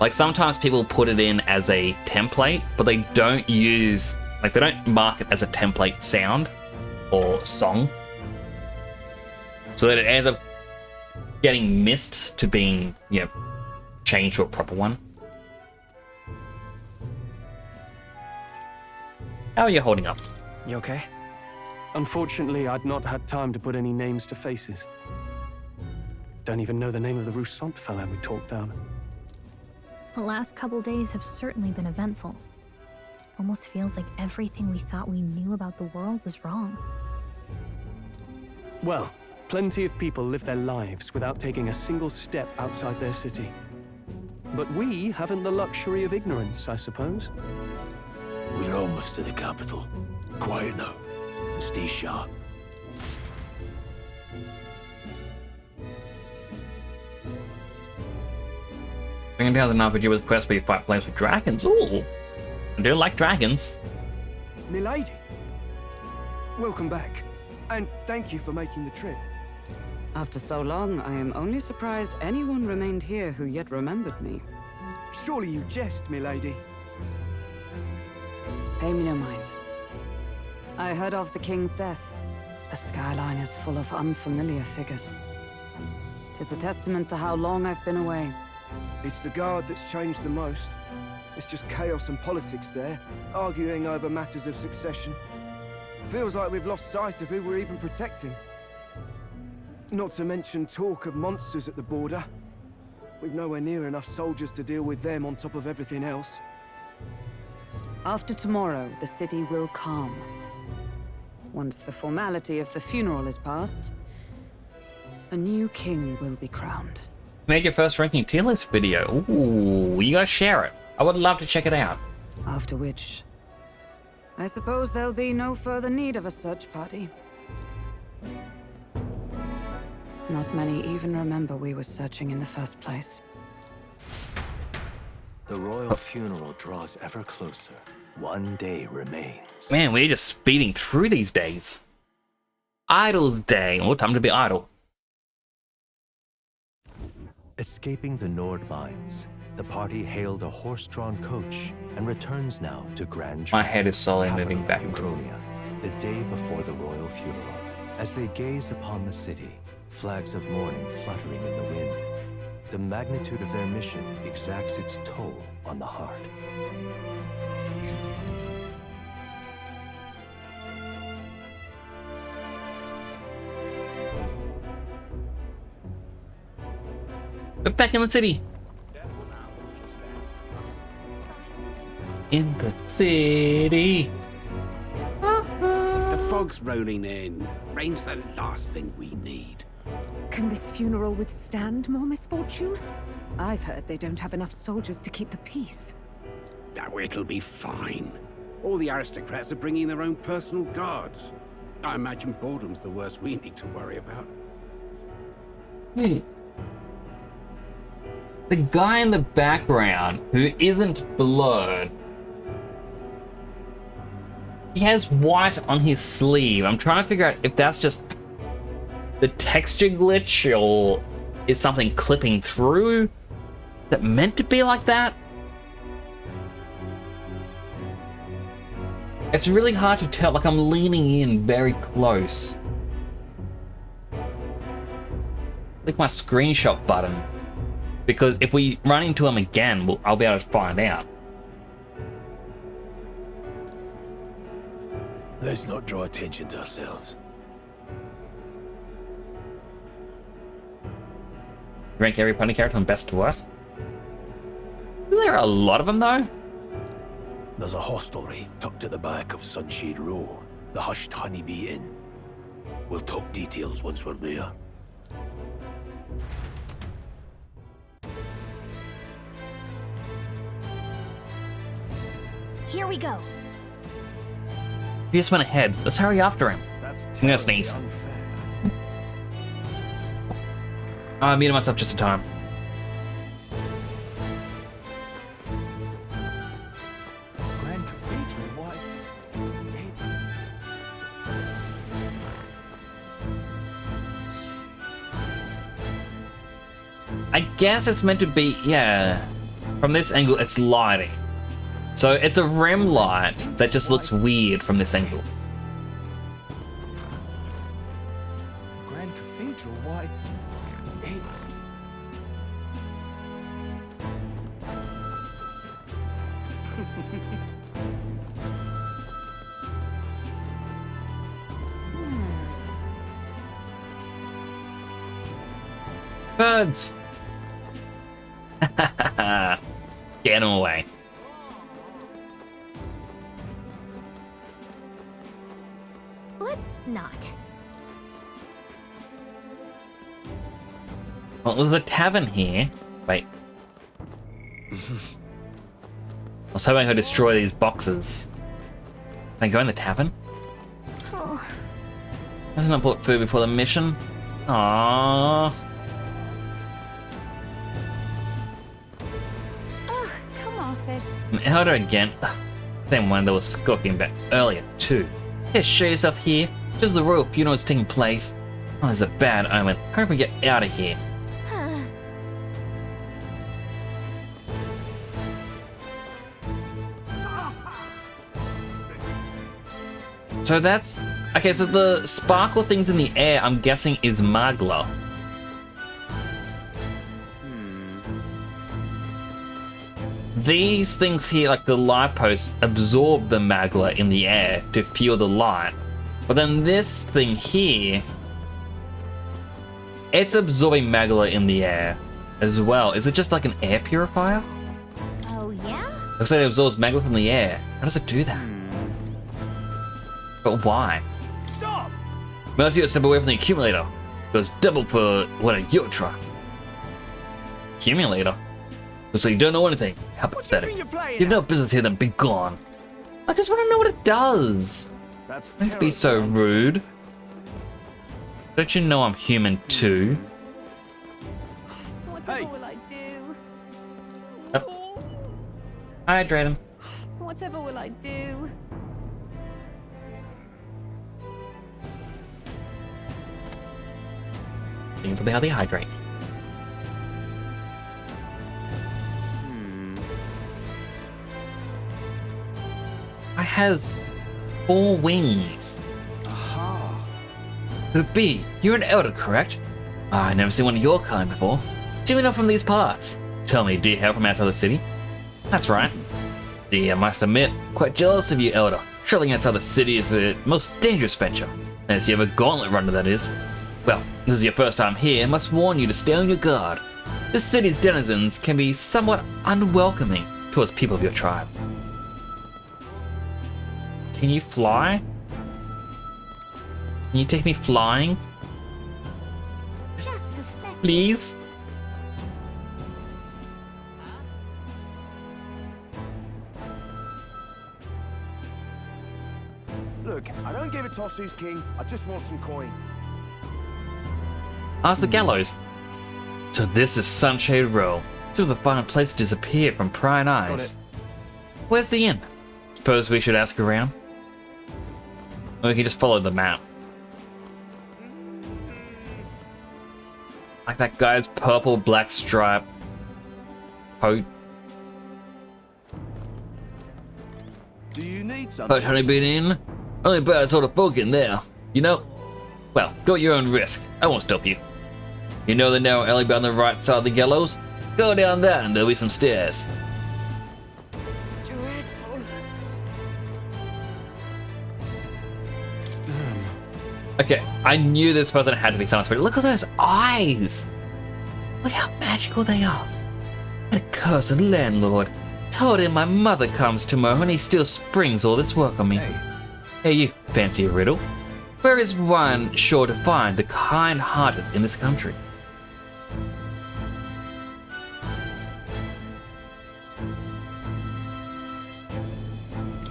Like sometimes people put it in as a template, but they don't use, like they don't mark it as a template sound or song. So that it ends up getting missed to being, you know, changed to a proper one. How are you holding up? You okay? Unfortunately, I'd not had time to put any names to faces. Don't even know the name of the Roussant fellow we talked down. The last couple days have certainly been eventful. Almost feels like everything we thought we knew about the world was wrong. Well, plenty of people live their lives without taking a single step outside their city. But we haven't the luxury of ignorance, I suppose. We're almost to the capital. Quiet now, and stay sharp. Bringing down the RPG with quest where you fight flames with dragons. Ooh, I do like dragons. Milady, welcome back, and thank you for making the trip. After so long, I am only surprised anyone remained here who yet remembered me. Surely you jest, milady. Pay me no mind. I heard of the king's death. The skyline is full of unfamiliar figures. 'Tis a testament to how long I've been away. It's the guard that's changed the most. It's just chaos and politics there, arguing over matters of succession. Feels like we've lost sight of who we're even protecting. Not to mention talk of monsters at the border. We've nowhere near enough soldiers to deal with them on top of everything else. After tomorrow, the city will calm. Once the formality of the funeral is past, a new king will be crowned. Made your first ranking tier list video. Ooh, you guys share it. I would love to check it out. After which, I suppose there'll be no further need of a search party. Not many even remember we were searching in the first place. The royal funeral draws ever closer. 1 day remains. Man, we're just speeding through these days. Idle's Day. Oh, time to be idle. Escaping the Nord mines, The party hailed a horse-drawn coach and returns now to Grand My Tree, head is slowly capital moving of back. Uchronia, the day before the royal funeral. As they gaze upon the city, flags of mourning fluttering in the wind, the magnitude of their mission exacts its toll on the heart. We're back in the city. In the city. The fog's rolling in. Rain's the last thing we need. Can this funeral withstand more misfortune? I've heard they don't have enough soldiers to keep the peace. Oh, it'll be fine. All the aristocrats are bringing their own personal guards. I imagine boredom's the worst we need to worry about. The guy in the background who isn't blurred, he has white on his sleeve. I'm trying to figure out if that's just the texture glitch or is something clipping through. Is it meant to be like that? It's really hard to tell, like I'm leaning in very close. Click my screenshot button, because if we run into him again, I'll be able to find out. Let's not draw attention to ourselves. Rank every pony character from best to worst. There are a lot of them though. There's a hostelry tucked at the back of Sunshade Row, the Hushed Honeybee Inn. We'll talk details once we're there. Here we go. He just went ahead. Let's hurry after him. That's I'm gonna sneeze. unfair. I muted myself just in time. Grand Cathedral, why? I guess it's meant to be, yeah. From this angle, it's lighting. So it's a rim light that just looks weird from this angle. The Grand Cathedral, why? It's... Birds! Get them away. Let's not. Well, there's a tavern here. Wait. I was hoping I could destroy these boxes. Can I go in the tavern? Oh, Hasn't I bought food before the mission? Aww. ugh, come off it. I heard her again. Ugh, same one that was skulking back earlier too. Here, show yourself here. Just the royal funeral is taking place. Oh, there's a bad omen. Hurry up and get out of here. Huh. So that's... Okay, so the sparkle things in the air, I'm guessing, is magla. These things here, like the light posts, absorb the magla in the air to fuel the light. But then this thing here, it's absorbing magla in the air as well. Is it just like an air purifier? Oh, yeah? Looks like it absorbs magma from the air. How does it do that? But why? Stop! Mercy, step away from the accumulator. Goes double for what a Yotra. Accumulator? Looks like you don't know anything. How What do you pathetic. think you're playing You've no at? business here, then be gone. I just want to know what it does. That's Don't be so terrible. rude. Don't you know I'm human too? Whatever Hey. will I do? Hydrate him. Whatever will I do? Looking for the healthy hydrate. has 4 wings. Aha. Could be. You're an elder, correct? I've never seen one of your kind before. Do you know from these parts? Tell me, do you hail from outside the city? That's right. I must admit, quite jealous of you, elder. Traveling outside the city is the most dangerous venture. As you have a gauntlet runner, that is. Well, this is your first time here, I must warn you to stay on your guard. This city's denizens can be somewhat unwelcoming towards people of your tribe. Can you fly? Can you take me flying? Just pathetic. Please? Look, I don't give a toss who's king. I just want some coin. Ask the gallows. So this is Sunshade Row. Seems a fine place to disappear from prying eyes. Where's the inn? Suppose we should ask around? Or we can just follow the map. Like that guy's purple black stripe coat. Do you need something? But honey been in? Only bad sort of folk in there. You know? Well, go at your own risk. I won't stop you. You know the narrow alley on the right side of the gallows? Go down that and there'll be some stairs. Dreadful. Damn. Okay, I knew this person had to be someone special. Look at those eyes! Look how magical they are. That cursed landlord. Told him my mother comes tomorrow and he still springs all this work on me. Hey you, fancy a riddle? Where is one sure to find the kind-hearted in this country?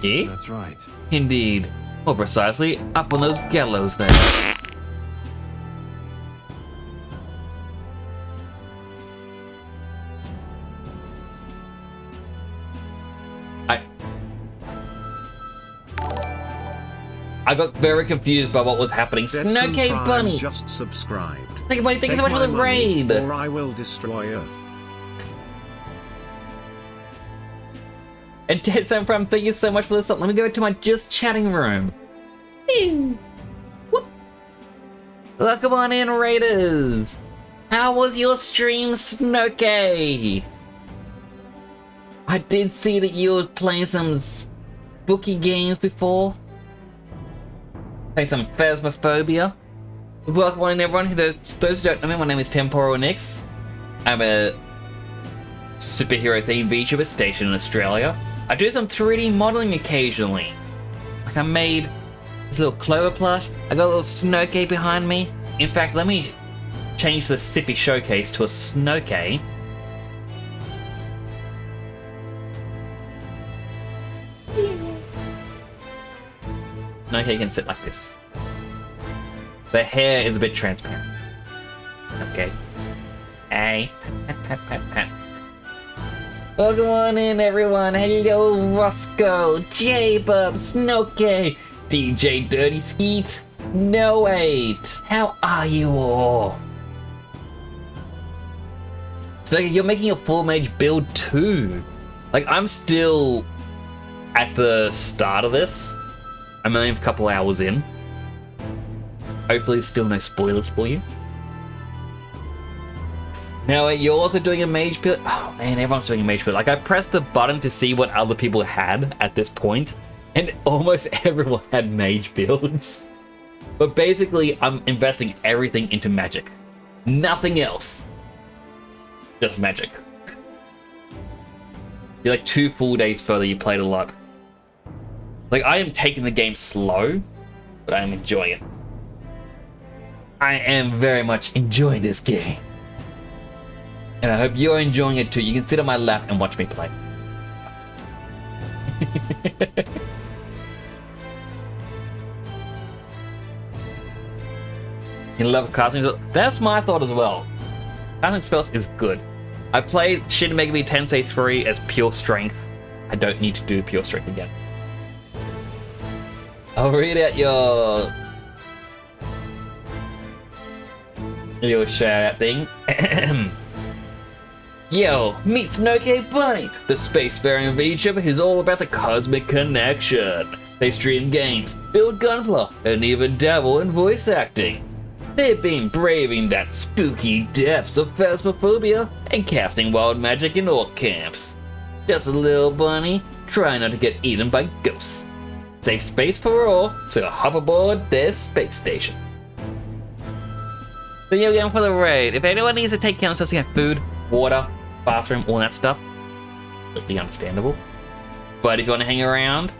Here? That's right. Indeed. More precisely, up on those gallows there. I got very confused by what was happening. Snowcave Bunny! Just subscribed. Thank you, buddy. Thank you so much for the raid! Or I will destroy Earth. And Ted Sam thank you so much for this. Let me go to my just chatting room. Whoop. Welcome on in, Raiders. How was your stream, Snowcave? I did see that you were playing some spooky games before. Playing some Phasmophobia. Welcome on in, everyone. Those who don't know me, my name is Temporal Nix. I'm a superhero themed VTuber stationed in Australia. I do some 3D modeling occasionally. Like I made this little clover plush. I got a little Snowcave behind me. In fact, let me change the Sippy showcase to a Snowcave. Snowcave can sit like this. The hair is a bit transparent. Okay. Hey. Welcome on in, everyone. Hello, Roscoe, J-Bub, Snowcave, DJ Dirty Skeet, No 8. How are you all? So you're making a full mage build too. Like, I'm still at the start of this. I'm only a couple hours in. Hopefully still no spoilers for you. Now, you're also doing a mage build. Oh man, everyone's doing a mage build. Like, I pressed the button to see what other people had at this point, and almost everyone had mage builds. But basically, I'm investing everything into magic. Nothing else. Just magic. You're like 2 full days further, you played a lot. Like, I am taking the game slow, but I am enjoying it. I am very much enjoying this game. And I hope you're enjoying it too. You can sit on my lap and watch me play. You love casting spells? That's my thought as well. Casting spells is good. I played Shin Megami Tensei 3 as pure strength. I don't need to do pure strength again. I'll read out your shout out thing. Yo, meet Snowcave Bunny, the spacefaring VTuber who's all about the cosmic connection. They stream games, build gunpla, and even dabble in voice acting. They've been braving that spooky depths of phasmophobia and casting wild magic in orc camps. Just a little bunny, trying not to get eaten by ghosts. Safe space for all, so hop aboard their space station. So yeah, we're going for the raid. If anyone needs to take care of themselves, you have food, water, bathroom, all that stuff, completely understandable. But if you want to hang around,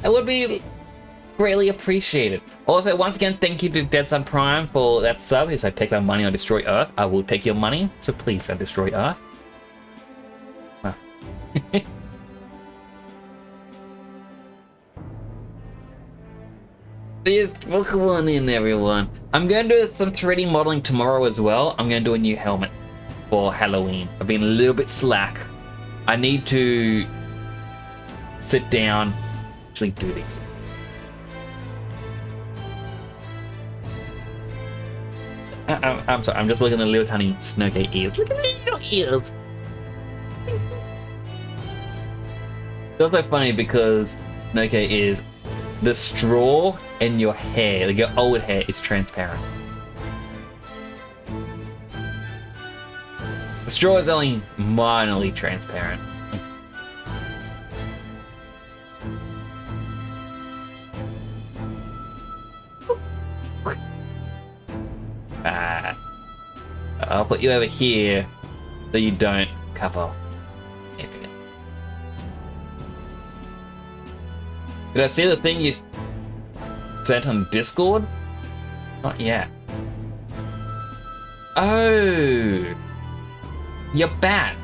it would be greatly appreciated. Also, once again, thank you to Dead Sun Prime for that sub. If I take my money or destroy Earth, I will take your money, so please don't destroy Earth. Well. Yes, welcome on in, everyone. I'm going to do some 3D modeling tomorrow as well. I'm going to do a new helmet for Halloween. I've been a little bit slack. I need to sit down, actually do these. I'm sorry, I'm just looking at the little tiny Snowgate ears. Look at the little ears. It's also funny because Snowgate is the straw in your hair, like your old hair, is transparent. The straw is only minorly transparent. I'll put you over here so you don't cover anything. Did I see the thing you sent on Discord? Not yet. Oh, you're back.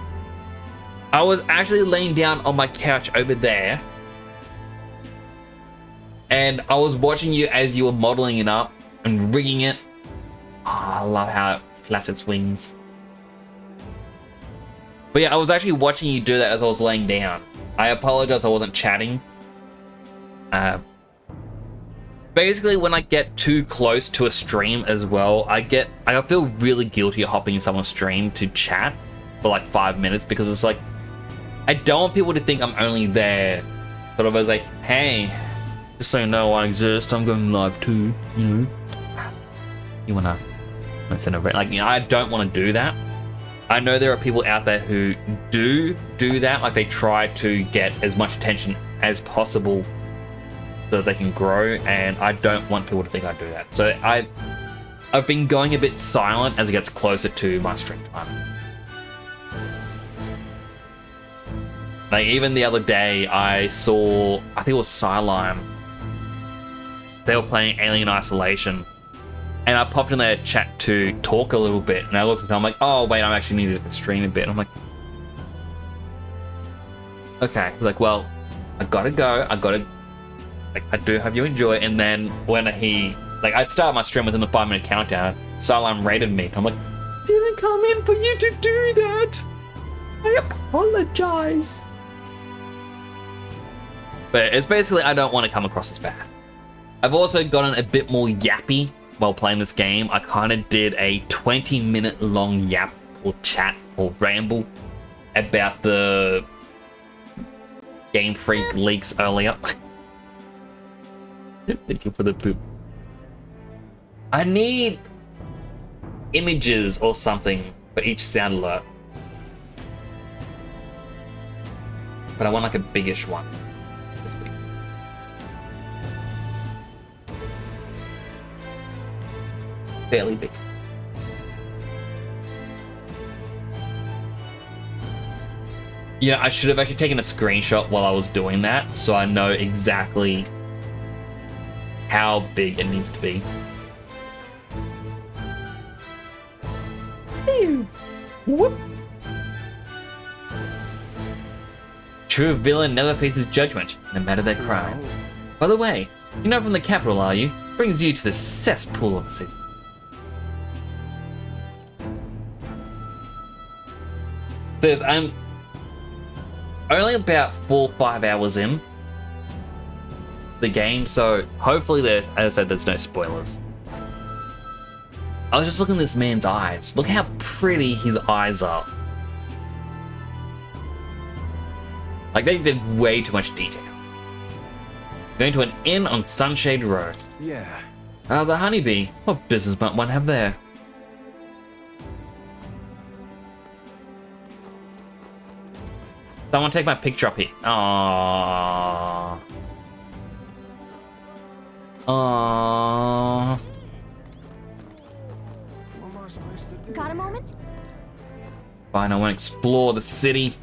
I was actually laying down on my couch over there, and I was watching you as you were modeling it up and rigging it. Oh, I love how it flapped its wings. But yeah, I was actually watching you do that as I was laying down. I apologize I wasn't chatting. Basically, when I get too close to a stream as well, I feel really guilty hopping in someone's stream to chat for like 5 minutes, because it's like, I don't want people to think I'm only there sort of as like, hey, just so you know I exist, I'm going live too, you know. You wanna send a like, you know, I don't want to do that. I know there are people out there who do that, like they try to get as much attention as possible so that they can grow, and I don't want people to think I do that. So I've been going a bit silent as it gets closer to my stream time. Like even the other day, I saw, I think it was Psylime. They were playing Alien Isolation, and I popped in their chat to talk a little bit, and I looked at them, I'm like, oh wait, I actually need to stream a bit. And I'm like, okay, like, well, I gotta go, like, I do hope you enjoy. And then when I started my stream within the 5-minute countdown, Psylime raided me. I'm like, didn't come in for you to do that. I apologize. But it's basically, I don't want to come across as bad. I've also gotten a bit more yappy while playing this game. I kind of did a 20-minute long yap or chat or ramble about the Game Freak leaks earlier. Thank you for the poop. I need images or something for each sound alert. But I want like a biggish one this week. Fairly big. Yeah, I should have actually taken a screenshot while I was doing that, so I know exactly how big it needs to be. Whoop. True villain never faces judgment, no matter their crime. By the way, you're not from the capital, are you? Brings you to the cesspool of a city. Says I'm only about 4 or 5 hours in the game, so hopefully there, as I said, there's no spoilers. I was just looking at this man's eyes. Look how pretty his eyes are. Like, they did way too much detail. Going to an inn on Sunshade Road. Yeah. The honeybee. What business might one have there? Someone take my picture up here. Aww. Aww. What am I supposed to do? Got a moment? Fine, I want to explore the city.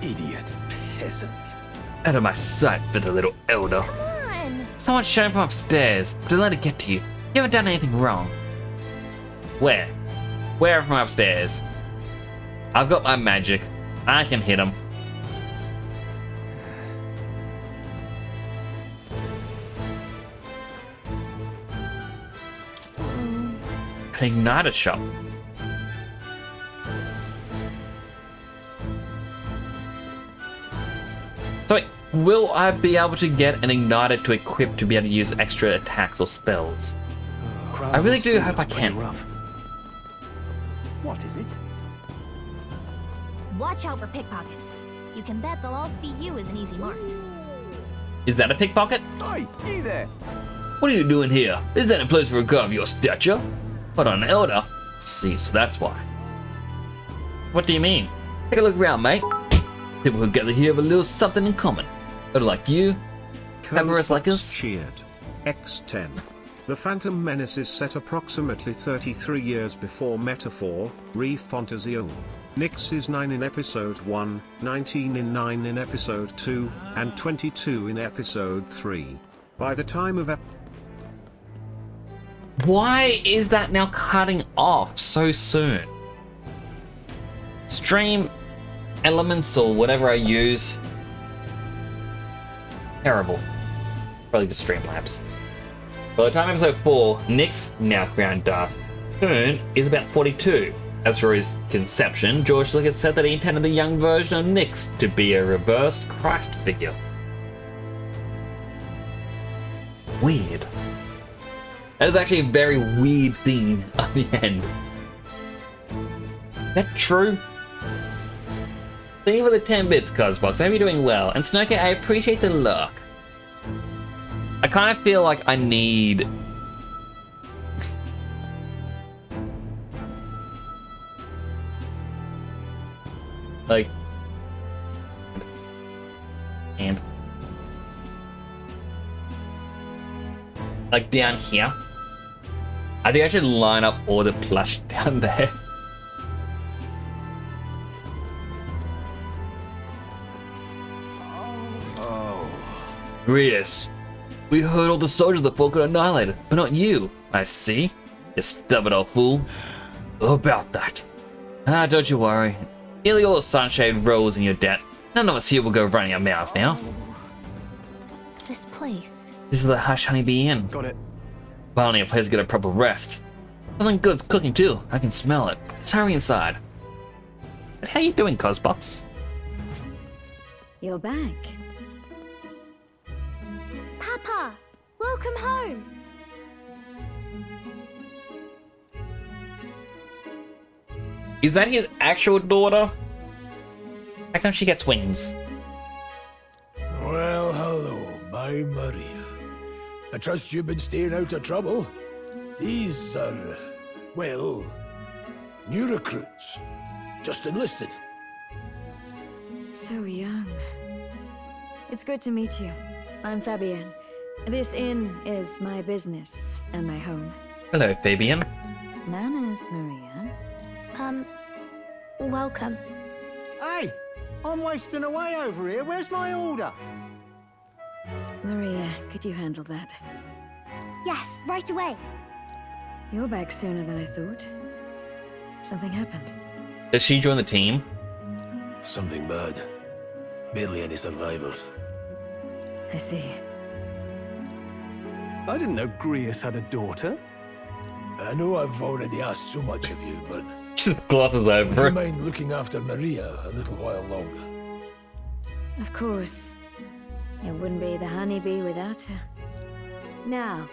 Idiot peasants. Out of my sight for the little elder. Come on! Someone's shouting from upstairs, but don't let it get to you. You haven't done anything wrong. Where? Where from upstairs? I've got my magic. I can hit him. An igniter shop. So wait, will I be able to get an igniter to equip to be able to use extra attacks or spells? I really do hope I can. Rough. What is it? Watch out for pickpockets. You can bet they'll all see you as an easy mark. Is that a pickpocket? Hey, you there? What are you doing here? Is that a place for a guy of your stature? But an elder? See, so that's why. What do you mean? Take a look around, mate. People who gather here have a little something in common. Elder like you, cabarets like us. Cheered. X10. The Phantom Menace is set approximately 33 years before Metaphor, ReFantazio. Nyx is 9 in episode 1, 19 in 9 in episode 2, and 22 in episode 3. By the time of Why is that now cutting off so soon? Stream elements or whatever I use. Terrible. Probably just Streamlabs. By the time episode 4, Nyx, now crowned Darth Moon, is about 42. As for his conception, George Lucas said that he intended the young version of Nyx to be a reversed Christ figure. Weird. That is actually a very weird thing at the end. Is that true? Thank you for the 10 bits, Cosbox. I hope you're doing well. And Snowcat, I appreciate the luck. I kind of feel like I need... like... and... like down here. I think I should line up all the plush down there. Grius, we heard all the soldiers of the folk got annihilated, but not you, I see. You stubborn old fool. About that. Don't you worry. Nearly all the Sunshade rolls in your debt. None of us here will go running our mouths now. This place. This is the Hush Honeybee Inn. Got it. Finally a place to get a proper rest. Something good's cooking too. I can smell it. Let's hurry inside. But how you doing, Cosbox? You're back. Papa, welcome home. Is that his actual daughter? How come she gets wings? Well, hello, my Maria. I trust you've been staying out of trouble. These are, well, new recruits. Just enlisted. So young. It's good to meet you. I'm Fabienne. This inn is my business and my home. Hello, Fabian. Manners, Maria. Welcome. Hey, I'm wasting away over here. Where's my order? Maria, could you handle that? Yes, right away. You're back sooner than I thought. Something happened. Does she join the team? Something bad. Barely any survivors. I see. I didn't know Grius had a daughter. I know I've already asked so much of you, but... Just glosses would over you it. mind looking after Maria a little while longer? Of course. It wouldn't be the honeybee without her. Now,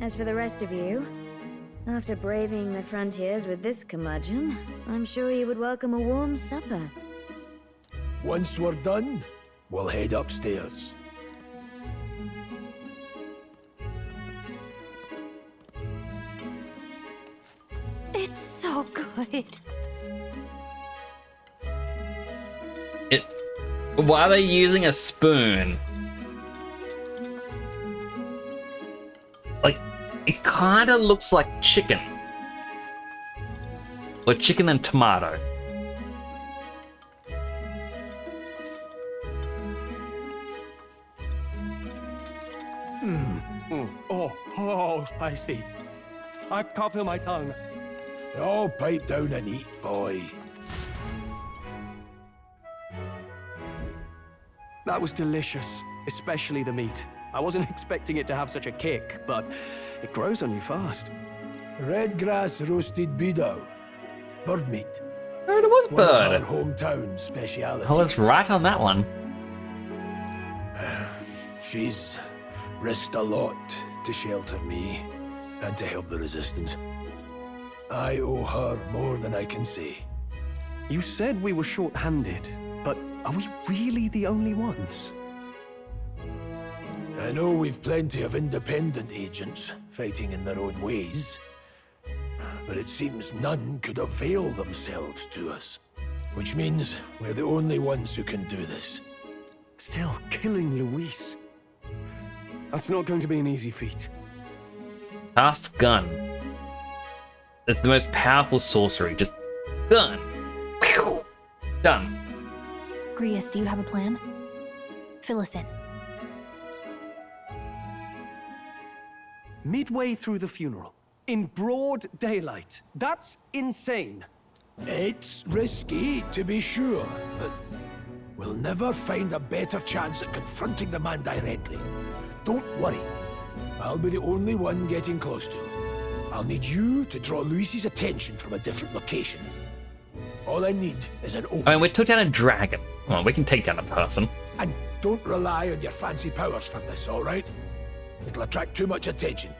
as for the rest of you, after braving the frontiers with this curmudgeon, I'm sure you would welcome a warm supper. Once we're done, We'll head upstairs. It's so good. Why are they using a spoon? Like, it kind of looks like chicken. Or chicken and tomato. Oh, spicy. I can't feel my tongue. Oh, pipe down and eat, boy. That was delicious, especially the meat. I wasn't expecting it to have such a kick, but it grows on you fast. Red grass roasted beedow. Bird meat. Oh, it was One of bird. our hometown speciality. I was right on that one. She's risked a lot to shelter me and to help the resistance. I owe her more than I can say. You said we were short-handed, but are we really the only ones? I know we've plenty of independent agents fighting in their own ways, but it seems none could avail themselves to us, which means we're the only ones who can do this. Still, killing Luis. That's not going to be an easy feat. Cast gun. It's the most powerful sorcery. Just gun. Pew! Done. Grius, do you have a plan? Fill us in. Midway through the funeral, in broad daylight. That's insane. It's risky, to be sure, but we'll never find a better chance at confronting the man directly. Don't worry. I'll be the only one getting close to him. I'll need you to draw Luis's attention from a different location. All I need is an opening. I mean, we took down a dragon. Well, we can take down a person. And don't rely on your fancy powers for this, all right? It'll attract too much attention.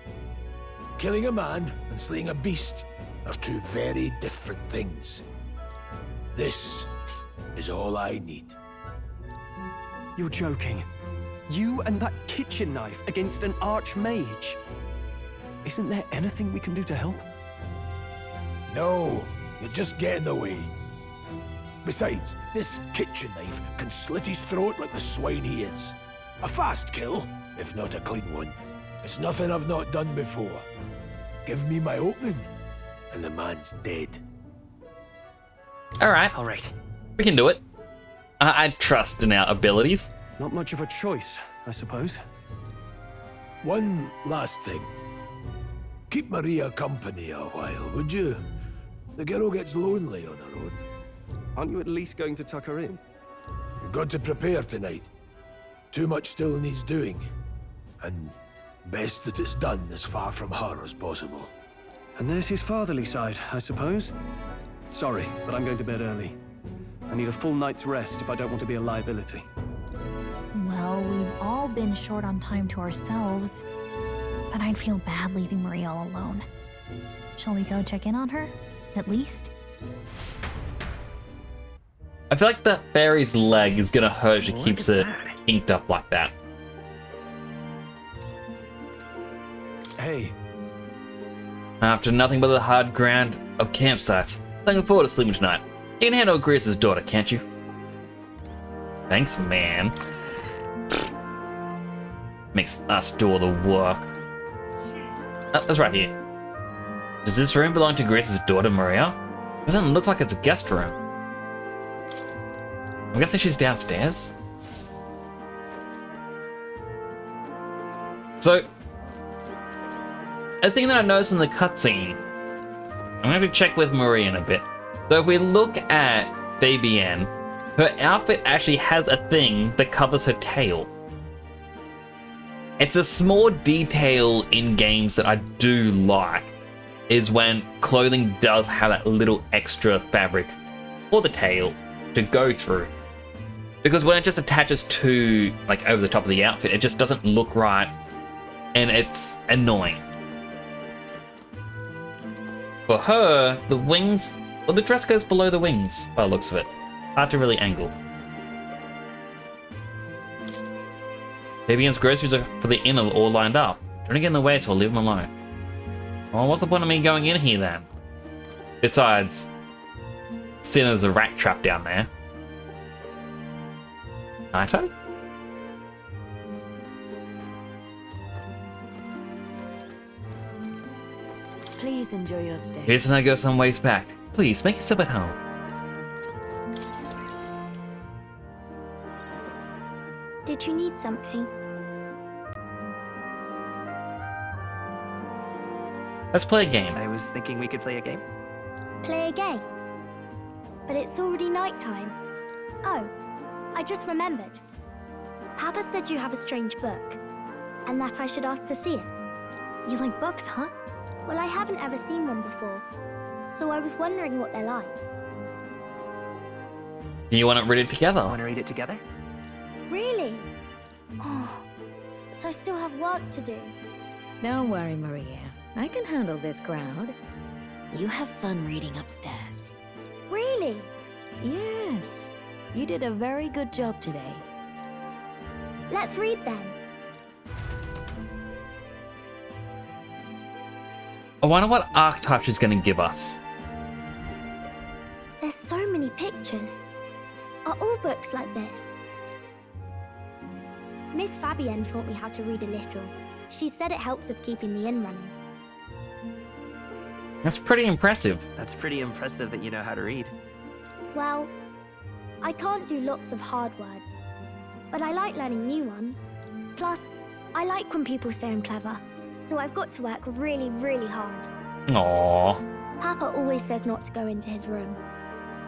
Killing a man and slaying a beast are two very different things. This is all I need. You're joking. You and that kitchen knife against an archmage. Isn't there anything we can do to help? No, you're just getting in the way. Besides, this kitchen knife can slit his throat like the swine he is. A fast kill, if not a clean one. It's nothing I've not done before. Give me my opening, and the man's dead. All right. We can do it. I trust in our abilities. Not much of a choice, I suppose. One last thing. Keep Maria company a while, would you? The girl gets lonely on her own. Aren't you at least going to tuck her in? You've got to prepare tonight. Too much still needs doing. And best that it's done as far from her as possible. And there's his fatherly side, I suppose. Sorry, but I'm going to bed early. I need a full night's rest if I don't want to be a liability. Well, we've all been short on time to ourselves. But I'd feel bad leaving Marie all alone. Shall we go check in on her? At least? I feel like that fairy's leg is gonna hurt if she keeps it inked up like that. Hey. After nothing but the hard ground of campsites, looking forward to sleeping tonight. You can handle Grius' daughter, can't you? Thanks, man. Makes us do all the work. Oh, that's right here. Does this room belong to Grius' daughter, Maria? Doesn't look like it's a guest room. I'm guessing she's downstairs. So, a thing that I noticed in the cutscene, I'm going to check with Maria in a bit. So if we look at Fabienne, her outfit actually has a thing that covers her tail. It's a small detail in games that I do like, is when clothing does have that little extra fabric for the tail to go through. Because when it just attaches to, like, over the top of the outfit, it just doesn't look right, and it's annoying. For her, the wings, well, the dress goes below the wings, by the looks of it. Hard to really angle. Fabian's groceries for the inn are all lined up. Don't get in the way, so I'll leave them alone. Well, what's the point of me going in here then? Besides, seeing there's a rat trap down there. Naito? Please enjoy your stay. Here's I go some ways back. Please, make yourself at home. Did you need something? Let's play a game. I was thinking we could play a game. Play a game? But it's already nighttime. Oh, I just remembered. Papa said you have a strange book, and that I should ask to see it. You like books, huh? Well, I haven't ever seen one before, so I was wondering what they're like. Do you want to read it together? Want to read it together? Really? Oh, but I still have work to do. Don't worry, Maria. I can handle this crowd. You have fun reading upstairs. Really? Yes. You did a very good job today. Let's read then. I wonder what archetype she's going to give us. There's so many pictures. Are all books like this? Miss Fabienne taught me how to read a little. She said it helps with keeping the inn running. That's pretty impressive. That's pretty impressive that you know how to read. Well, I can't do lots of hard words, but I like learning new ones. Plus, I like when people say I'm clever, so I've got to work really, really hard. Aww. Papa always says not to go into his room,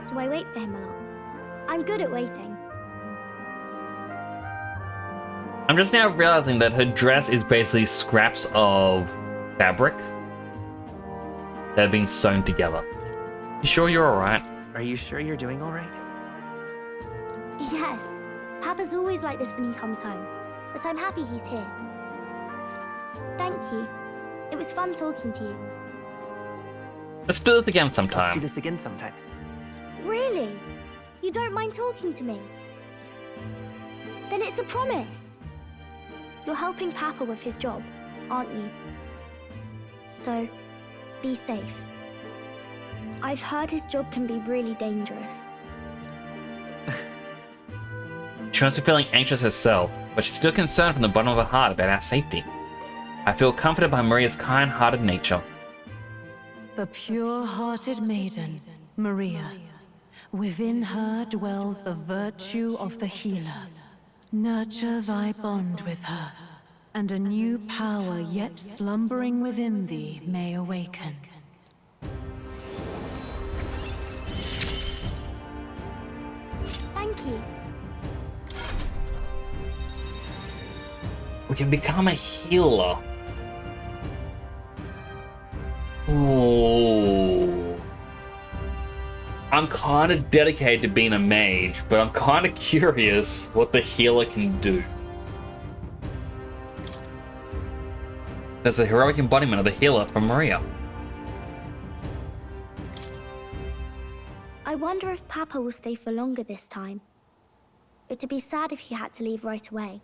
so I wait for him a lot. I'm good at waiting. I'm just now realizing that her dress is basically scraps of fabric that have been sewn together. You sure you're alright? Are you sure you're doing alright? Yes, Papa's always like this when he comes home, but I'm happy he's here. Thank you. It was fun talking to you. Let's do this again sometime. Let's do this again sometime. Really? You don't mind talking to me? Then it's a promise. You're helping Papa with his job, aren't you? So, be safe. I've heard his job can be really dangerous. She must be feeling anxious herself, but she's still concerned from the bottom of her heart about our safety. I feel comforted by Maria's kind-hearted nature. The pure-hearted maiden, Maria. Within her dwells the virtue of the healer. Nurture thy bond with her, and a new power yet slumbering within thee may awaken. Thank you. We can become a healer. Ooh. I'm kind of dedicated to being a mage, but I'm kind of curious what the healer can do. There's the heroic embodiment of the healer from Maria. I wonder if Papa will stay for longer this time. It'd be sad if he had to leave right away.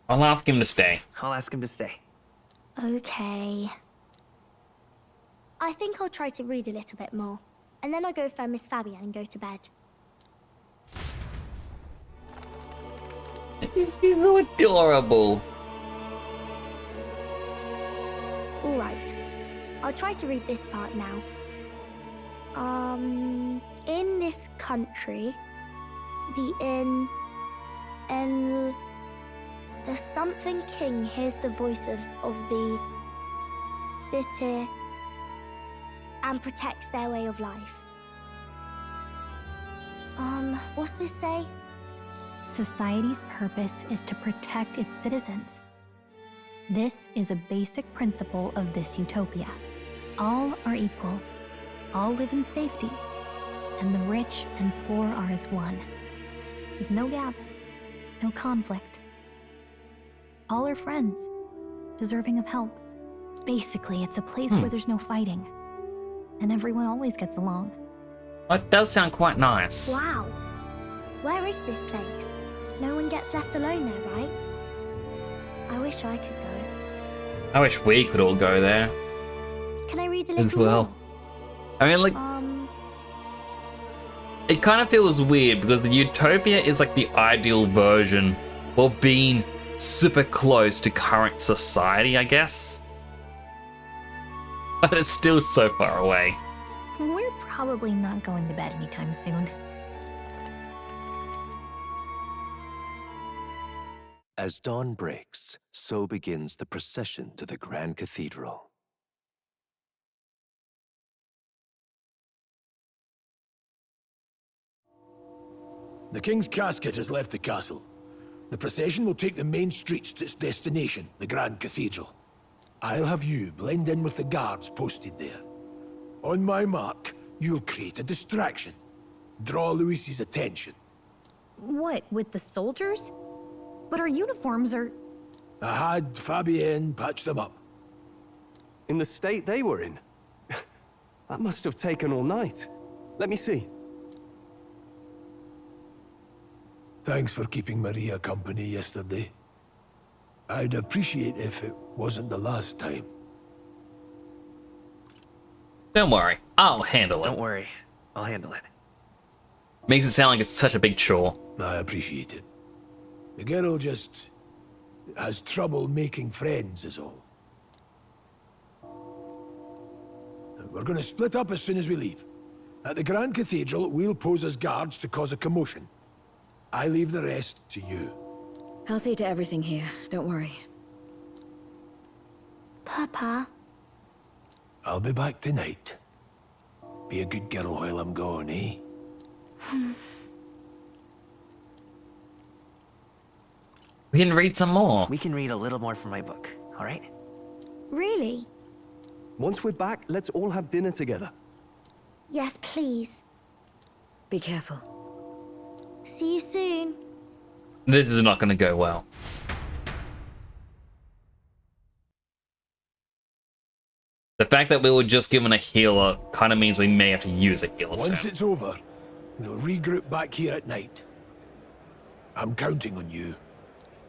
I'll ask him to stay. I'll ask him to stay. Okay. I think I'll try to read a little bit more, and then I'll go find Miss Fabienne and go to bed. He's so adorable. Alright. I'll try to read this part now. In this country, the something king hears the voices of the city and protects their way of life. What's this say? Society's purpose is to protect its citizens. This is a basic principle of this utopia. All are equal, all live in safety, and the rich and poor are as one, with no gaps, no conflict. All are friends, deserving of help. Basically, it's a place where there's no fighting. and everyone always gets along. That does sound quite nice. Wow. Where is this place? No one gets left alone there, right? I wish I could go. I wish we could all go there Can I read a as little well. more? I mean, like, it kind of feels weird because the utopia is like the ideal version while being super close to current society, I guess. But it's still so far away. We're probably not going to bed anytime soon. As dawn breaks, so begins the procession to the Grand Cathedral. The King's casket has left the castle. The procession will take the main streets to its destination, the Grand Cathedral. I'll have you blend in with the guards posted there. On my mark, you'll create a distraction. Draw Luis's attention. What, with the soldiers? But our uniforms are... I had Fabienne patch them up. In the state they were in? That must have taken all night. Let me see. Thanks for keeping Maria company yesterday. I'd appreciate if it wasn't the last time. Don't worry, I'll handle it. Don't worry, I'll handle it. Makes it sound like it's such a big chore. I appreciate it. The girl just has trouble making friends is all. We're gonna split up as soon as we leave. At the Grand Cathedral, we'll pose as guards to cause a commotion. I leave the rest to you. I'll see to everything here, don't worry. Papa. I'll be back tonight. Be a good girl while I'm gone, eh? We can read some more. We can read a little more from my book, all right? Really? Once we're back, let's all have dinner together. Yes, please. Be careful. See you soon. This is not going to go well. The fact that we were just given a healer kind of means we may have to use a healer soon. Once it's over, we'll regroup back here at night. I'm counting on you.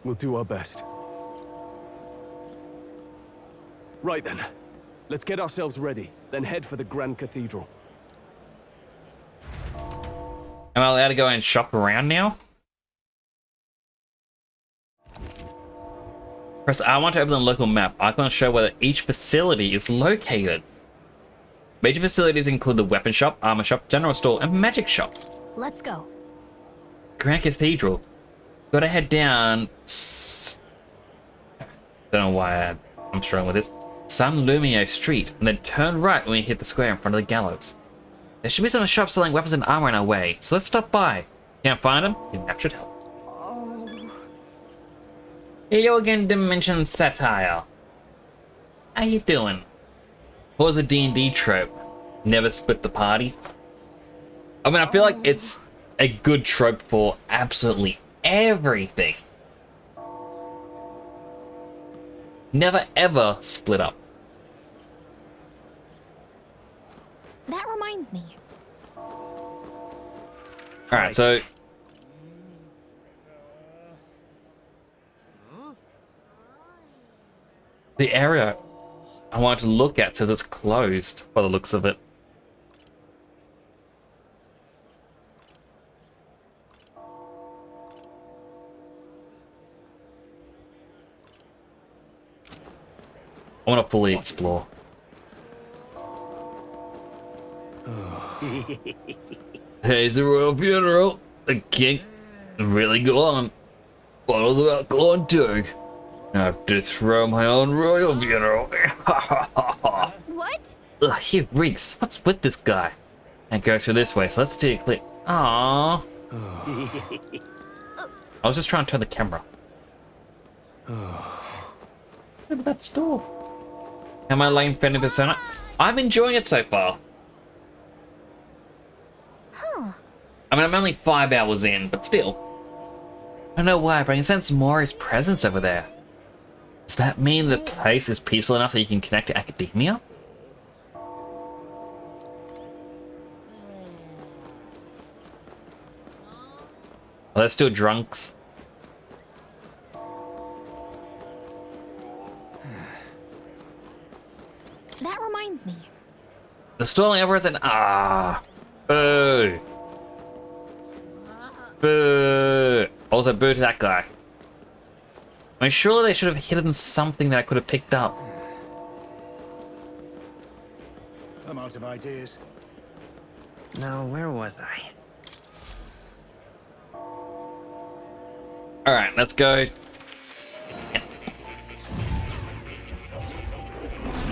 We'll do our best. Right then. Let's get ourselves ready, then head for the Grand Cathedral. Am I allowed to go and shop around now? Press R1 to open the local map. Icon to show where each facility is located. Major facilities include the weapon shop, armor shop, general store, and magic shop. Let's go. Grand Cathedral. Gotta head down. Don't know why I'm struggling with this. San Lumio Street, and then turn right when we hit the square in front of the gallows. There should be some shops selling weapons and armor in our way, so let's stop by. Can't find them? Then that should help. Hey, you again, Dimension Satire. How you doing? What was the D&D trope? Never split the party? I mean, I feel like it's a good trope for absolutely everything. Never ever split up. That reminds me. Alright, so... the area I wanted to look at says it's closed by the looks of it. I want to fully explore. Hey, the royal funeral. The king really go on. Bottles of alcohol and tug. I have to throw my own royal funeral. What? Ugh, he reeks. What's with this guy? And go through this way, so let's take a clip. Aww. I was just trying to turn the camera. Look at that store. Am I laying Fanny Persona? I'm enjoying it so far. Huh. I mean, I'm only 5 hours in, but still. I don't know why, but I can sense Mori's presence over there. Does that mean the place is peaceful enough that you can connect to academia? Are they still drunks? That reminds me. The stalling emperors and boo. Boo. Also boo to that guy. I mean, surely they should have hidden something that I could have picked up. I'm out of ideas. Now, where was I? Alright, let's go.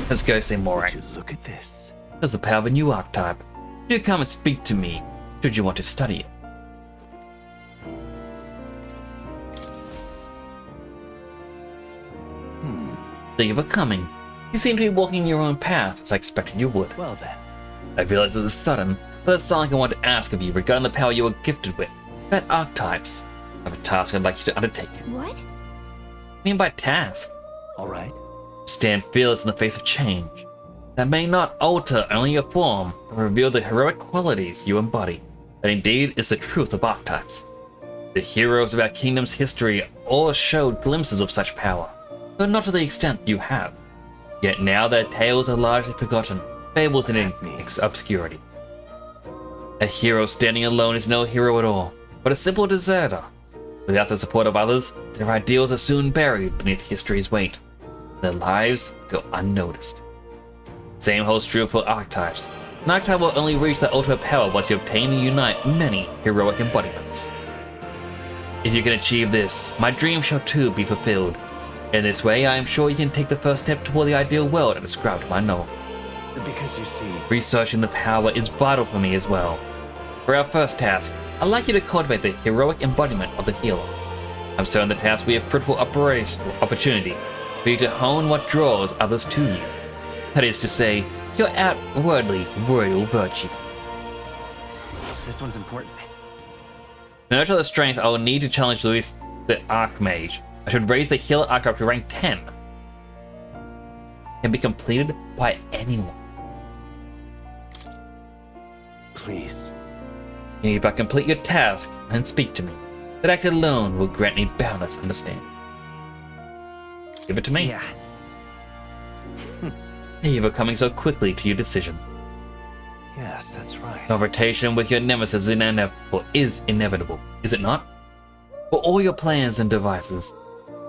Let's go see Morag. Look at this. There's the power of a new archetype. Do come and speak to me, should you want to study it. Thank you for coming. You seem to be walking your own path, as I expected you would. Well then. I realize this is sudden, but that's something I want to ask of you regarding the power you are gifted with. About archetypes. I have a task I'd like you to undertake. What? I mean by task. Alright. Stand fearless in the face of change. That may not alter only your form, but reveal the heroic qualities you embody. That indeed is the truth of archetypes. The heroes of our kingdom's history all showed glimpses of such power, though not to the extent you have. Yet now their tales are largely forgotten, fables in obscurity. A hero standing alone is no hero at all, but a simple deserter. Without the support of others, their ideals are soon buried beneath history's weight. Their lives go unnoticed. Same holds true for archetypes. An archetype will only reach their ultimate power once you obtain and unite many heroic embodiments. If you can achieve this, my dream shall too be fulfilled. In this way, I am sure you can take the first step toward the ideal world I described in my novel. Because you see... Researching the power is vital for me as well. For our first task, I'd like you to cultivate the heroic embodiment of the healer. I'm certain the task will be a fruitful opportunity for you to hone what draws others to you. That is to say, your outwardly royal virtue. This one's important. To nurture the strength, I will need to challenge Luis the Archmage. I should raise the healer archetype to rank 10. Can be completed by anyone. Please. You need but complete your task and speak to me. That act alone will grant me boundless understanding. Give it to me. Yeah. Thank you for coming so quickly to your decision. Yes, that's right. Confrontation with your nemesis is inevitable, is it not? For all your plans and devices,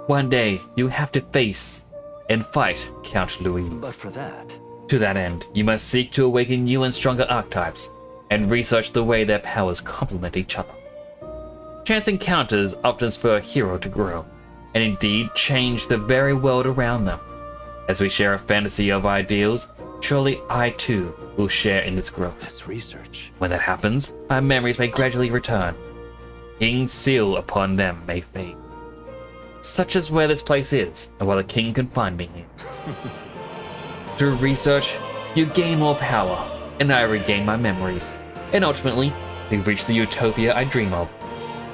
one day you have to face and fight Count Louise. But for that... To that end, you must seek to awaken new and stronger archetypes, and research the way their powers complement each other. Chance encounters often spur a hero to grow, and indeed change the very world around them. As we share a fantasy of ideals, surely I too will share in its growth. This research. When that happens, our memories may gradually return. King's seal upon them may fade. Such is where this place is, and where the king can find me here. Through research, you gain more power, and I regain my memories. And ultimately, we reach the utopia I dream of.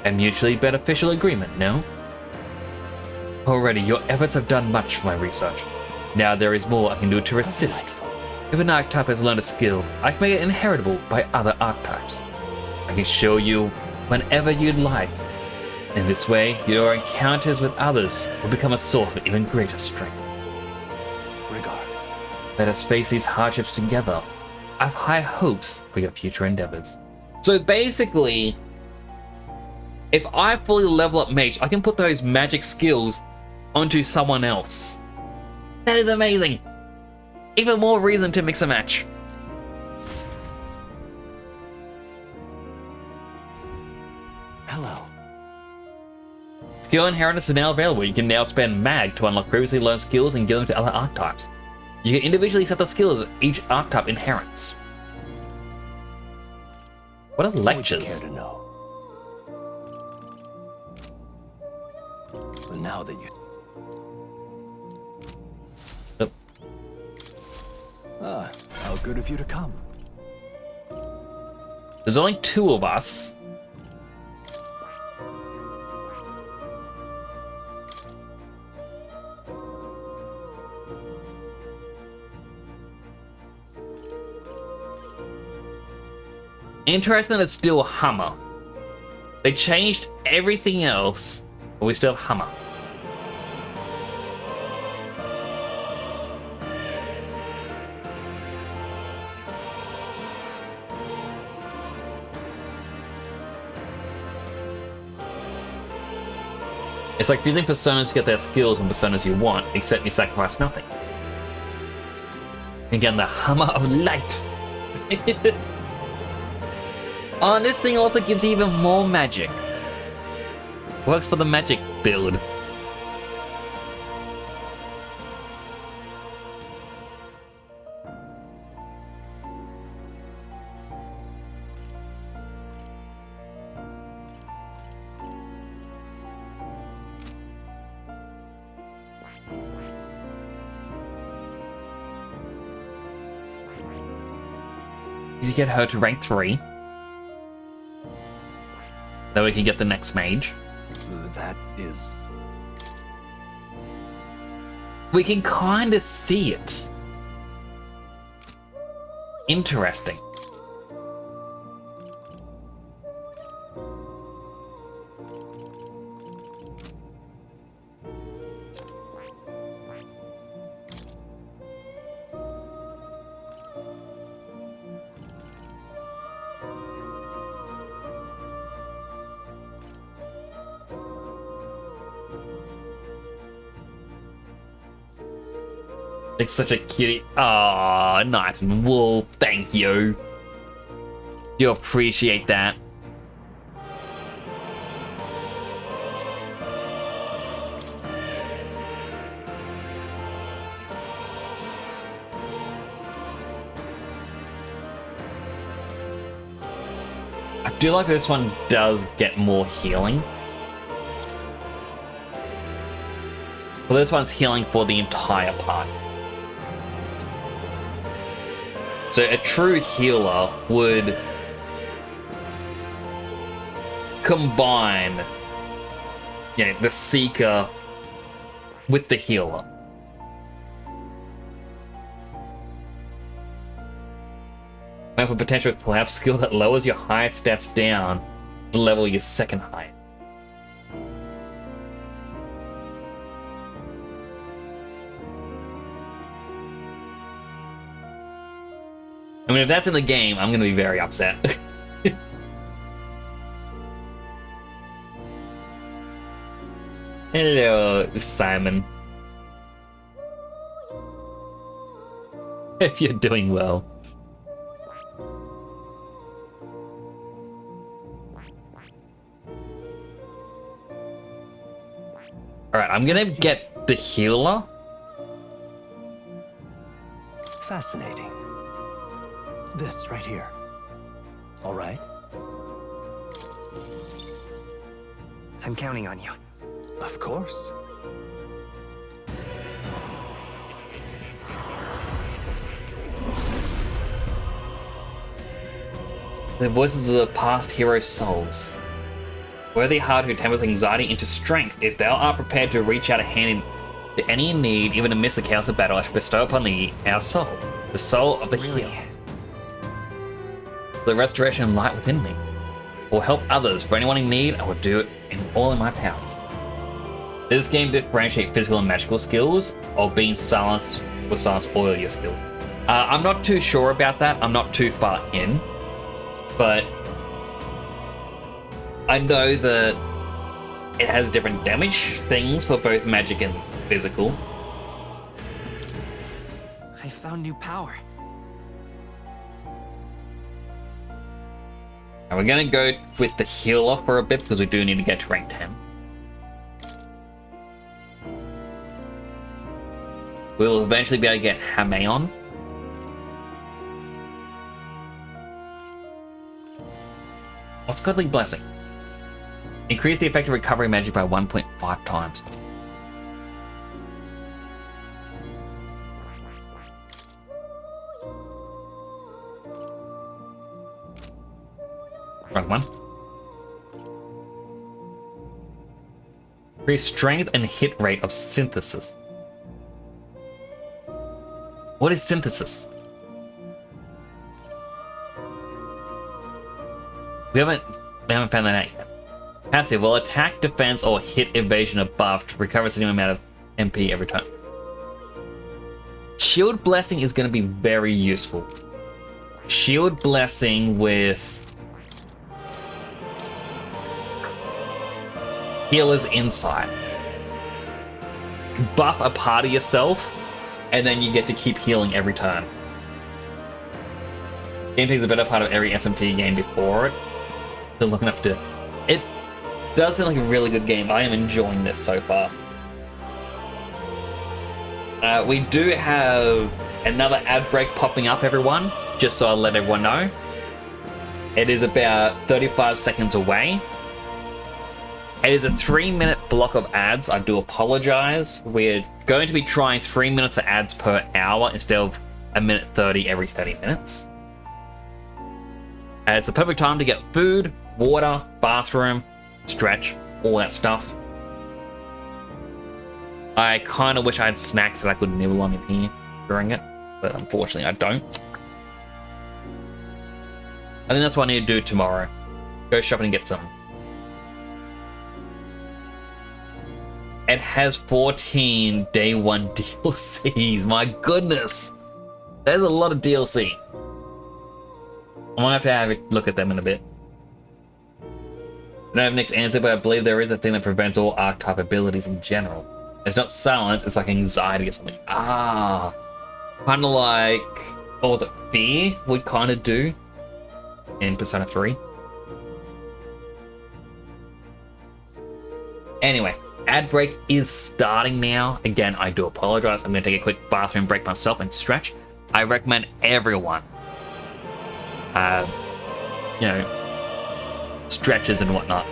A mutually beneficial agreement, no? Already, your efforts have done much for my research. Now there is more I can do to assist. If an archetype has learned a skill, I can make it inheritable by other archetypes. I can show you whenever you'd like. In this way, your encounters with others will become a source of even greater strength. Regards. Let us face these hardships together. I have high hopes for your future endeavors. So basically, if I fully level up Mage, I can put those magic skills onto someone else. That is amazing! Even more reason to mix a match. Hello. Skill inheritance is now available. You can now spend Mag to unlock previously learned skills and give them to other archetypes. You can individually set the skills each archetype inherits. What are lectures? Care to know? Well, now that you... how good of you to come. There's only 2 of us. Interesting that it's still a hammer. They changed everything else, but we still have Hammer. It's like using personas to get their skills on personas you want, except you sacrifice nothing. Again, the Hammer of Light. Oh, and this thing also gives you even more magic. Works for the magic build. You get her to rank 3. Then we can get the next mage. That is... We can kind of see it. Interesting. It's such a cutie. Ah, Knight and Wolf, thank you. You appreciate that. I do like this one does get more healing. Well, this one's healing for the entire party. So a true healer would combine, you know, the Seeker with the healer. Have a potential collapse skill that lowers your highest stats down to level your second highest. I mean, if that's in the game, I'm gonna be very upset. Hello, Simon. If you're doing well. Alright, I'm gonna get the healer. Fascinating. This right here. All right? I'm counting on you. Of course. The voices of the past heroes' souls. Worthy heart who tempers anxiety into strength. If thou art prepared to reach out a hand to any in need, even amidst the chaos of battle, I shall bestow upon thee our soul, the soul of the healer. The restoration of light within me. Will help others. For anyone in need, I will do it all in my power. Does this game differentiate physical and magical skills, or being silenced will silence all of your skills? I'm not too sure about that. I'm not too far in, but I know that it has different damage things for both magic and physical. I found new power. And we're gonna go with the healer for a bit because we do need to get to rank 10. We'll eventually be able to get Hameon. What's Godly Blessing? Increase the effective recovery magic by 1.5 times. Wrong one. Increase strength and hit rate of synthesis. What is synthesis? We haven't found that out yet. Passive will attack, defense, or hit evasion or buffed. Recover a certain amount of MP every time. Shield Blessing is going to be very useful. Shield Blessing with Healer's Insight. Buff a part of yourself, and then you get to keep healing every turn. Game takes a better part of every SMT game before it. They're looking up to it. Does sound like a really good game. I am enjoying this so far. We do have another ad break popping up, everyone, just so I'll let everyone know. It is about 35 seconds away. It is a 3-minute block of ads. I do apologize. We're going to be trying 3 minutes of ads per hour instead of a minute 30 every 30 minutes. It's the perfect time to get food, water, bathroom, stretch, all that stuff. I kind of wish I had snacks that I could nibble on in here during it, but unfortunately I don't. I think that's what I need to do tomorrow. Go shopping and get some. It has 14 day 1 DLCs. My goodness. There's a lot of DLC. I'm gonna have to have a look at them in a bit. I don't have Nick's answer, but I believe there is a thing that prevents all archetype abilities in general. It's not silence, it's like anxiety or something. Ah. Kind of like, what was it, fear would kind of do in Persona 3. Anyway, ad break is starting now. Again, I do apologize. I'm going to take a quick bathroom break myself and stretch. I recommend everyone, you know, stretches and whatnot.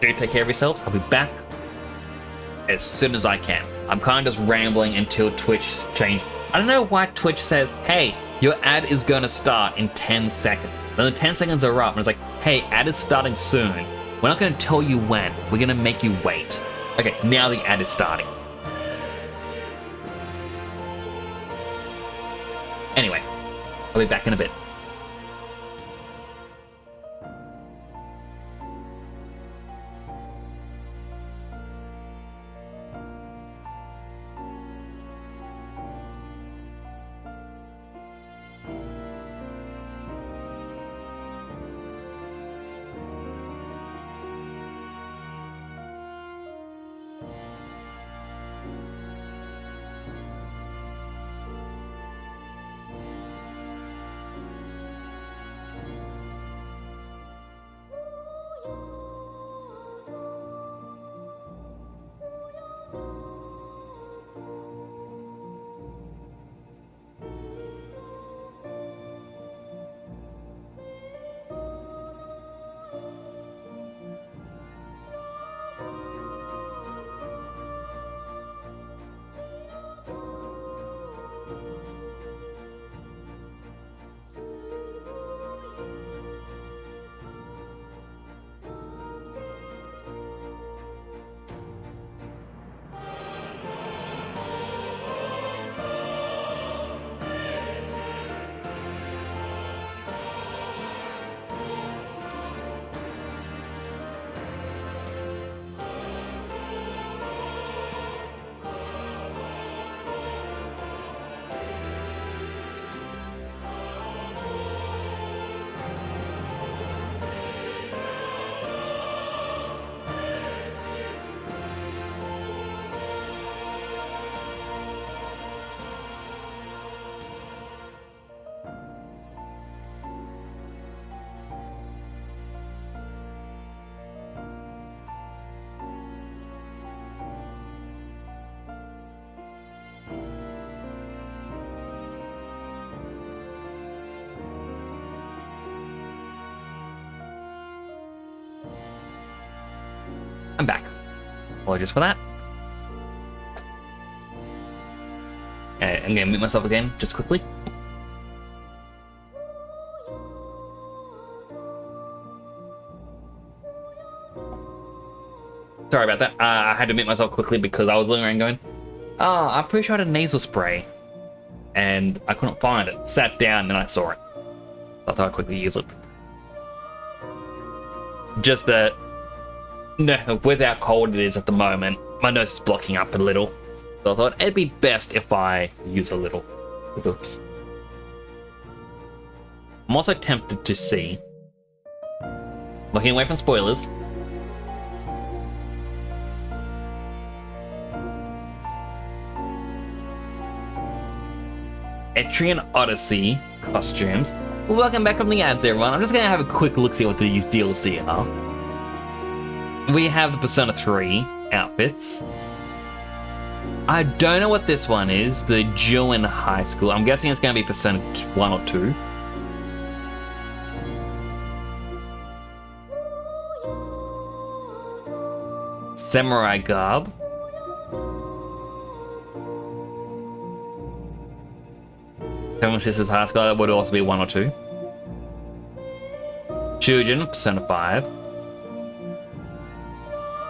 Do take care of yourselves. I'll be back as soon as I can. I'm kind of just rambling until Twitch change. I don't know why Twitch says, hey, your ad is going to start in 10 seconds. Then the 10 seconds are up and it's like, hey, ad is starting soon. We're not going to tell you when. We're going to make you wait. Okay, now the ad is starting. Anyway, I'll be back in a bit. I'm back. Apologies for that. Okay, I'm gonna mute myself again, just quickly. Sorry about that. I had to mute myself quickly because I was looking around going, oh, I'm pretty sure I had a nasal spray. And I couldn't find it. Sat down and then I saw it. I thought I'd quickly use it. Just that, no, with how cold it is at the moment, my nose is blocking up a little. So I thought it'd be best if I use a little. Oops. I'm also tempted to see, looking away from spoilers, Etrian Odyssey costumes. Welcome back from the ads, everyone. I'm just gonna have a quick look, see what these DLC are. We have the Persona 3 outfits. I don't know what this one is, the Jill in high school. I'm guessing it's gonna be Persona 1 or 2. Samurai garb. Seven Sisters High School, that would also be 1 or 2. Children, Persona 5.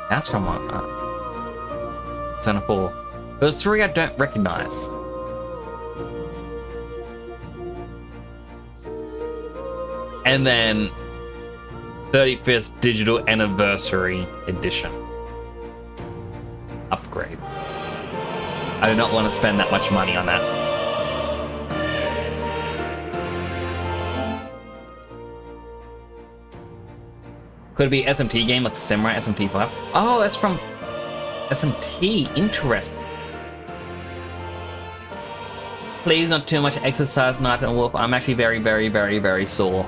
That's from what? Persona 4. Those 3 I don't recognize. And then 35th Digital Anniversary Edition. Upgrade. I do not want to spend that much money on that. Could it be SMT game like the Samurai SMT 5? Oh, that's from SMT. Interesting. Please, not too much exercise, Night and Wolf. I'm actually very sore.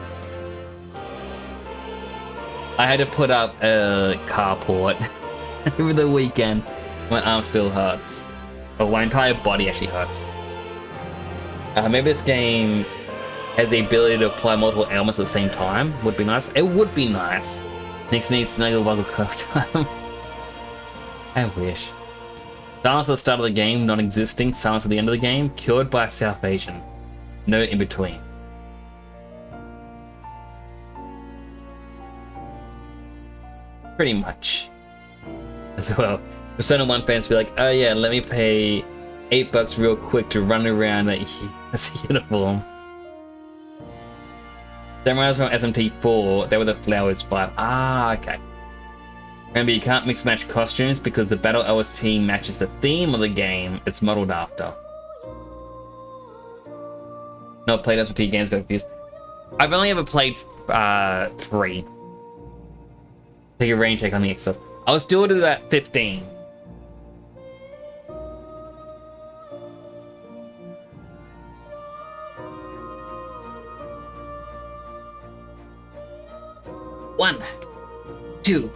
I had to put up a carport over the weekend. My arm still hurts. Oh, my entire body actually hurts. Maybe this game has the ability to apply multiple ailments at the same time. Would be nice. It would be nice. Next needs Snuggle Buggle Curve time. I wish. Silence at the start of the game, non-existing. Silence at the end of the game, cured by a South Asian. No in between. Pretty much. Well, Persona 1 fans be like, oh yeah, let me pay $8 real quick to run around as a uniform. Samurais from SMT4, they were the Flowers 5. Ah, okay. Remember, you can't mix match costumes because the Battle OST matches the theme of the game it's modeled after. No, played SMT games, got confused. I've only ever played 3. Take a rain check on the excess. I was still do that 15. One, 2,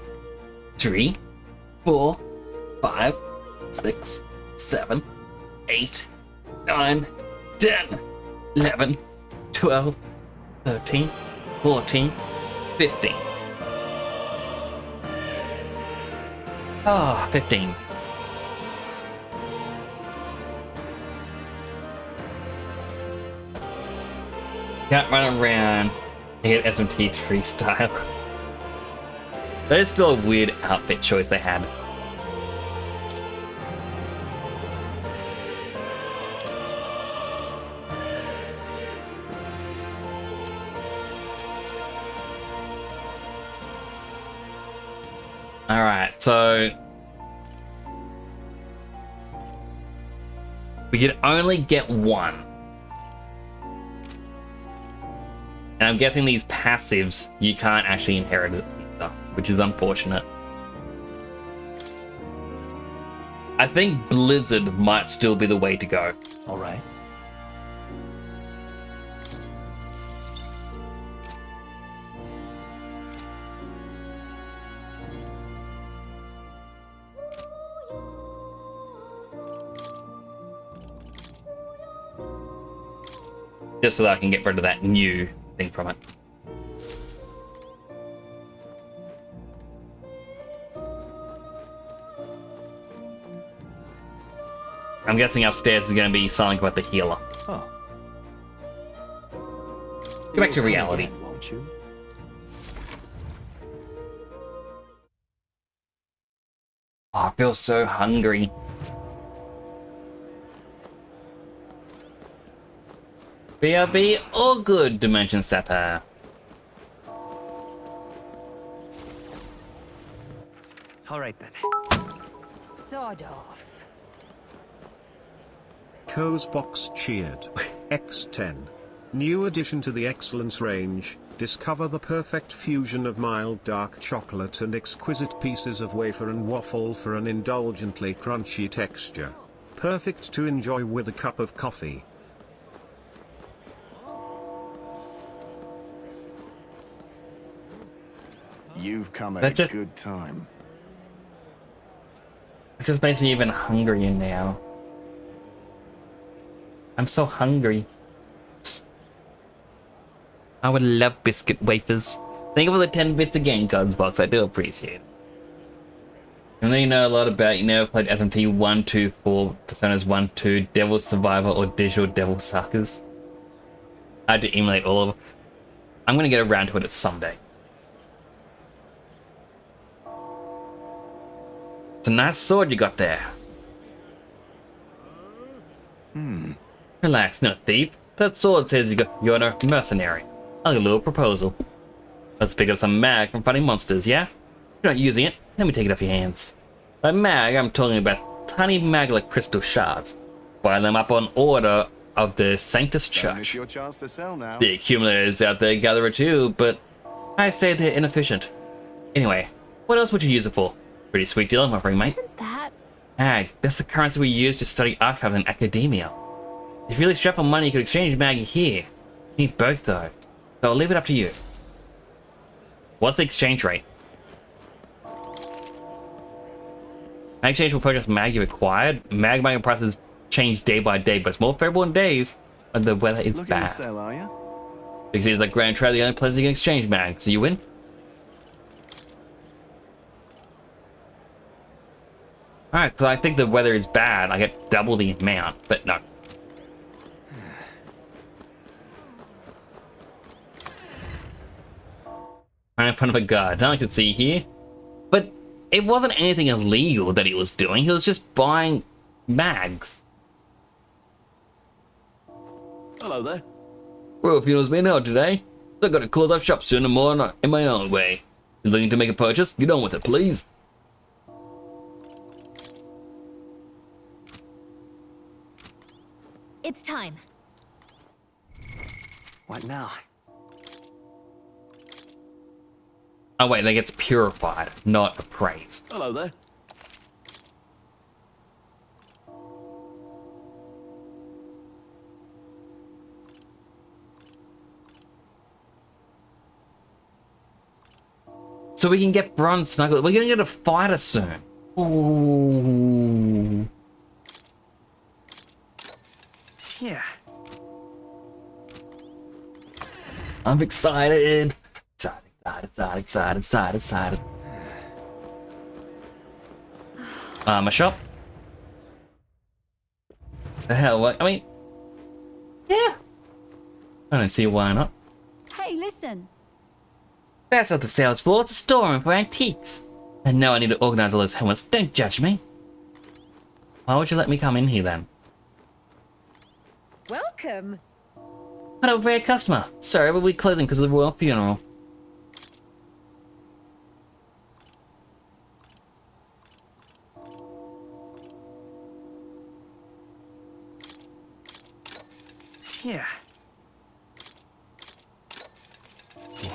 3, 4, 5, 6, 7, 8, 9, 10, 11, 12, 13, 14, 15. Ah, 15. Can't run around and get SMT3 style. That is still a weird outfit choice they had. Alright, so we can only get one. And I'm guessing these passives, you can't actually inherit it either, which is unfortunate. I think Blizzard might still be the way to go. Alright. Just so that I can get rid of that new thing from it. I'm guessing upstairs is going to be something about the healer. Oh. Go back to reality. Again, won't you? Oh, I feel so hungry. BRB, all good, Dimension Sapper. All right then. Sod off. Co's box cheered. X10. New addition to the excellence range. Discover the perfect fusion of mild dark chocolate and exquisite pieces of wafer and waffle for an indulgently crunchy texture. Perfect to enjoy with a cup of coffee. You've come at That a just- good time. It just makes me even hungrier now. I'm so hungry. I would love biscuit wafers. Thank you for the 10 bits again, God's box. I do appreciate it. And then you know a lot about, you never played SMT 1, 2, 4, Personas 1, 2, Devil Survivor, or Digital Devil Suckers. I had to emulate all of them. I'm gonna get around to it someday. It's a nice sword you got there. Relax, no thief. That sword says you're a mercenary. I got a little proposal. Let's pick up some mag from fighting monsters, yeah? You're not using it. Let me take it off your hands. By mag, I'm talking about tiny mag-like crystal shards. Fire them up on order of the Sanctus Don't miss Church. your chance to sell now. The accumulators out there gather it too, but I say they're inefficient. Anyway, what else would you use it for? Pretty sweet deal, my friend, mate. Isn't that... Mag, that's the currency we use to study archives in academia. If you're really strapped for money, you could exchange mag here. You need both though, so I'll leave it up to you. What's the exchange rate? Mag exchange will purchase mag you've acquired. Mag market prices change day by day, but it's more favorable in days when the weather is Looking to bad. sell, are you? Because it's like Grand Trail, the only place you can exchange mag, so you win. Alright, because I think the weather is bad, I get double the amount, but no. Right in front of a guard, now I can see here. But it wasn't anything illegal that he was doing, he was just buying mags. Hello there. Well, if you know me out today, I got to close up shop soon and more in my own way. You looking to make a purchase? Get on with it, please. It's time. What now? Oh wait, that gets purified, not appraised. Hello there. So we can get bronze snuggle. We're gonna get a fighter soon. Ooh. Yeah. I'm excited. Excited. My shop. The hell? What? I mean, yeah. I don't see why not. Hey, listen. That's not the sales floor. It's a storeroom for antiques. And now I need to organize all those helmets. Don't judge me. Why would you let me come in here then? Welcome. Hello, rare customer. Sorry, but we're closing because of the royal funeral. Yeah.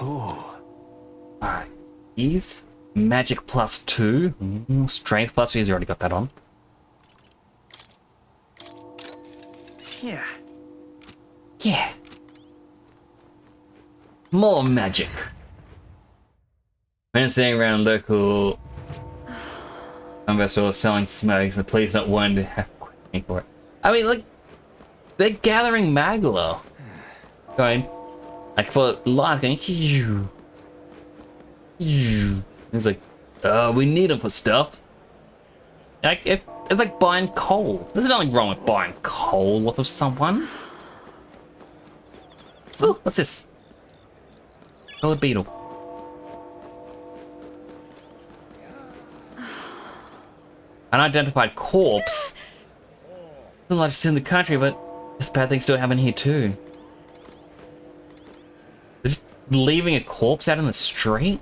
Ooh. Alright. Ease. Magic plus 2. Strength plus 2. He's already got that on. Yeah. Yeah. More magic. Men sitting around local vessels selling smokes and the police not wanting to have questioning for it. I mean, look, they're gathering Maglo. Going, like for life, going, it's like, we need them for stuff. Like, it's like buying coal. There's nothing wrong with buying coal off of someone. Ooh, what's this? Oh, a beetle. Unidentified corpse. Still like to in the country, but this bad thing still happen here too. They're just leaving a corpse out in the street?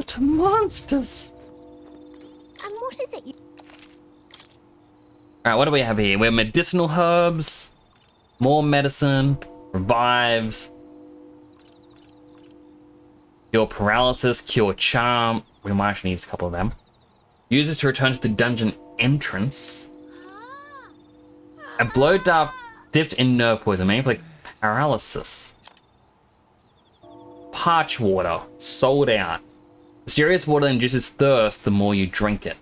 What monsters? And what is it you... Alright, what do we have here? We have medicinal herbs, more medicine, revives, cure paralysis, cure charm. We might actually need a couple of them. Uses to return to the dungeon entrance. A blow dart dipped in nerve poison, may inflict paralysis. Parch water, sold out. Mysterious water induces thirst the more you drink it.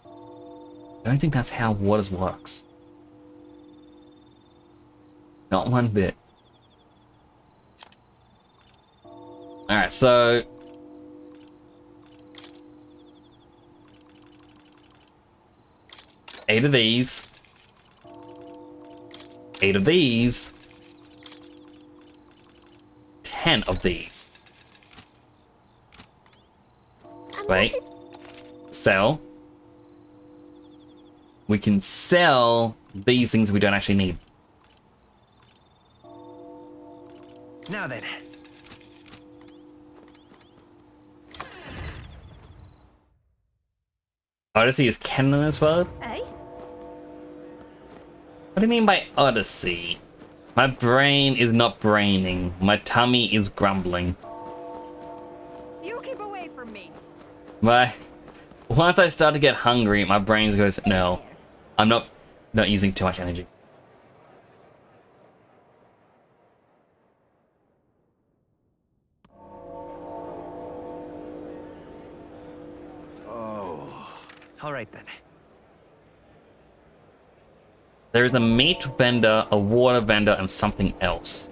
I don't think that's how waters works. Not one bit. Alright, so... 8 of these. 8 of these. 10 of these. Wait. Sell. We can sell these things we don't actually need. Now then. Odyssey is canon as well? Eh? What do you mean by Odyssey? My brain is not braining. My tummy is grumbling. You keep away from me. Once I start to get hungry, my brain goes, no. I'm not using too much energy. All right then. There is a meat vendor, a water vendor, and something else.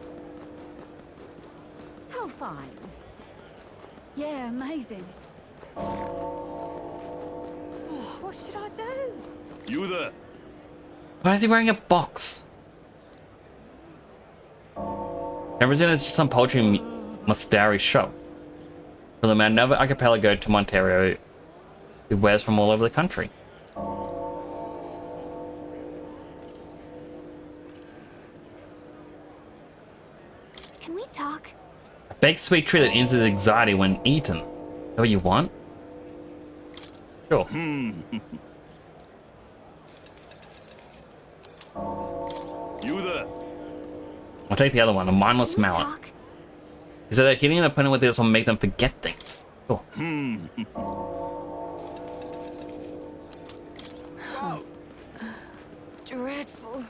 How fine. Yeah, amazing. Oh, what should I do? You there? Why is he wearing a box? Everything is just some poultry mustari shop. For the Manova Archipelago to Ontario, who wears from all over the country. Can we talk? A baked sweet treat that ends his anxiety when eaten. Is that what you want? Sure. You there? I'll take the other one, a mindless mallet. He said that hitting an opponent with this will make them forget things. Cool. Dreadful.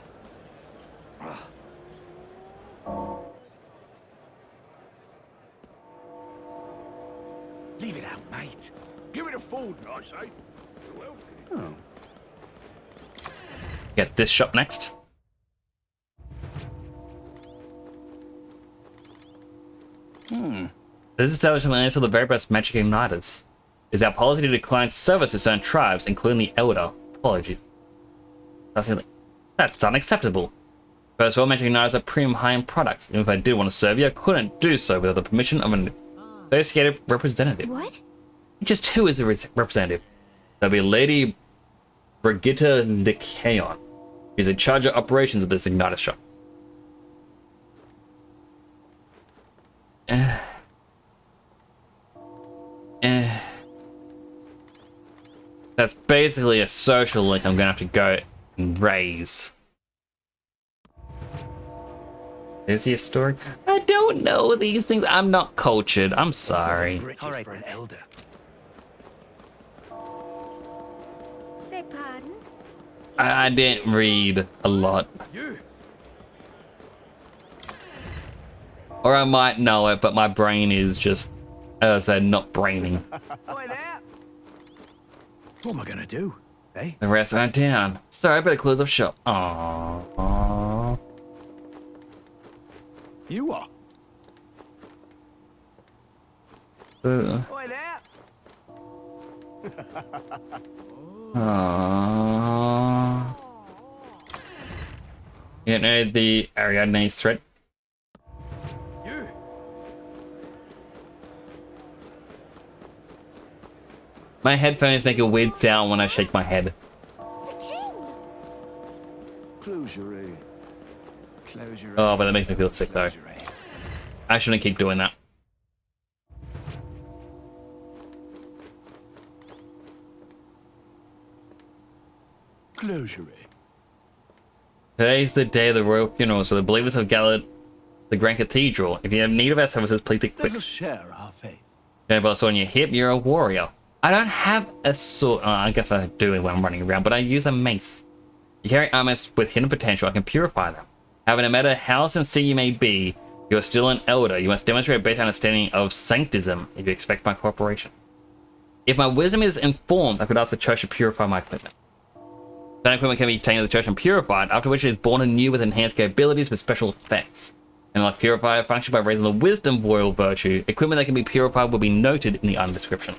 Leave it out, mate. Give it a fold, I say. Get this shop next. This establishment answers the very best magic igniters. It is our policy to decline service to certain tribes, including the Elder. Apologies. That's unacceptable. First of all, magic igniters are premium high-end products. Even if I did want to serve you, I couldn't do so without the permission of an associated representative. What? Just who is the representative? That'll be Lady Brigitta Lycaon. She's in charge of operations of this igniter shop. That's basically a social link I'm gonna have to go and raise. Is he a story? I don't know these things. I'm not cultured. I'm sorry. All right, for an elder. Beg pardon? I didn't read a lot. Or I might know it, but my brain is just, as I said, not braining. What am I gonna do? Eh? The rest are down. Sorry, I better close up shop. Aww. You are. Oi there. Aww. You know the Ariadne threat? You. My headphones make a weird sound when I shake my head. Close your eye. Close your Oh, but that makes me feel sick though. I shouldn't keep doing that. Closure, eh? Today's the day of the royal funeral, so the believers have gathered the Grand Cathedral. If you have need of our services, please be quick. Let us share our faith. You have a sword on your hip, you're a warrior. I don't have a sword. I guess I do when I'm running around, but I use a mace. You carry armors with hidden potential. I can purify them. However, no matter how sincere you may be, you are still an elder. You must demonstrate a better understanding of sanctism if you expect my cooperation. If my wisdom is informed, I could ask the church to purify my equipment. That equipment can be taken to the church and purified, after which it is born anew with enhanced capabilities with special effects. And like purifier functions by raising the wisdom royal virtue, equipment that can be purified will be noted in the item description.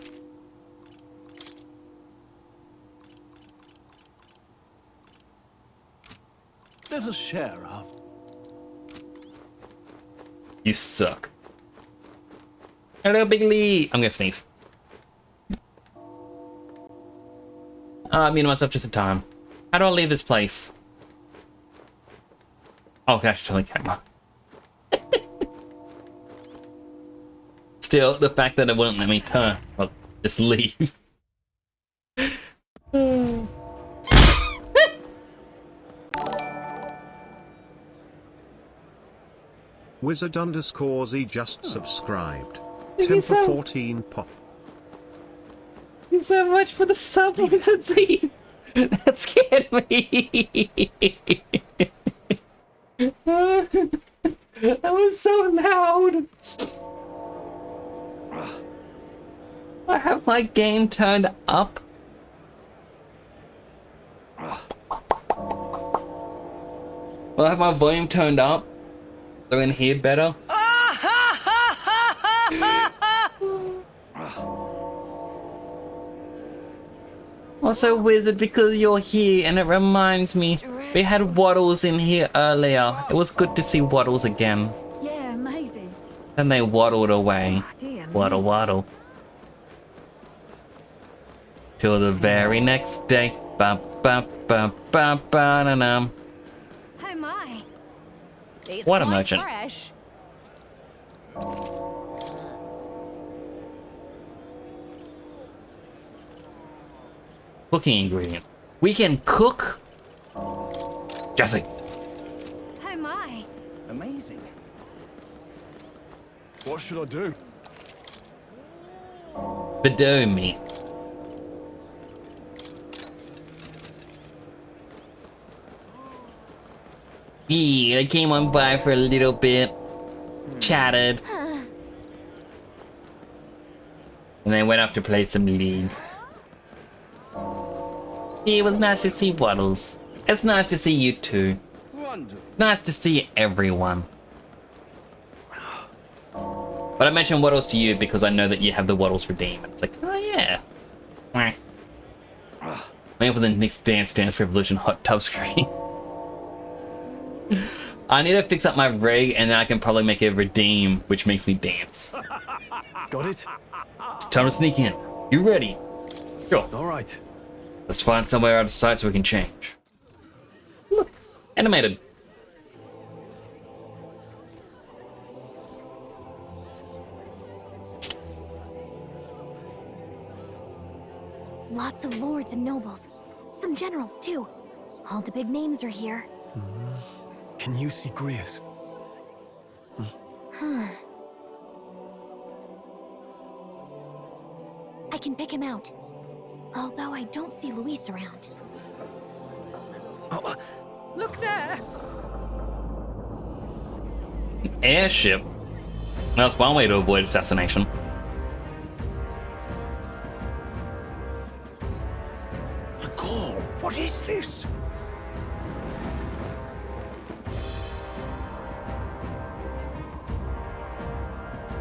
Let us share our... You suck. Hello, Big Lee. I'm gonna sneeze. I muted myself just in time. How do I leave this place? Oh gosh, turn the camera. Still, the fact that it wouldn't let me turn, well, just leave. Wizard_Z just subscribed. Thank you 10 for so- 14 pop. Thank you so much for the sub, Wizard Z. That scared me. That was so loud. I have my game turned up. Well, I have my volume turned up. So in here better. Also, Wizard, because you're here, and it reminds me, we had Waddles in here earlier. It was good to see Waddles again. Yeah, amazing. And they waddled away. Dear me. Waddle, waddle. Till the very next day. Ba ba ba ba ba na na. Oh my. It's What a quite merchant. Fresh. Cooking ingredient. We can cook. Jesse. Oh my. Amazing. What should I do? Bedow meat. Yeah, I came on by for a little bit. Chatted. And then went up to play some League. Yeah, it was nice to see Waddles. It's nice to see you too. Wonderful. Nice to see everyone. But I mentioned Waddles to you because I know that you have the Waddles redeem. And it's like, oh yeah. Wait for the next Dance Dance Revolution hot tub screen. I need to fix up my rig and then I can probably make it redeem, which makes me dance. Got it? It's time to sneak in. You ready? Sure. Alright. Let's find somewhere out of sight so we can change. Look, animated. Lots of lords and nobles. Some generals, too. All the big names are here. Can you see Grius? I can pick him out. Although I don't see Luis around. Look there. Airship. That's one way to avoid assassination. The call. What is this?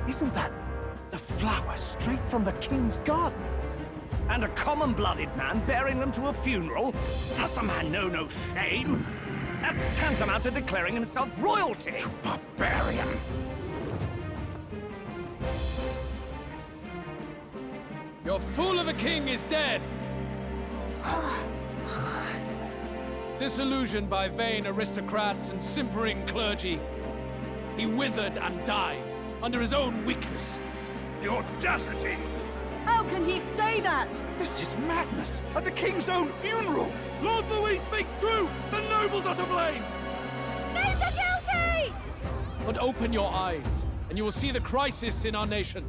Isn't that the flower straight from the king's garden? And a common-blooded man bearing them to a funeral? Does the man know no shame? That's tantamount to declaring himself royalty. Barbarian. Your fool of a king is dead. Disillusioned by vain aristocrats and simpering clergy, he withered and died under his own weakness. The audacity! How can he say that? This is madness at the king's own funeral. Lord Louis speaks true! The nobles are to blame! Names are guilty! But open your eyes, and you will see the crisis in our nation.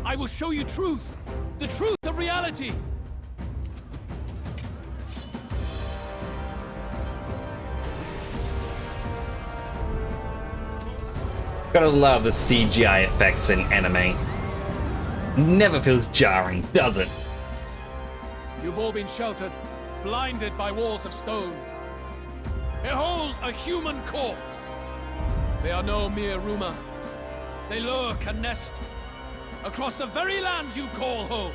I will show you truth, the truth of reality. Gotta love the CGI effects in anime. Never feels jarring, does it? You've all been sheltered, blinded by walls of stone. Behold a human corpse. They are no mere rumor. They lurk and nest across the very land you call home.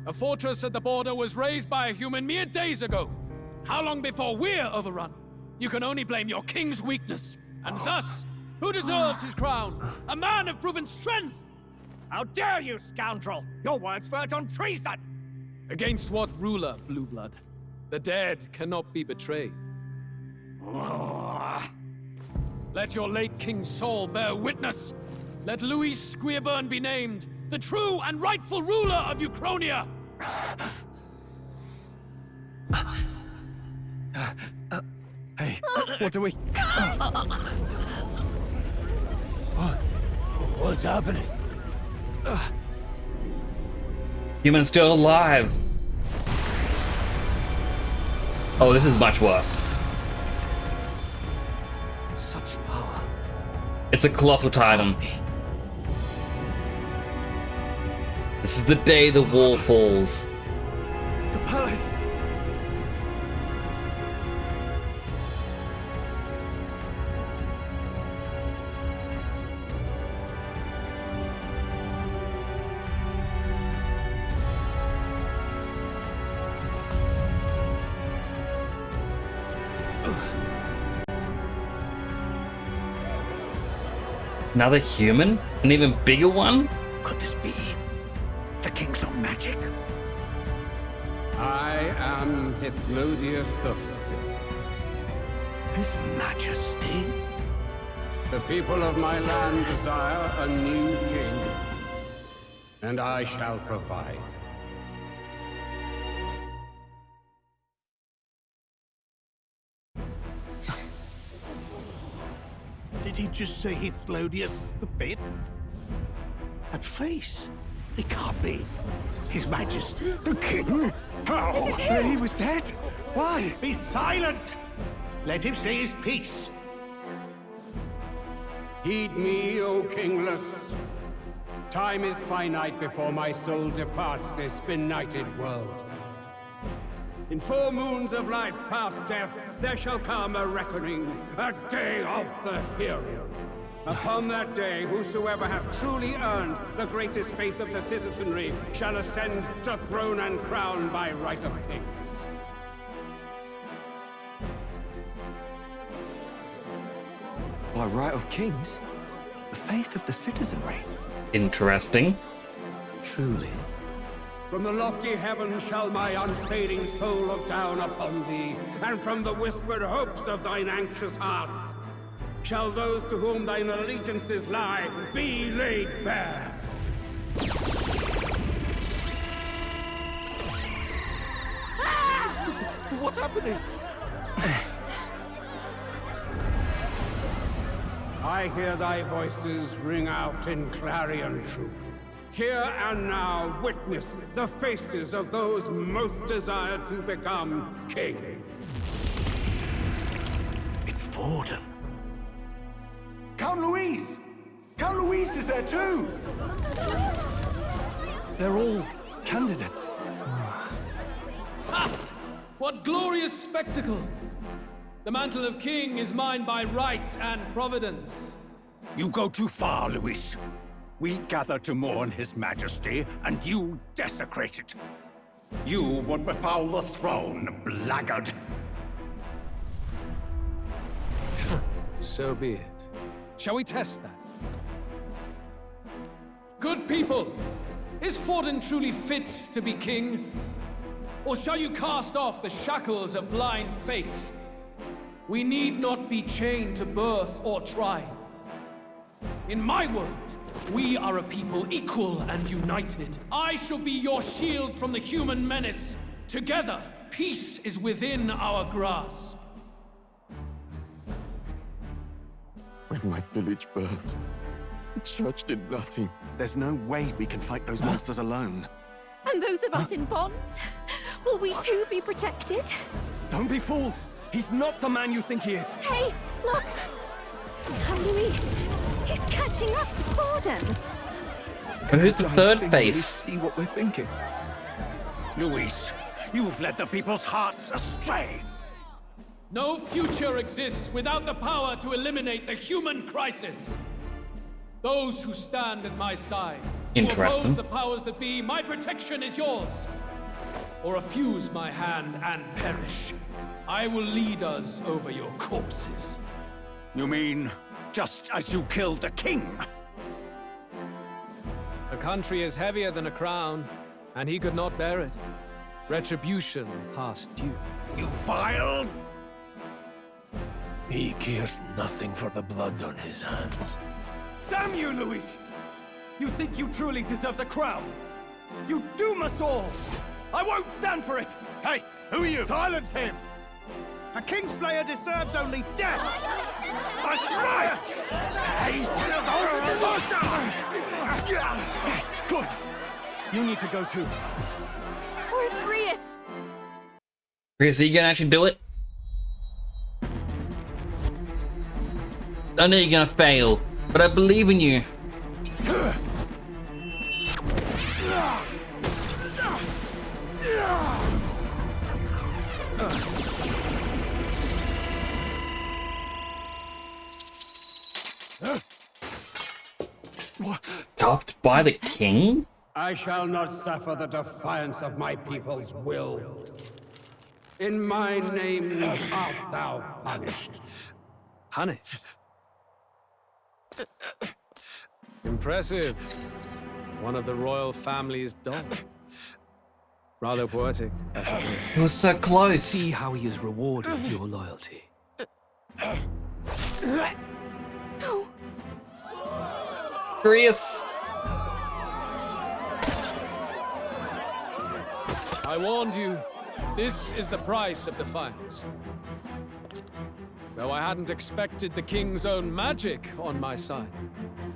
A fortress at the border was raised by a human mere days ago. How long before we're overrun? You can only blame your king's weakness. And thus, who deserves his crown? A man of proven strength! How dare you, scoundrel! Your words verge on treason! Against what ruler, Blueblood? The dead cannot be betrayed. Let your late king's soul bear witness. Let Louis Squeerburn be named the true and rightful ruler of Uchronia. Hey, what do we... What's happening? Human's still alive. Oh, this is much worse. Such power. It's a colossal titan. This is the day the wall falls. The palace! Another human? An even bigger one? Could this be the king's own magic? I am Hithlodius V. His Majesty? The people of my land desire a new king, and I shall provide. Did he just say Hithlodius V? That face. It can't be. His Majesty, the King? How? He was dead? Why? Be silent! Let him say his piece. Heed me, O kingless. Time is finite before my soul departs this benighted world. In 4 moons of life past death, there shall come a reckoning, a day of the hero. Upon that day, whosoever hath truly earned the greatest faith of the citizenry shall ascend to throne and crown by right of kings. By right of kings? The faith of the citizenry? Interesting. Truly. From the lofty heaven shall my unfading soul look down upon thee, and from the whispered hopes of thine anxious hearts shall those to whom thine allegiances lie be laid bare. What's happening? I hear thy voices ring out in clarion truth. Here and now witness the faces of those most desired to become king. It's Vorden. Count Louise! Count Louise is there too! They're all candidates. Ha! What glorious spectacle! The mantle of king is mine by right and providence. You go too far, Louis. We gather to mourn his majesty, and you desecrate it. You would befoul the throne, blackguard. So be it. Shall we test that? Good people, is Vorden truly fit to be king? Or shall you cast off the shackles of blind faith? We need not be chained to birth or tribe. In my world, we are a people equal and united. I shall be your shield from the human menace. Together, peace is within our grasp. When my village burned, the church did nothing. There's no way we can fight those monsters alone. And those of us in bonds? Will we too be protected? Don't be fooled! He's not the man you think he is! Hey, look! Luis, he's catching up to Gordon. And who's the third face? See what we're thinking. Luis, you've led the people's hearts astray. No future exists without the power to eliminate the human crisis. Those who stand at my side, who Interesting. oppose the powers that be, my protection is yours. Or refuse my hand and perish. I will lead us over your corpses. You mean, just as you killed the king? A country is heavier than a crown, and he could not bear it. Retribution past due. You vile... He cares nothing for the blood on his hands. Damn you, Luis! You think you truly deserve the crown? You doom us all! I won't stand for it! Hey, who are you? Silence him! A Kingslayer deserves only death! That's right! Yes, good! You need to go too. Where's Grius? Chris, are you gonna actually do it? I know you're gonna fail, but I believe in you. Stopped by the king? I shall not suffer the defiance of my people's will. In my name art thou punished. Punished? Impressive. One of the royal family's dog. Rather poetic, I suppose. It was so close. See how he has rewarded your loyalty. Grius. I warned you. This is the price of defiance. Though I hadn't expected the king's own magic on my side.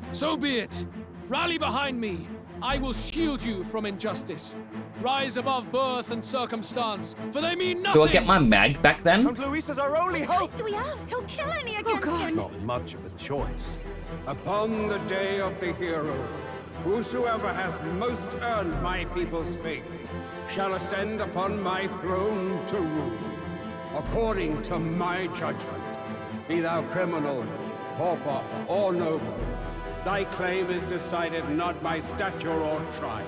So be it. Rally behind me. I will shield you from injustice. Rise above birth and circumstance, for they mean nothing. Do I get my mag back then? Count Luis is our only hope! What choice do we have? He'll kill any against him. Not much of a choice. Upon the day of the hero, whosoever has most earned my people's faith shall ascend upon my throne to rule, according to my judgment. Be thou criminal, pauper, or noble, thy claim is decided not by stature or trial.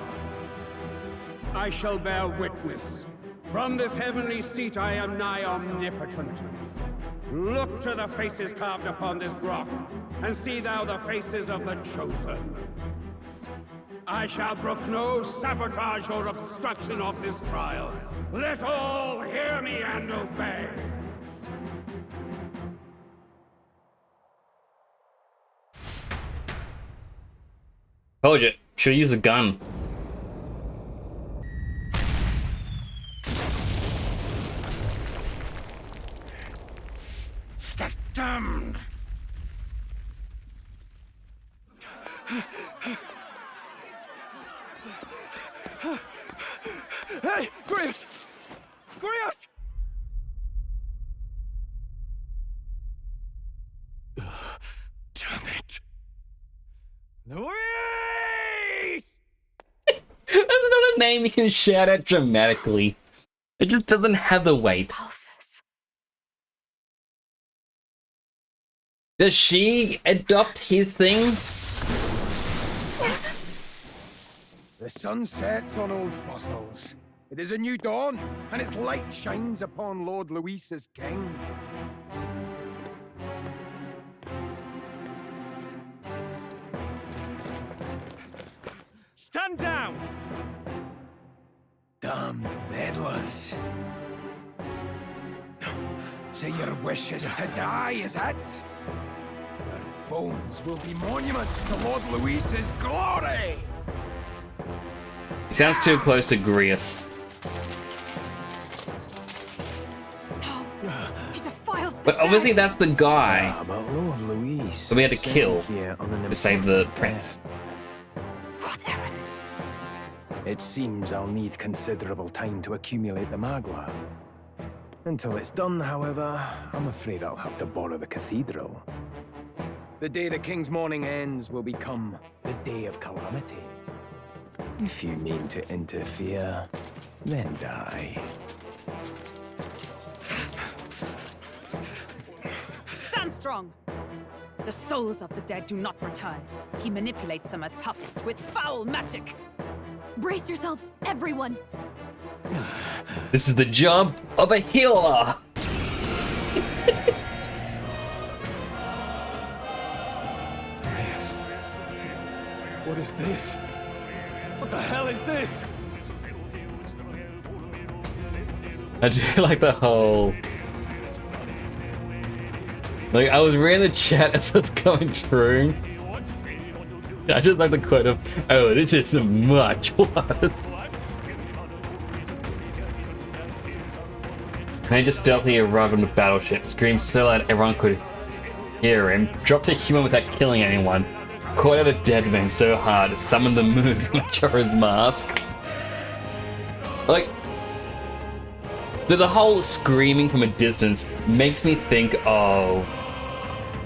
I shall bear witness. From this heavenly seat I am nigh omnipotent. Look to the faces carved upon this rock, and see thou the faces of the chosen. I shall brook no sabotage or obstruction of this trial. Let all hear me and obey. Told you. Should use a gun. Damned! Hey, Grius! Grius! Damn it. Luis! That's not a name you can shout out dramatically. It just doesn't have the weight. Does she adopt his thing? The sun sets on old fossils. It is a new dawn, and its light shines upon Lord Luis as king. Stand down! Damned meddlers. So your wish is to die, is it? Your bones will be monuments to Lord Luis's glory! He sounds too close to Grius. He defiles the But obviously dead. that's the guy But Lord Luis that we had to sent kill here on an to save the important prince. What errand? It seems I'll need considerable time to accumulate the Magla. Until it's done, however, I'm afraid I'll have to borrow the cathedral. The day the King's mourning ends will become the day of calamity. If you mean to interfere, then die. Stand strong! The souls of the dead do not return. He manipulates them as puppets with foul magic. Brace yourselves, everyone! This is the job of a healer. Yes. What is this? What the hell is this? I do like the whole... Like, I was reading the chat as it's going through. I just like the quote of, oh, this is much worse. They just stealthily arrived on the battleship, screamed so loud everyone could hear him, dropped a human without killing anyone, caught out a dead man so hard, summoned the moon from Majora's Mask. Like, so the whole screaming from a distance makes me think of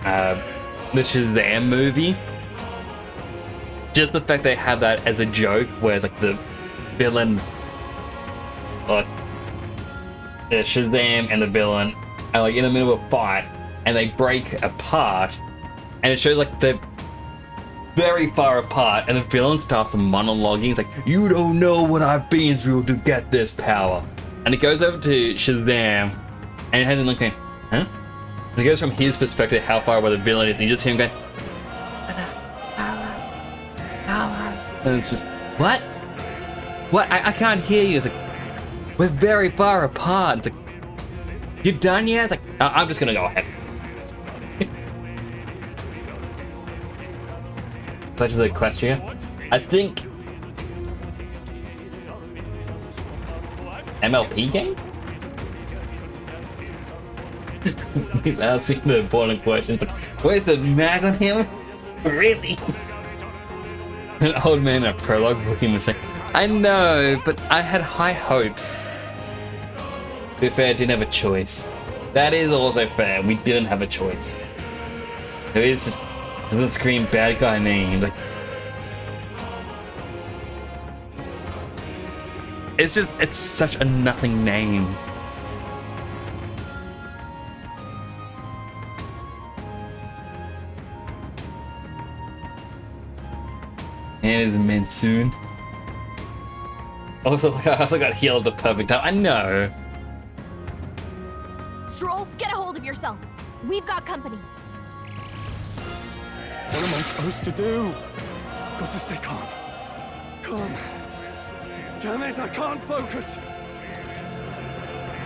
the Shazam movie. Just the fact they have that as a joke, where it's like the villain, or the Shazam and the villain are like in the middle of a fight, and they break apart, and it shows like they're very far apart, and the villain starts monologuing. It's like, you don't know what I've been through to get this power. And it goes over to Shazam, and it has him looking, huh? And it goes from his perspective how far away the villain is, and you just hear him going, and it's just, what? What? I can't hear you. It's like, we're very far apart. It's like, you done yet? It's like, I'm just gonna go ahead. Such as a question. I think MLP game? He's asking the important questions. Like, where's the mag on him? Really? An old man in a prologue looking and saying, I know, but I had high hopes. To be fair, I didn't have a choice. That is also fair, we didn't have a choice. It is just, doesn't scream bad guy name. Like, it's just, it's such a nothing name. And it's Monsoon. Also, like, I also got healed at the perfect time. I know. Stroll, get a hold of yourself. We've got company. What am I supposed to do? Got to stay calm. Calm. Damn it, I can't focus.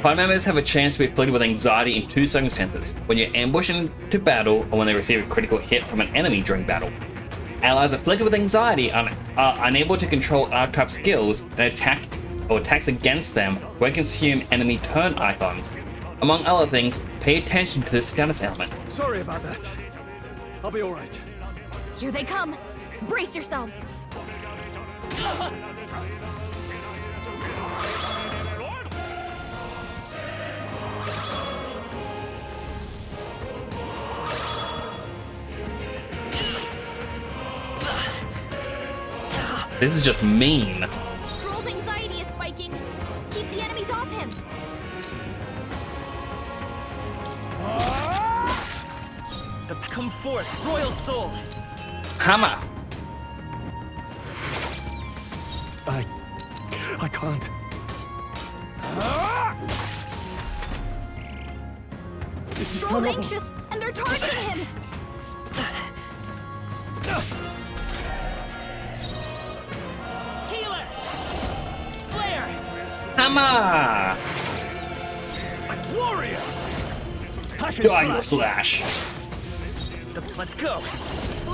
Party members have a chance to be afflicted with anxiety in two circumstances: when you're ambushed into battle, or when they receive a critical hit from an enemy during battle. Allies afflicted with anxiety are unable to control archetype skills and attack or attacks against them when consume enemy turn icons. Among other things, pay attention to this status element. Sorry about that. I'll be alright. Here they come. Brace yourselves. This is just mean. Stroll's anxiety is spiking. Keep the enemies off him. Come forth, royal soul! Hammer! I can't. This is Stroll's terrible. anxious, and they're targeting him. Healer! Flare! Hammer! Warrior! Die your slash. Let's go.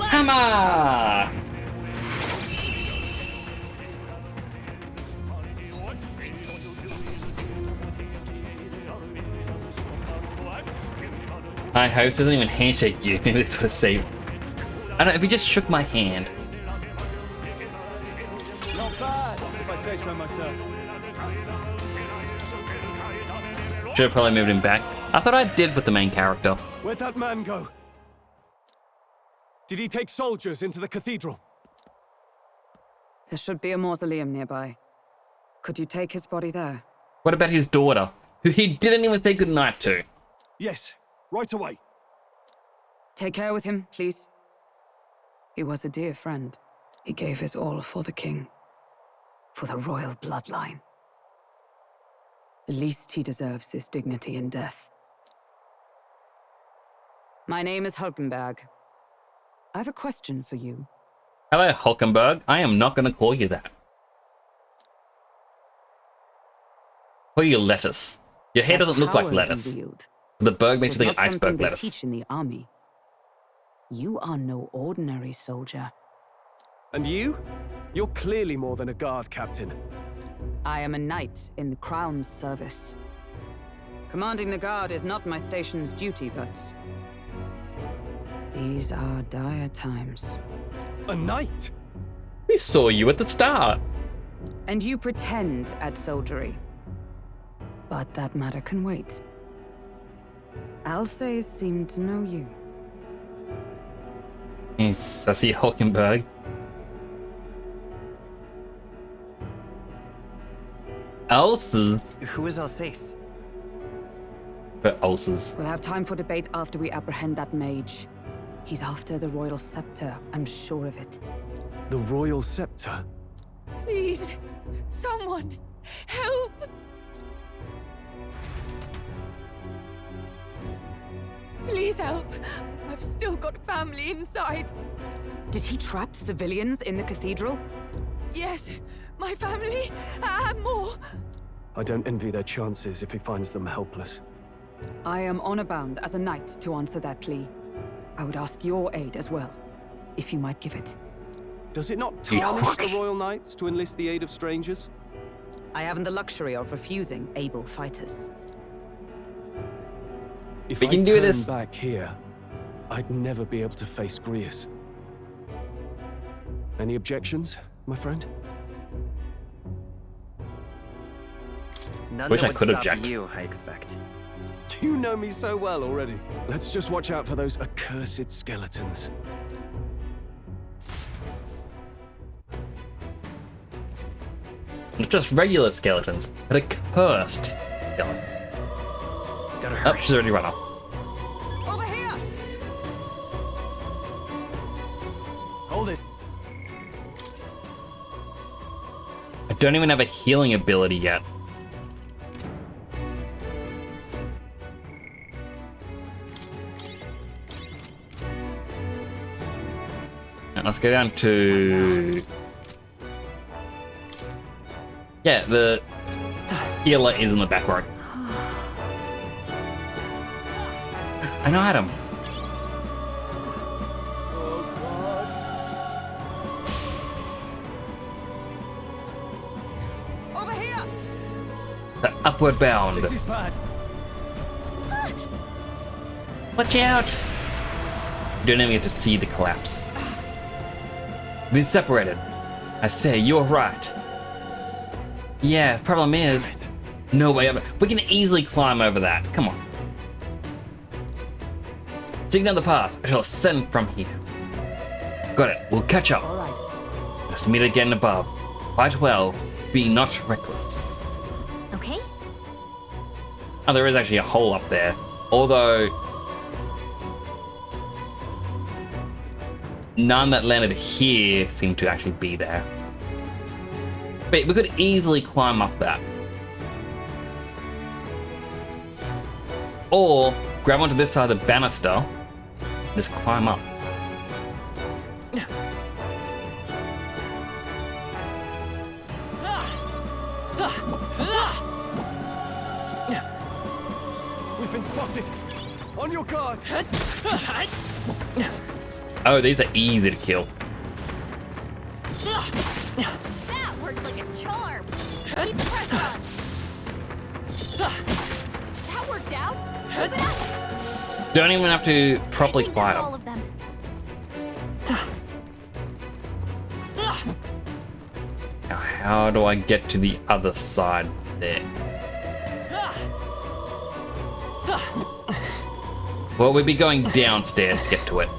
Hammer! I hope this doesn't even handshake you. Maybe this would save. I don't know, if he just shook my hand. Not bad, if I say so myself. Should have probably moved him back. I thought I did with the main character. Where'd that man go? Did he take soldiers into the cathedral? There should be a mausoleum nearby. Could you take his body there? What about his daughter, who he didn't even say goodnight to? Yes, right away. Take care with him, please. He was a dear friend. He gave his all for the king. For the royal bloodline. The least he deserves is dignity in death. My name is Hulkenberg. I have a question for you. Hello, Hulkenberg. I am not going to call you that. Call you lettuce. Your hair doesn't look like lettuce. The berg makes you think iceberg lettuce. Teach in the army. You are no ordinary soldier. And you? You're clearly more than a guard captain. I am a knight in the Crown's service. Commanding the guard is not my station's duty, but these are dire times. A knight? We saw you at the start. And you pretend at soldiery. But that matter can wait. Alsace seemed to know you. Yes, I see Hulkenberg. Ulcers? Who is Alsace? But ulcers. We'll have time for debate after we apprehend that mage. He's after the royal scepter, I'm sure of it. The royal scepter? Please, someone, help! Please help. I've still got family inside. Did he trap civilians in the cathedral? Yes, my family, and more. I don't envy their chances if he finds them helpless. I am honor bound as a knight to answer that plea. I would ask your aid as well, if you might give it. Does it not tarnish the Royal Knights to enlist the aid of strangers? I haven't the luxury of refusing able fighters. If we can do this back here, I'd never be able to face Grius. Any objections, my friend? None Wish that I would could stop object. you, I expect. You know me so well already. Let's just watch out for those accursed skeletons. Not just regular skeletons, but a cursed skeleton. Gotta hurry. Oh, she's already run off. Over here! Hold it. I don't even have a healing ability yet. And let's go down to... Yeah, the healer is in the back row. An item. Over here! The upward bound. This is bad. Watch out! You don't even get to see the collapse. Been separated. I say, you're right. Yeah, problem is, no way over. We can easily climb over that. Come on. Seek another path. I shall ascend from here. Got it. We'll catch up. All right. Let's meet again above. Fight well. Be not reckless. Okay? Oh, there is actually a hole up there. Although none that landed here seem to actually be there. But we could easily climb up that. Or grab onto this side of the banister and just climb up. We've been spotted. On your guard. Oh, these are easy to kill. That worked like a charm. Keep the pressure on. That worked out. Keep it up. Don't even have to properly fire All them. of them. Now, how do I get to the other side there? Well, we'd be going downstairs to get to it.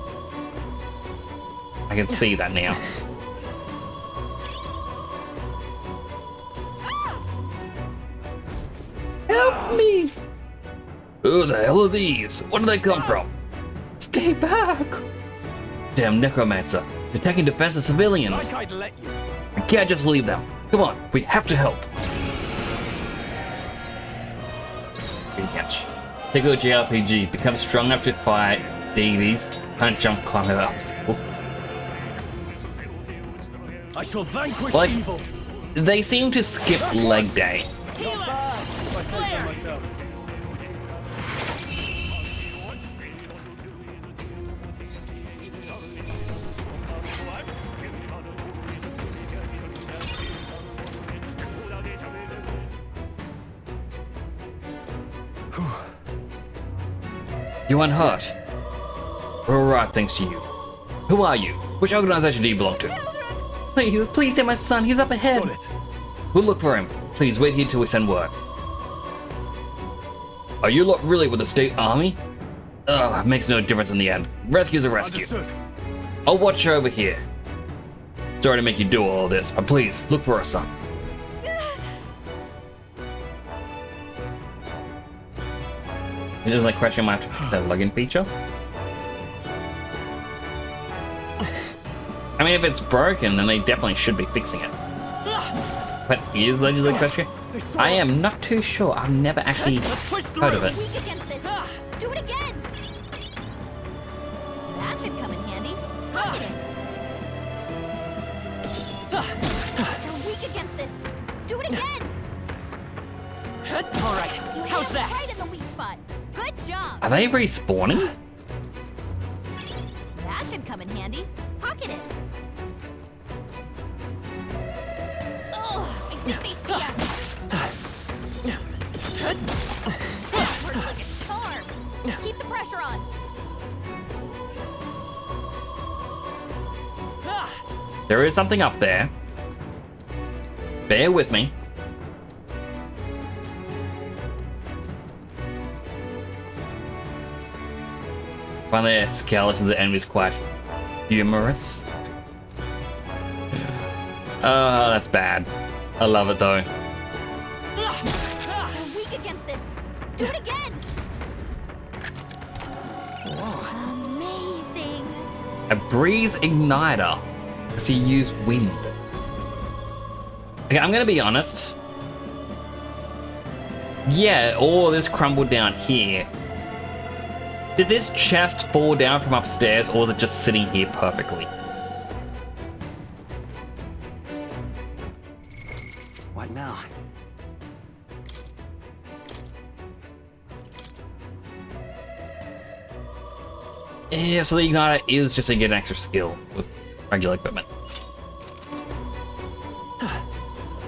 I can see that now. Help me! Who the hell are these? Where do they come from? Stay back! Damn necromancer. He's attacking defensive civilians. Like I'd let you. We can't just leave them. Come on, we have to help. Good catch. Take a JRPG. Become strong enough to fight deities. Can't jump, climb an obstacle. I shall vanquish Like, evil. they seem to skip leg day. Not bad, if I say so myself. You aren't hurt. We're alright thanks to you. Who are you? Which organization do you belong to? Please save my son, he's up ahead. Got it. We'll look for him. Please wait here till we send word. Are you lot really with the state army? Ugh, makes no difference in the end. Rescue's a rescue. Understood. I'll watch you over here. Sorry to make you do all this, but please, look for our son. It is like question mark. Is that a login feature? I mean, if it's broken, then they definitely should be fixing it. But is legendary question? I am not too sure. I've never actually heard of it. Weak against this. Do it again. That should come in handy. Pocket it. You're weak against this. Do it again. All right. You hit it right in the weak spot. Good job. Are they respawning? That should come in handy. Pocket it. Oh, I think they see us. That worked like a charm. Keep the pressure on. There is something up there. Bear with me. Finally, the skeleton of the enemy is quite humorous. Oh, that's bad. I love it though. You're weak against this. Do it again. Amazing. A breeze igniter. Does he use wind? Okay, I'm gonna be honest. Yeah, all this crumbled down here. Did this chest fall down from upstairs, or was it just sitting here perfectly? What now? Yeah, so the igniter is just to get an extra skill with regular equipment.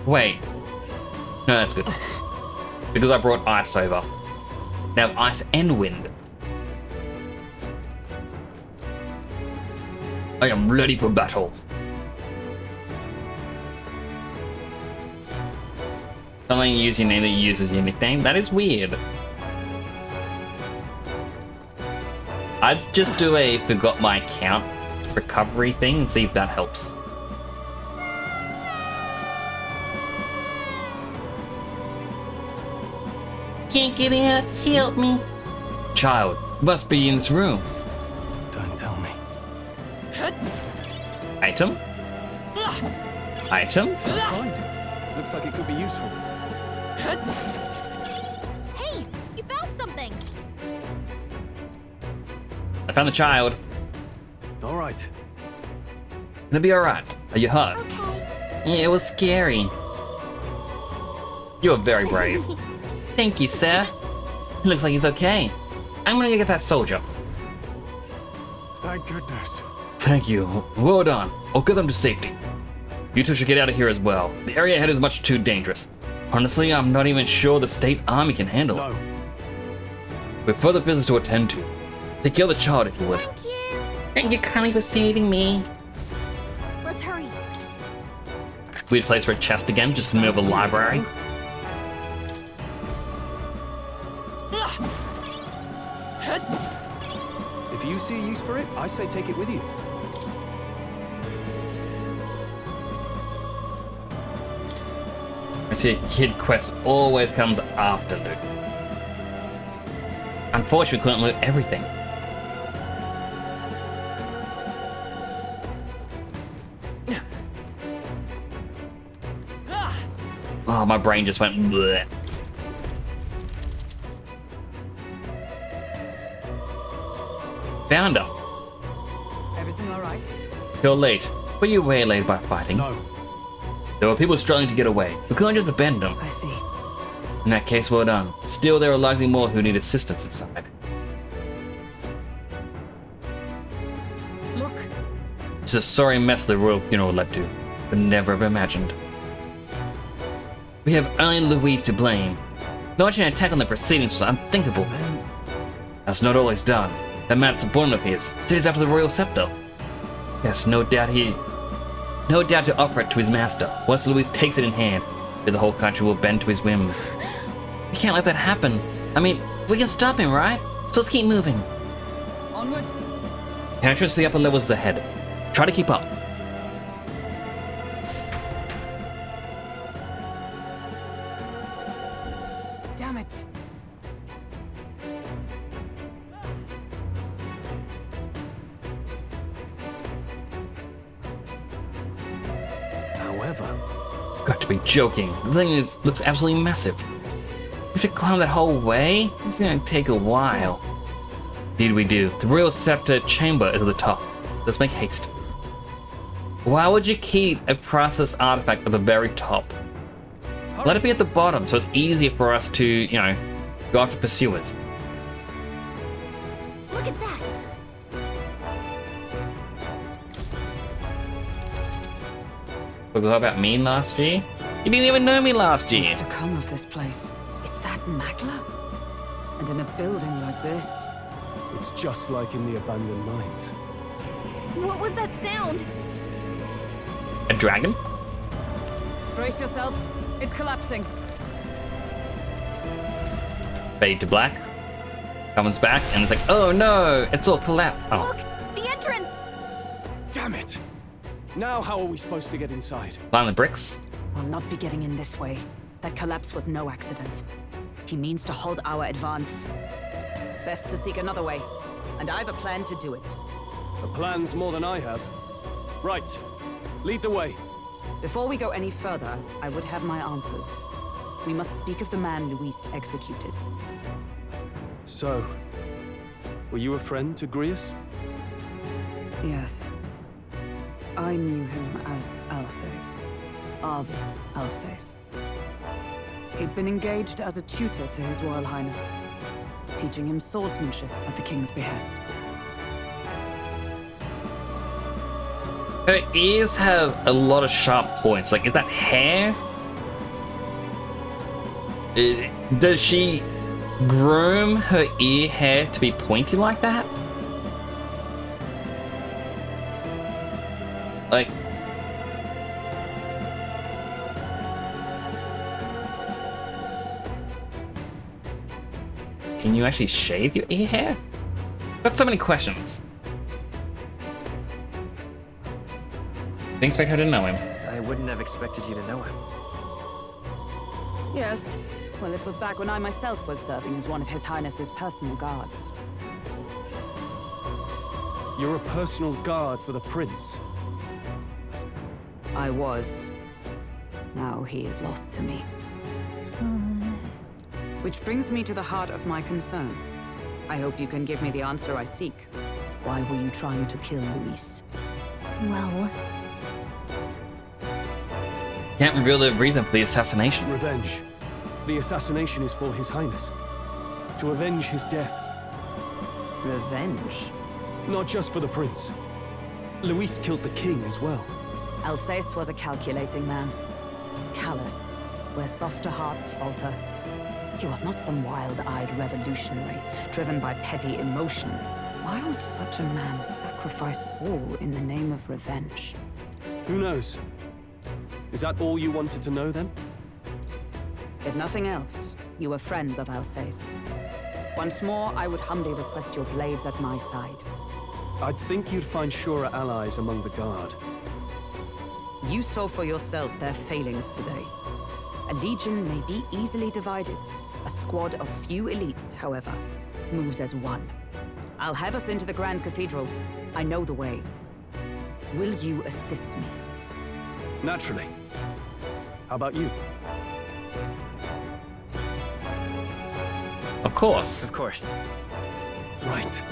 Wait. No, that's good. Because I brought ice over. Now I have ice and wind. I am ready for battle. Something you use your name that you use as your nickname? That is weird. I'd just do a forgot my account recovery thing and see if that helps. Can't get out, help me. Child, must be in this room. Don't tell me. Item? Item? Let's find it. Looks like it could be useful. Hey, you found something. I found the child. All right. It'll be alright. Are you hurt? Okay. Yeah, it was scary. You are very brave. Thank you, sir. It looks like he's okay. I'm gonna go get that soldier. Thank goodness. Thank you. Well done. I'll get them to safety. You two should get out of here as well. The area ahead is much too dangerous. Honestly, I'm not even sure the state army can handle it. We have further business to attend to. Take care of the child if you would. Thank you kindly for saving me. Let's hurry. Weird place for a chest again, just in the middle of a library. If you see a use for it, I say take it with you. I see a kid quest always comes after loot. Unfortunately, we couldn't loot everything. Oh, my brain just went bleh. Found her. Everything all right? You're late. Were you waylaid by fighting? No. There were people struggling to get away. We couldn't just abandon them. I see. In that case, well done. Still, there are likely more who need assistance inside. Look. It's a sorry mess the royal funeral led to. Could never have imagined. We have only Louise to blame. Launching an attack on the proceedings was unthinkable. That's not all he's done. That mad subordinate of his sits after the royal scepter. Yes, no doubt to offer it to his master. Once Louise takes it in hand, the whole country will bend to his whims. We can't let that happen. I mean, we can stop him, right? So let's keep moving. Onward. The entrance to the upper levels is ahead. Try to keep up. Damn it. However, Got to be joking. The thing looks absolutely massive. If you climb that whole way, it's gonna take a while. Yes. Indeed we do. The royal scepter chamber is at the top. Let's make haste. Why would you keep a process artifact at the very top? Let it be at the bottom so it's easier for us to, you know, go after pursuers. Look at that. Forgot about me last year? You didn't even know me last year. What's become of this place? Is that Magla? And in a building like this? it's just like in the abandoned mines. What was that sound? A dragon? Brace yourselves. It's collapsing. Fade to black. Comes back and it's like, oh no, it's all collapsed. Oh. Look, the entrance! Damn it! Now how are we supposed to get inside? Climb the bricks. We'll not be getting in this way. That collapse was no accident. He means to halt our advance. Best to seek another way. And I've a plan to do it. A plan's more than I have. Right. Lead the way. Before we go any further, I would have my answers. We must speak of the man Luis executed. So, were you a friend to Grius? Yes. I knew him as Alsace. Arvi Alsace. He'd been engaged as a tutor to His Royal Highness, teaching him swordsmanship at the King's behest. Her ears have a lot of sharp points. Like, is that hair? Does she groom her ear hair to be pointy like that? Like, can you actually shave your ear hair? Got so many questions. Didn't expect her to know him. I wouldn't have expected you to know him. Yes. Well, it was back when I myself was serving as one of His Highness's personal guards. You're a personal guard for the prince. I was. Now he is lost to me. Which brings me to the heart of my concern. I hope you can give me the answer I seek. Why were you trying to kill Luis? Well... Can't reveal the reason for the assassination. Revenge. The assassination is for His Highness. To avenge his death. Revenge? Not just for the prince. Luis killed the king as well. Alsace was a calculating man. Callous, where softer hearts falter. He was not some wild-eyed revolutionary, driven by petty emotion. Why would such a man sacrifice all in the name of revenge? Who knows? Is that all you wanted to know, then? If nothing else, you were friends of Alsace. Once more, I would humbly request your blades at my side. I'd think you'd find surer allies among the Guard. You saw for yourself their failings today. A legion may be easily divided. A squad of few elites, however, moves as one. I'll have us into the Grand Cathedral. I know the way. Will you assist me? Naturally. How about you? Of course. Of course. Right.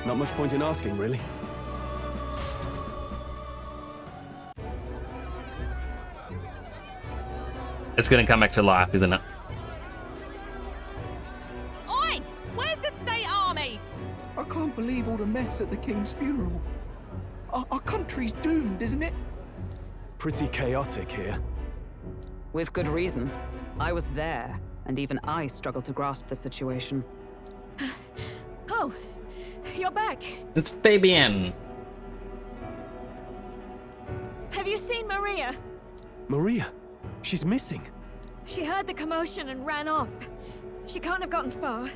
Not much point in asking, really. It's gonna come back to life, isn't it? Oi! Where's the state army? I can't believe all the mess at the king's funeral. Our country's doomed, isn't it? Pretty chaotic here. With good reason. I was there, and even I struggled to grasp the situation. Oh, you're back. It's Fabienne. Have you seen Maria? Maria? She's missing. She heard the commotion and ran off. She can't have gotten far.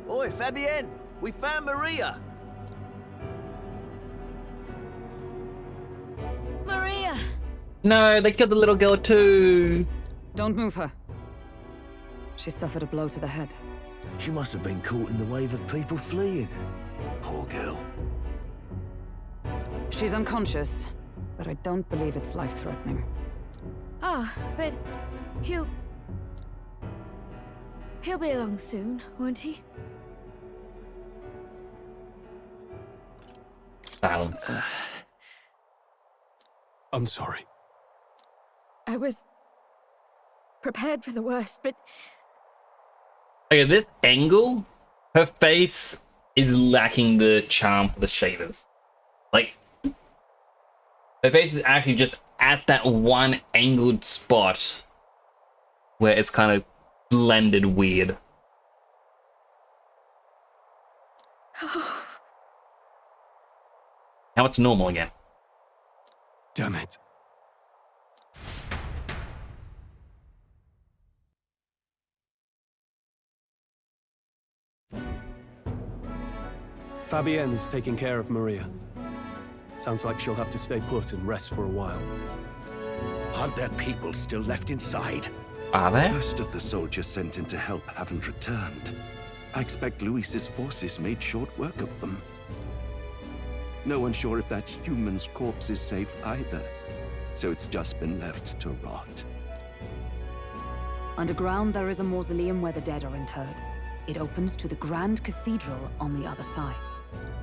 Oi, Fabienne! We found Maria! Maria! No, they killed the little girl too. Don't move her. She suffered a blow to the head. She must have been caught in the wave of people fleeing. Poor girl. She's unconscious, but I don't believe it's life-threatening. Ah, but he'll be along soon, won't he? Silence. I'm sorry. I was prepared for the worst, but Okay, this angle, her face is lacking the charm for the shaders. Like, her face is actually just at that one angled spot where it's kind of blended weird. Now it's normal again. Damn it. Fabienne is taking care of Maria. Sounds like she'll have to stay put and rest for a while. Aren't there people still left inside? Are there? Most of the soldiers sent in to help haven't returned. I expect Luis's forces made short work of them. No one's sure if that human's corpse is safe either, so it's just been left to rot. Underground, there is a mausoleum where the dead are interred. It opens to the Grand Cathedral on the other side.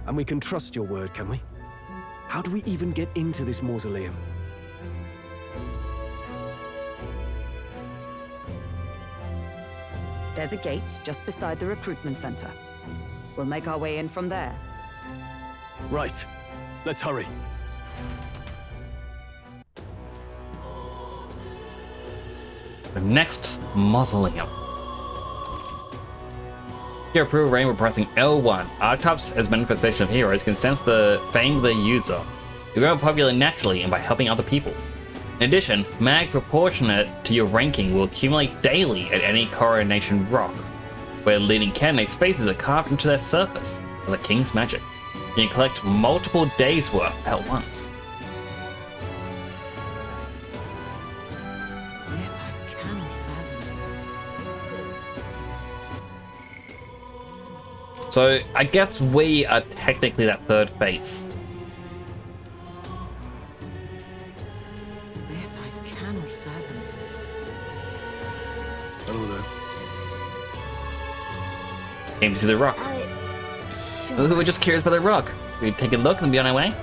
And we can trust your word, can we? How do we even get into this mausoleum? There's a gate just beside the recruitment center. We'll make our way in from there. Right. Let's hurry. The next mausoleum. Your approval rating, we're pressing L1. Archetypes as manifestation of heroes can sense the fame of their user. You grow popular naturally and by helping other people. In addition, mag proportionate to your ranking will accumulate daily at any coronation rock, where leading candidates' faces are carved into their surface for the king's magic. You can collect multiple days' worth at once. Yes, I can fathom. So I guess we are technically that third face. This I cannot fathom. Hello there. Came to see the rock. Sure. We were just curious about the rock. We take a look and be on our way.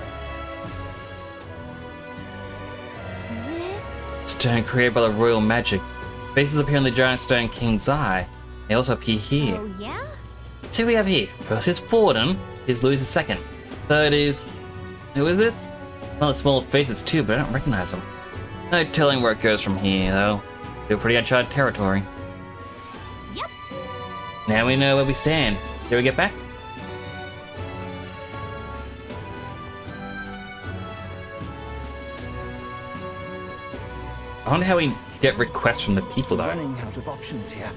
This? Stone created by the royal magic. Faces appear in the giant stone king's eye. They also appear here. Oh, yeah? So we have here. First is Forden. Here's Louis II. Third is Who is this? Well, the small faces too, but I don't recognize them. No telling where it goes from here, though. Still pretty uncharted territory. Yep. Now we know where we stand. Shall we get back? I wonder how we get requests from the people, though. Running out of options here.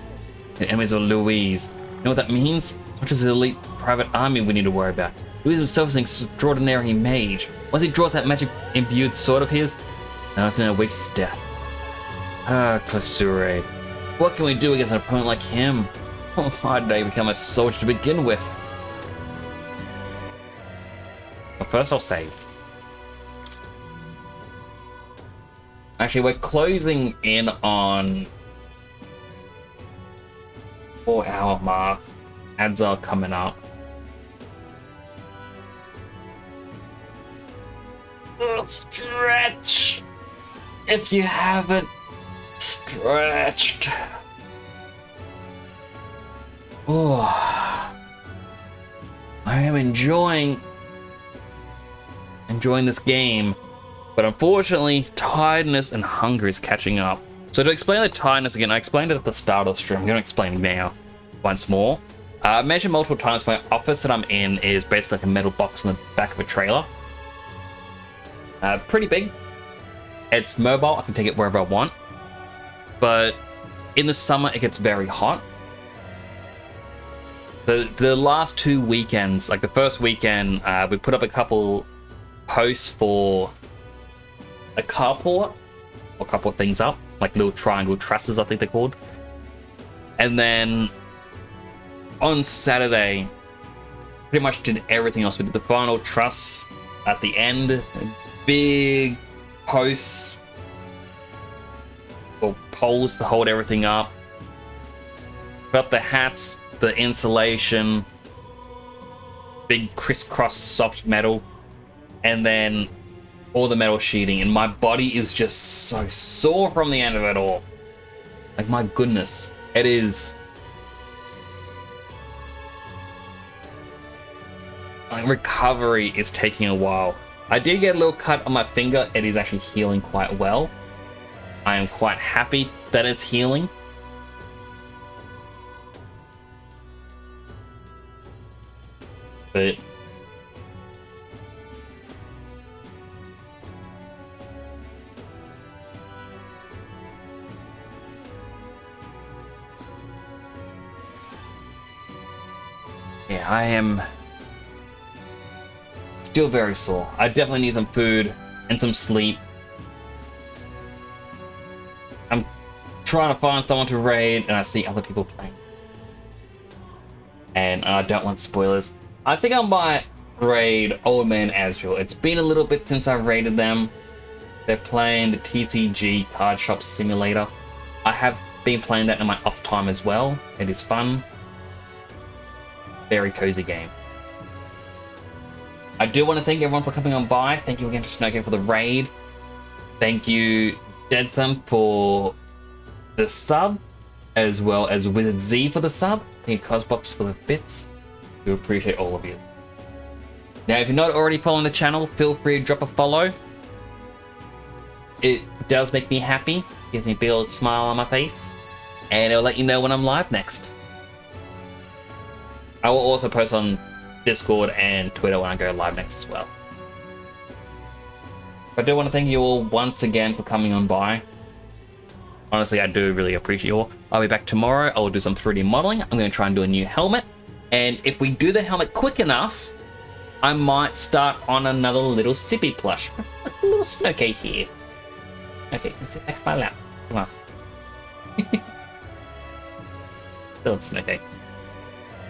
The enemies of Louise. You know what that means? Not just the elite private army we need to worry about. Louise himself is an extraordinary mage. Once he draws that magic-imbued sword of his, nothing that wastes his death. Ah, Klesure. What can we do against an opponent like him? Oh, why did I become a soldier to begin with? But first I'll save. Actually, we're closing in on 4-hour mark. Ads are coming up. Stretch! If you haven't stretched. Oh, I am enjoying this game, but unfortunately, tiredness and hunger is catching up. So to explain the tiredness again, I explained it at the start of the stream. I'm going to explain it now once more. I mentioned multiple times my office that I'm in is basically like a metal box on the back of a trailer. Pretty big. It's mobile, I can take it wherever I want. But in the summer, it gets very hot. The last 2 weekends, like the first weekend, we put up a couple posts for a carport, or a couple of things up, like little triangle trusses, I think they're called. And then on Saturday, pretty much did everything else. We did the final truss at the end, big posts or poles to hold everything up. Put up the hats, the insulation, big crisscross soft metal, and then all the metal sheeting. And my body is just so sore from the end of it all. Like, my goodness, it is. Like, recovery is taking a while. I did get a little cut on my finger. It is actually healing quite well. I am quite happy that it's healing. But yeah, I am still very sore. I definitely need some food and some sleep. I'm trying to find someone to raid, and I see other people playing. And I don't want spoilers. I think I might raid Old Man Azrael. It's been a little bit since I raided them. They're playing the TCG Card Shop Simulator. I have been playing that in my off time as well. It is fun. Very cozy game. I do want to thank everyone for coming on by. Thank you again to Snowcare for the raid. Thank you, Deadsum, for the sub, as well as Wizard Z for the sub. Thank you, Cosbox, for the bits. We appreciate all of you. Now, if you're not already following the channel, feel free to drop a follow. It does make me happy, gives me a big old smile on my face, and it'll let you know when I'm live next. I will also post on Discord and Twitter when I go live next as well. I do want to thank you all once again for coming on by. Honestly, I do really appreciate you all. I'll be back tomorrow. I will do some 3D modeling. I'm going to try and do a new helmet. And if we do the helmet quick enough, I might start on another little Sippy plush. A little Snowcake here. Okay, let's sit next to my lap. Come on. Little Snowcake.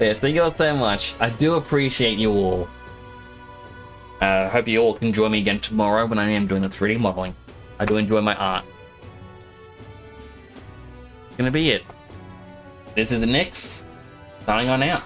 Yes, thank you all so much. I do appreciate you all. Hope you all can join me again tomorrow when I am doing the 3D modeling. I do enjoy my art. Gonna be it. This is Nix, signing on out.